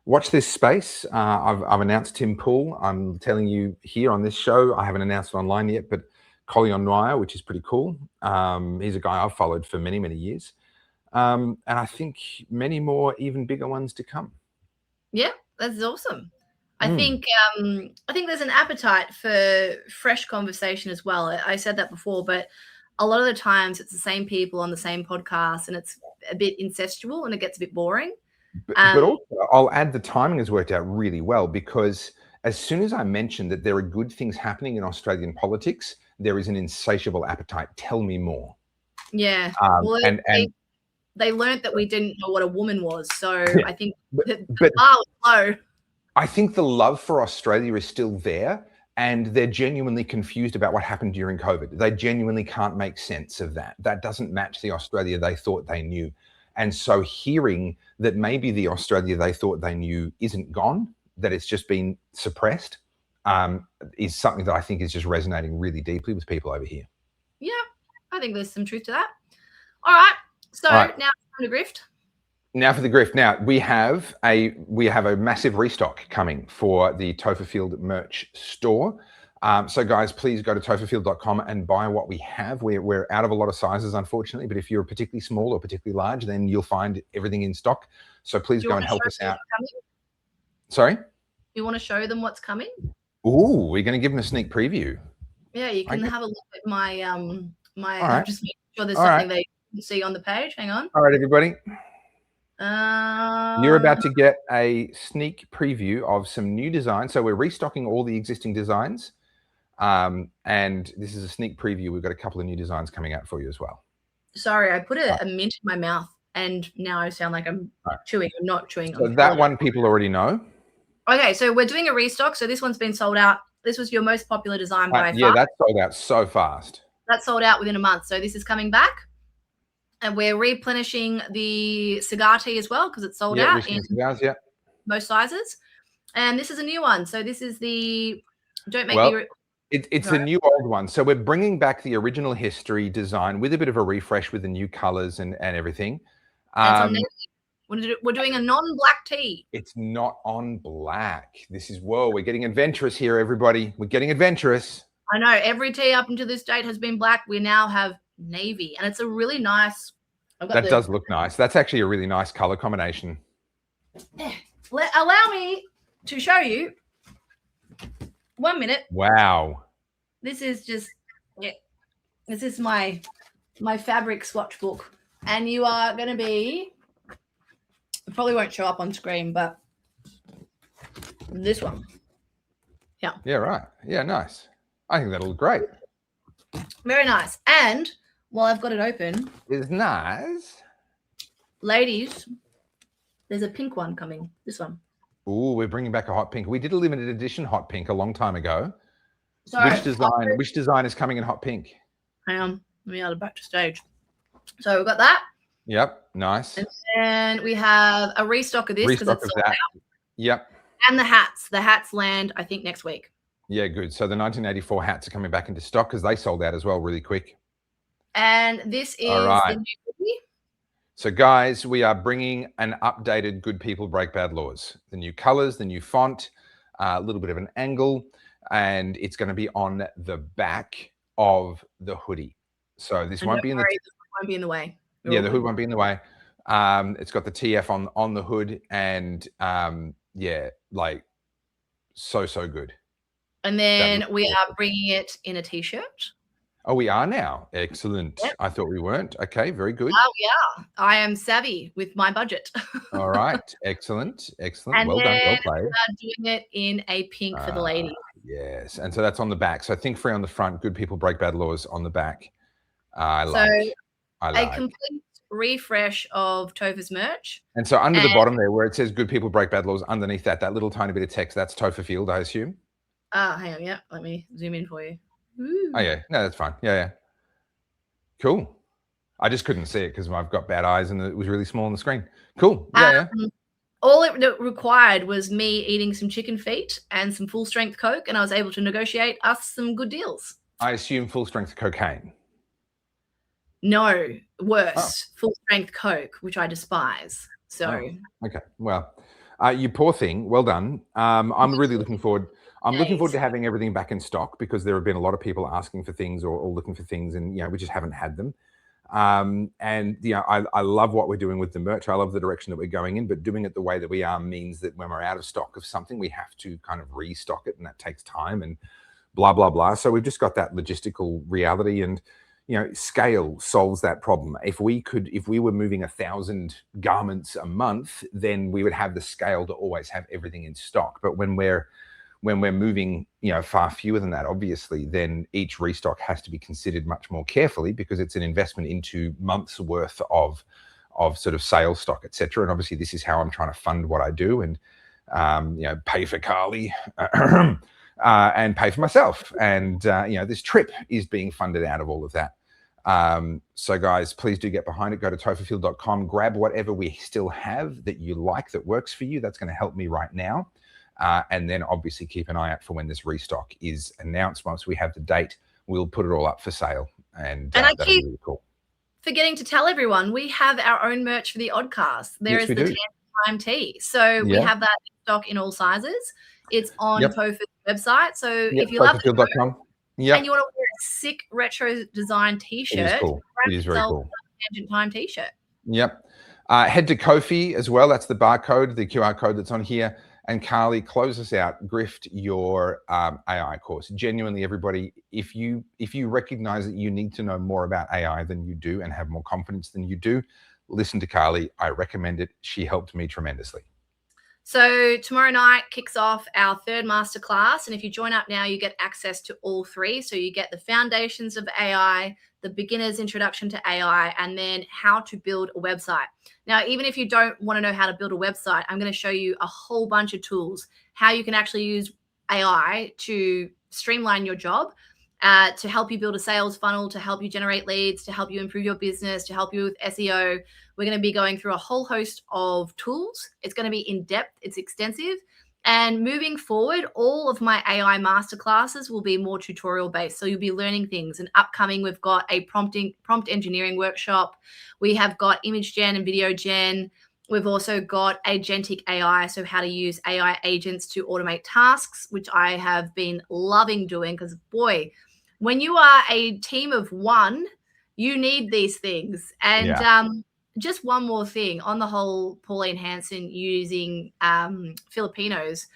watch this space. I've announced Tim Pool. I'm telling you here on this show. I haven't announced it online yet, but Colin Noir, which is pretty cool. He's a guy I've followed for many, many years. And I think many more even bigger ones to come. Yeah, that's awesome. I think there's an appetite for fresh conversation as well. I said that before, but a lot of the times it's the same people on the same podcast, and it's a bit incestual and it gets a bit boring. But also, I'll add, the timing has worked out really well, because as soon as I mentioned that there are good things happening in Australian politics, there is an insatiable appetite. Tell me more. Yeah. Well, they learned that we didn't know what a woman was. So I think the bar was low. I think the love for Australia is still there, and they're genuinely confused about what happened during COVID. They genuinely can't make sense of that. That doesn't match the Australia they thought they knew. And so hearing that maybe the Australia they thought they knew isn't gone, that it's just been suppressed, is something that I think is just resonating really deeply with people over here. Yeah, I think there's some truth to that. All right. So now it's time to grift. Now for the grift. Now we have a massive restock coming for the Topher Field merch store. So guys, please go to topherfield.com and buy what we have. We're out of a lot of sizes, unfortunately, but if you're particularly small or particularly large, then you'll find everything in stock. So please go and help us out. Sorry? You want to show them what's coming? Ooh, we're going to give them a sneak preview. Yeah, you can have a look at my I'm just making sure there's All something they can see on the page. Hang on. All right, everybody. You're about to get a sneak preview of some new designs. So we're restocking all the existing designs. And this is a sneak preview. We've got a couple of new designs coming out for you as well. Sorry, I put a mint in my mouth and now I sound like I'm chewing. I'm not chewing. So that one people already know. Okay, so we're doing a restock. So this one's been sold out. This was your most popular design by far. Yeah, that's sold out so fast. That sold out within a month. So this is coming back. And we're replenishing the cigar tea as well because it's sold out in cigars, most sizes. And this is a new one. So this is the it's a new old one. So we're bringing back the original history design with a bit of a refresh with the new colors and everything. We're doing a non-black tea. It's not on black. This is, whoa, we're getting adventurous here, everybody. We're getting adventurous. I know. Every tea up until this date has been black. We now have navy. And it's a really nice... That does look nice. That's actually a really nice color combination. Allow me to show you. 1 minute. Wow. This is just... This is my fabric swatch book. And you are going to be... It probably won't show up on screen, but this one. Yeah. Yeah, right. Yeah, nice. I think that'll look great. Very nice. And while I've got it open. It's nice. Ladies, there's a pink one coming. This one. Ooh, we're bringing back a hot pink. We did a limited edition hot pink a long time ago. So which design is coming in hot pink? Hang on. Let me add it back to stage. So we've got that. Yep, nice. And then we have a restock of this because it's sold out. Yep. And the hats. The hats land, I think, next week. Yeah, good. So the 1984 hats are coming back into stock because they sold out as well really quick. And this is the new hoodie. So guys, we are bringing an updated Good People Break Bad Laws. The new colors, the new font, a little bit of an angle, and it's going to be on the back of the hoodie. So this won't be in the way. Yeah, the hood won't be in the way. It's got the TF on the hood, and yeah, like so good. And then we are bringing it in a t-shirt. Oh, we are now. Excellent. Yep. I thought we weren't. Okay, very good. Oh, yeah. I am savvy with my budget. All right. Excellent. And well done. Well played. We are doing it in a pink for the ladies. Yes. And so that's on the back. So think free on the front, Good People Break Bad Laws on the back. I like. A complete refresh of Topher's merch. And so under the bottom there where it says Good People Break Bad Laws, underneath that little tiny bit of text, that's Topher Field, I assume. Hang on. Yeah. Let me zoom in for you. Ooh. Oh, yeah. No, that's fine. Yeah. Cool. I just couldn't see it because I've got bad eyes and it was really small on the screen. Cool. Yeah. All it required was me eating some chicken feet and some full strength Coke, and I was able to negotiate us some good deals. I assume full strength cocaine. No, worse, full strength Coke, which I despise. So okay. Well, you poor thing. Well done. I'm really looking forward. I'm looking forward to having everything back in stock because there have been a lot of people asking for things or looking for things, and we just haven't had them. And I love what we're doing with the merch. I love the direction that we're going in, but doing it the way that we are means that when we're out of stock of something, we have to kind of restock it, and that takes time and blah blah blah. So we've just got that logistical reality, and scale solves that problem. If we were moving 1,000 garments a month, then we would have the scale to always have everything in stock. But when we're moving, far fewer than that, obviously, then each restock has to be considered much more carefully because it's an investment into months worth of sort of sales stock, etc. And obviously, this is how I'm trying to fund what I do and pay for Carly and pay for myself. And this trip is being funded out of all of that. So guys, please do get behind it. Go to topherfield.com, grab whatever we still have that you like, that works for you. That's going to help me right now. And then obviously keep an eye out for when this restock is announced. Once we have the date, we'll put it all up for sale. And I that'll keep be really cool. forgetting to tell everyone, we have our own merch for the Oddcast. There is the 10 time tee. So we have that in stock in all sizes. It's on Topher's website. So if you love the merch, and you want to wear a sick retro design t-shirt, it is cool. It is very cool. Tangent Time t-shirt. Yep. Head to Ko-fi as well. That's the barcode, the QR code that's on here. And Carly, close us out. Grift your AI course. Genuinely, everybody, if you recognize that you need to know more about AI than you do and have more confidence than you do, listen to Carly. I recommend it. She helped me tremendously. So tomorrow night kicks off our third masterclass. And if you join up now, you get access to all three. So you get the foundations of AI, the beginner's introduction to AI, and then how to build a website. Now, even if you don't want to know how to build a website, I'm going to show you a whole bunch of tools, how you can actually use AI to streamline your job, to help you build a sales funnel, to help you generate leads, to help you improve your business, to help you with SEO. We're going to be going through a whole host of tools. It's going to be in depth. It's extensive. And moving forward, all of my AI masterclasses will be more tutorial based. So you'll be learning things. And upcoming, we've got a prompt engineering workshop. We have got image gen and video gen. We've also got agentic AI, so how to use AI agents to automate tasks, which I have been loving doing because, boy, when you are a team of one, you need these things. And just one more thing on the whole Pauline Hanson using Filipinos.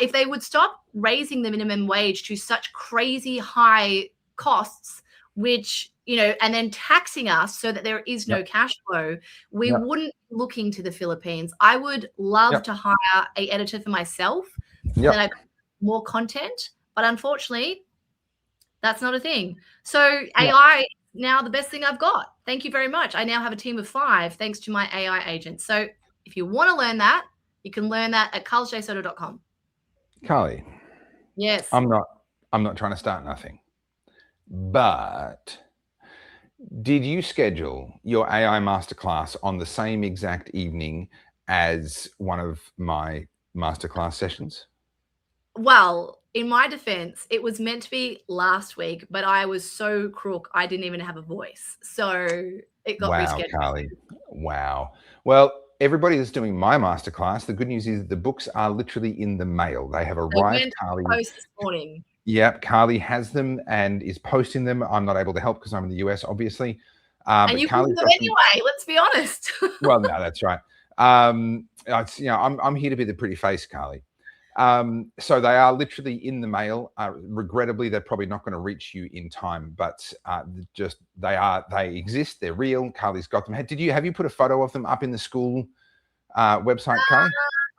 If they would stop raising the minimum wage to such crazy high costs, which, you know, and then taxing us so that there is no cash flow, we wouldn't be looking to the Philippines. I would love to hire an editor for myself, then I could more content, but unfortunately, that's not a thing. So AI now the best thing I've got. Thank you very much. I now have a team of 5 thanks to my AI agent. So if you want to learn that, you can learn that at carlzjsoda.com. Carly. Yes. I'm not trying to start nothing. But did you schedule your AI masterclass on the same exact evening as one of my masterclass sessions? Well, in my defense, it was meant to be last week, but I was so crook, I didn't even have a voice. So it got rescheduled. Wow, Carly. Wow. Well, everybody that's doing my masterclass, the good news is the books are literally in the mail. They have arrived, Carly. Post this morning. Yep, Carly has them and is posting them. I'm not able to help because I'm in the US, obviously. And you can do them anyway, let's be honest. Well, no, that's right. It's, you know, I'm here to be the pretty face, Carly. So they are literally in the mail. Regrettably, they're probably not going to reach you in time, but they exist. They're real. Carly's got them. Have you put a photo of them up in the school website, Carly?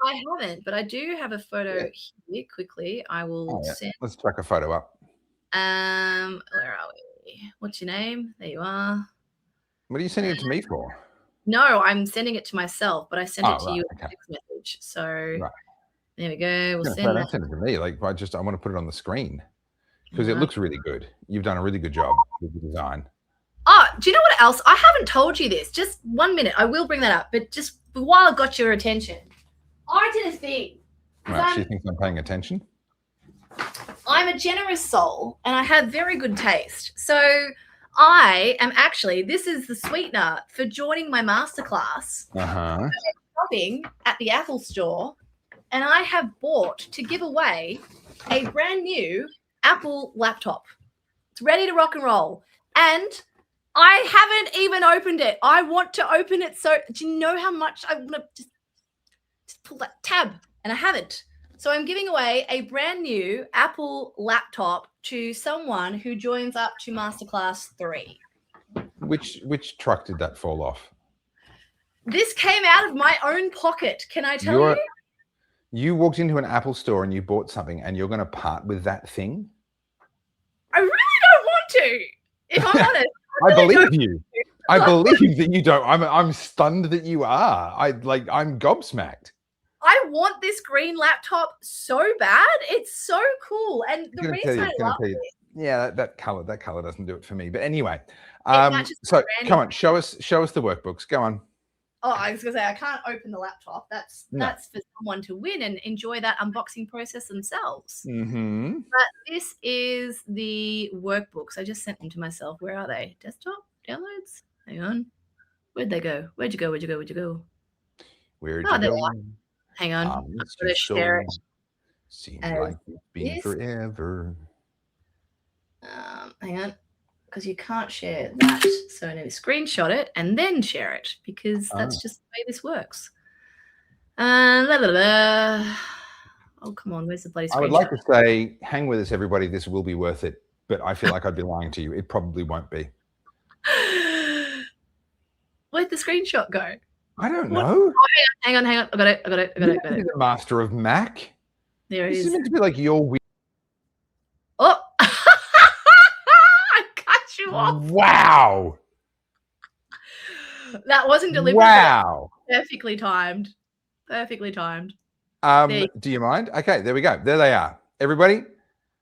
I haven't, but I do have a photo here. Quickly, I will send. Let's chuck a photo up. Where are we? What's your name? There you are. What are you sending it to me for? No, I'm sending it to myself, but I sent it to you as a text message. So there we go. We'll send that. Send it to me. Like I want to put it on the screen because it looks really good. You've done a really good job with the design. Oh, do you know what else? I haven't told you this. Just 1 minute. I will bring that up. But just while I've got your attention, I did a thing. Right, she thinks I'm paying attention. I'm a generous soul and I have very good taste. So I am actually, this is the sweetener for joining my masterclass. I'm shopping at the Apple store and I have bought to give away a brand new Apple laptop. It's ready to rock and roll. And I haven't even opened it. I want to open it. So do you know how much I want to just pull that tab? And I haven't. So I'm giving away a brand new Apple laptop to someone who joins up to Masterclass 3. Which truck did that fall off? This came out of my own pocket. Can I tell you? You walked into an Apple store and you bought something and you're going to part with that thing? I really don't want to, if I'm honest. I believe you. I believe that you don't. I'm stunned that you are. I'm gobsmacked. I want this green laptop so bad. It's so cool. And the reason I love it. Yeah, that color doesn't do it for me. But anyway, so come on, show us the workbooks. Go on. Oh, I was gonna say I can't open the laptop. That's for someone to win and enjoy that unboxing process themselves. Mm-hmm. But this is the workbooks. I just sent them to myself. Where are they? Desktop downloads. Hang on. Where'd they go? Where'd you go? Where'd you go? Hang on. I'm going to share it. Seems like it's been forever. Hang on. Because you can't share that. So I need to screenshot it and then share it because that's just the way this works. Oh, come on. Where's the bloody screenshot? I would like to say, hang with us, everybody. This will be worth it. But I feel like I'd be lying to you. It probably won't be. Where'd the screenshot go? I don't What? know. Oh, hang on. I got it. You're the master of Mac. There it This is. is meant to be like your. Oh, I cut you off. Wow. That wasn't deliberate. Wow. Perfectly timed. Perfectly timed. Do you mind? Okay, there we go. There they are. Everybody,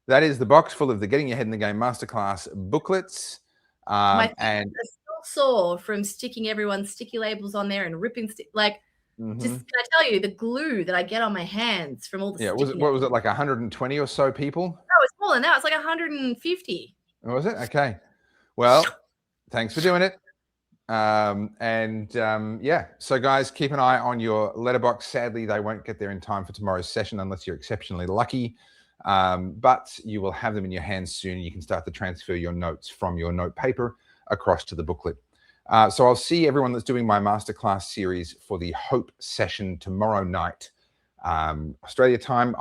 that is the box full of the Getting Your Head in the Game Masterclass booklets. My And fingers are still sore from sticking everyone's sticky labels on there and ripping just can I tell you the glue that I get on my hands from all the what was it, like 120 or so people? No, it's more than that. It's like 150. Was it? Okay. Well, thanks for doing it. Yeah. So guys, keep an eye on your letterbox. Sadly, they won't get there in time for tomorrow's session unless you're exceptionally lucky. But you will have them in your hands soon. You can start to transfer your notes from your note paper across to the booklet. So I'll see everyone that's doing my masterclass series for the Hope session tomorrow night, Australia time.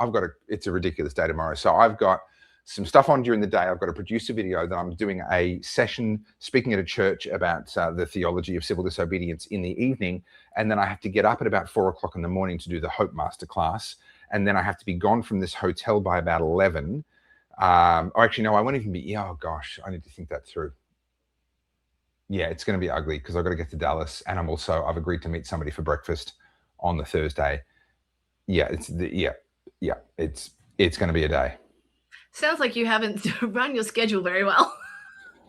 It's a ridiculous day tomorrow. So I've got some stuff on during the day. I've got to produce a video that I'm doing a session speaking at a church about the theology of civil disobedience in the evening. And then I have to get up at about 4 o'clock in the morning to do the Hope masterclass. And then I have to be gone from this hotel by about 11. Actually, no, I won't even be. Oh gosh, I need to think that through. Yeah, it's going to be ugly because I've got to get to Dallas, and I've agreed to meet somebody for breakfast on the Thursday. Yeah, it's going to be a day. Sounds like you haven't run your schedule very well.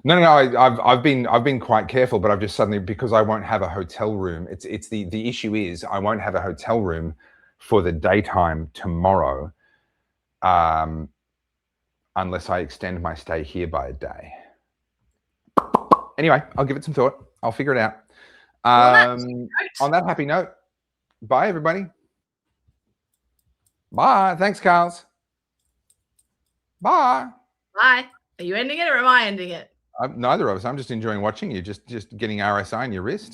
No, I've been quite careful, but I've just suddenly, because I won't have a hotel room. It's the issue is I won't have a hotel room for the daytime tomorrow, unless I extend my stay here by a day. Anyway, I'll give it some thought. I'll figure it out. On that happy note, bye everybody. Bye. Thanks, Carlz. Bye. Bye. Are you ending it or am I ending it? Neither of us. I'm just enjoying watching you, just getting RSI in your wrist.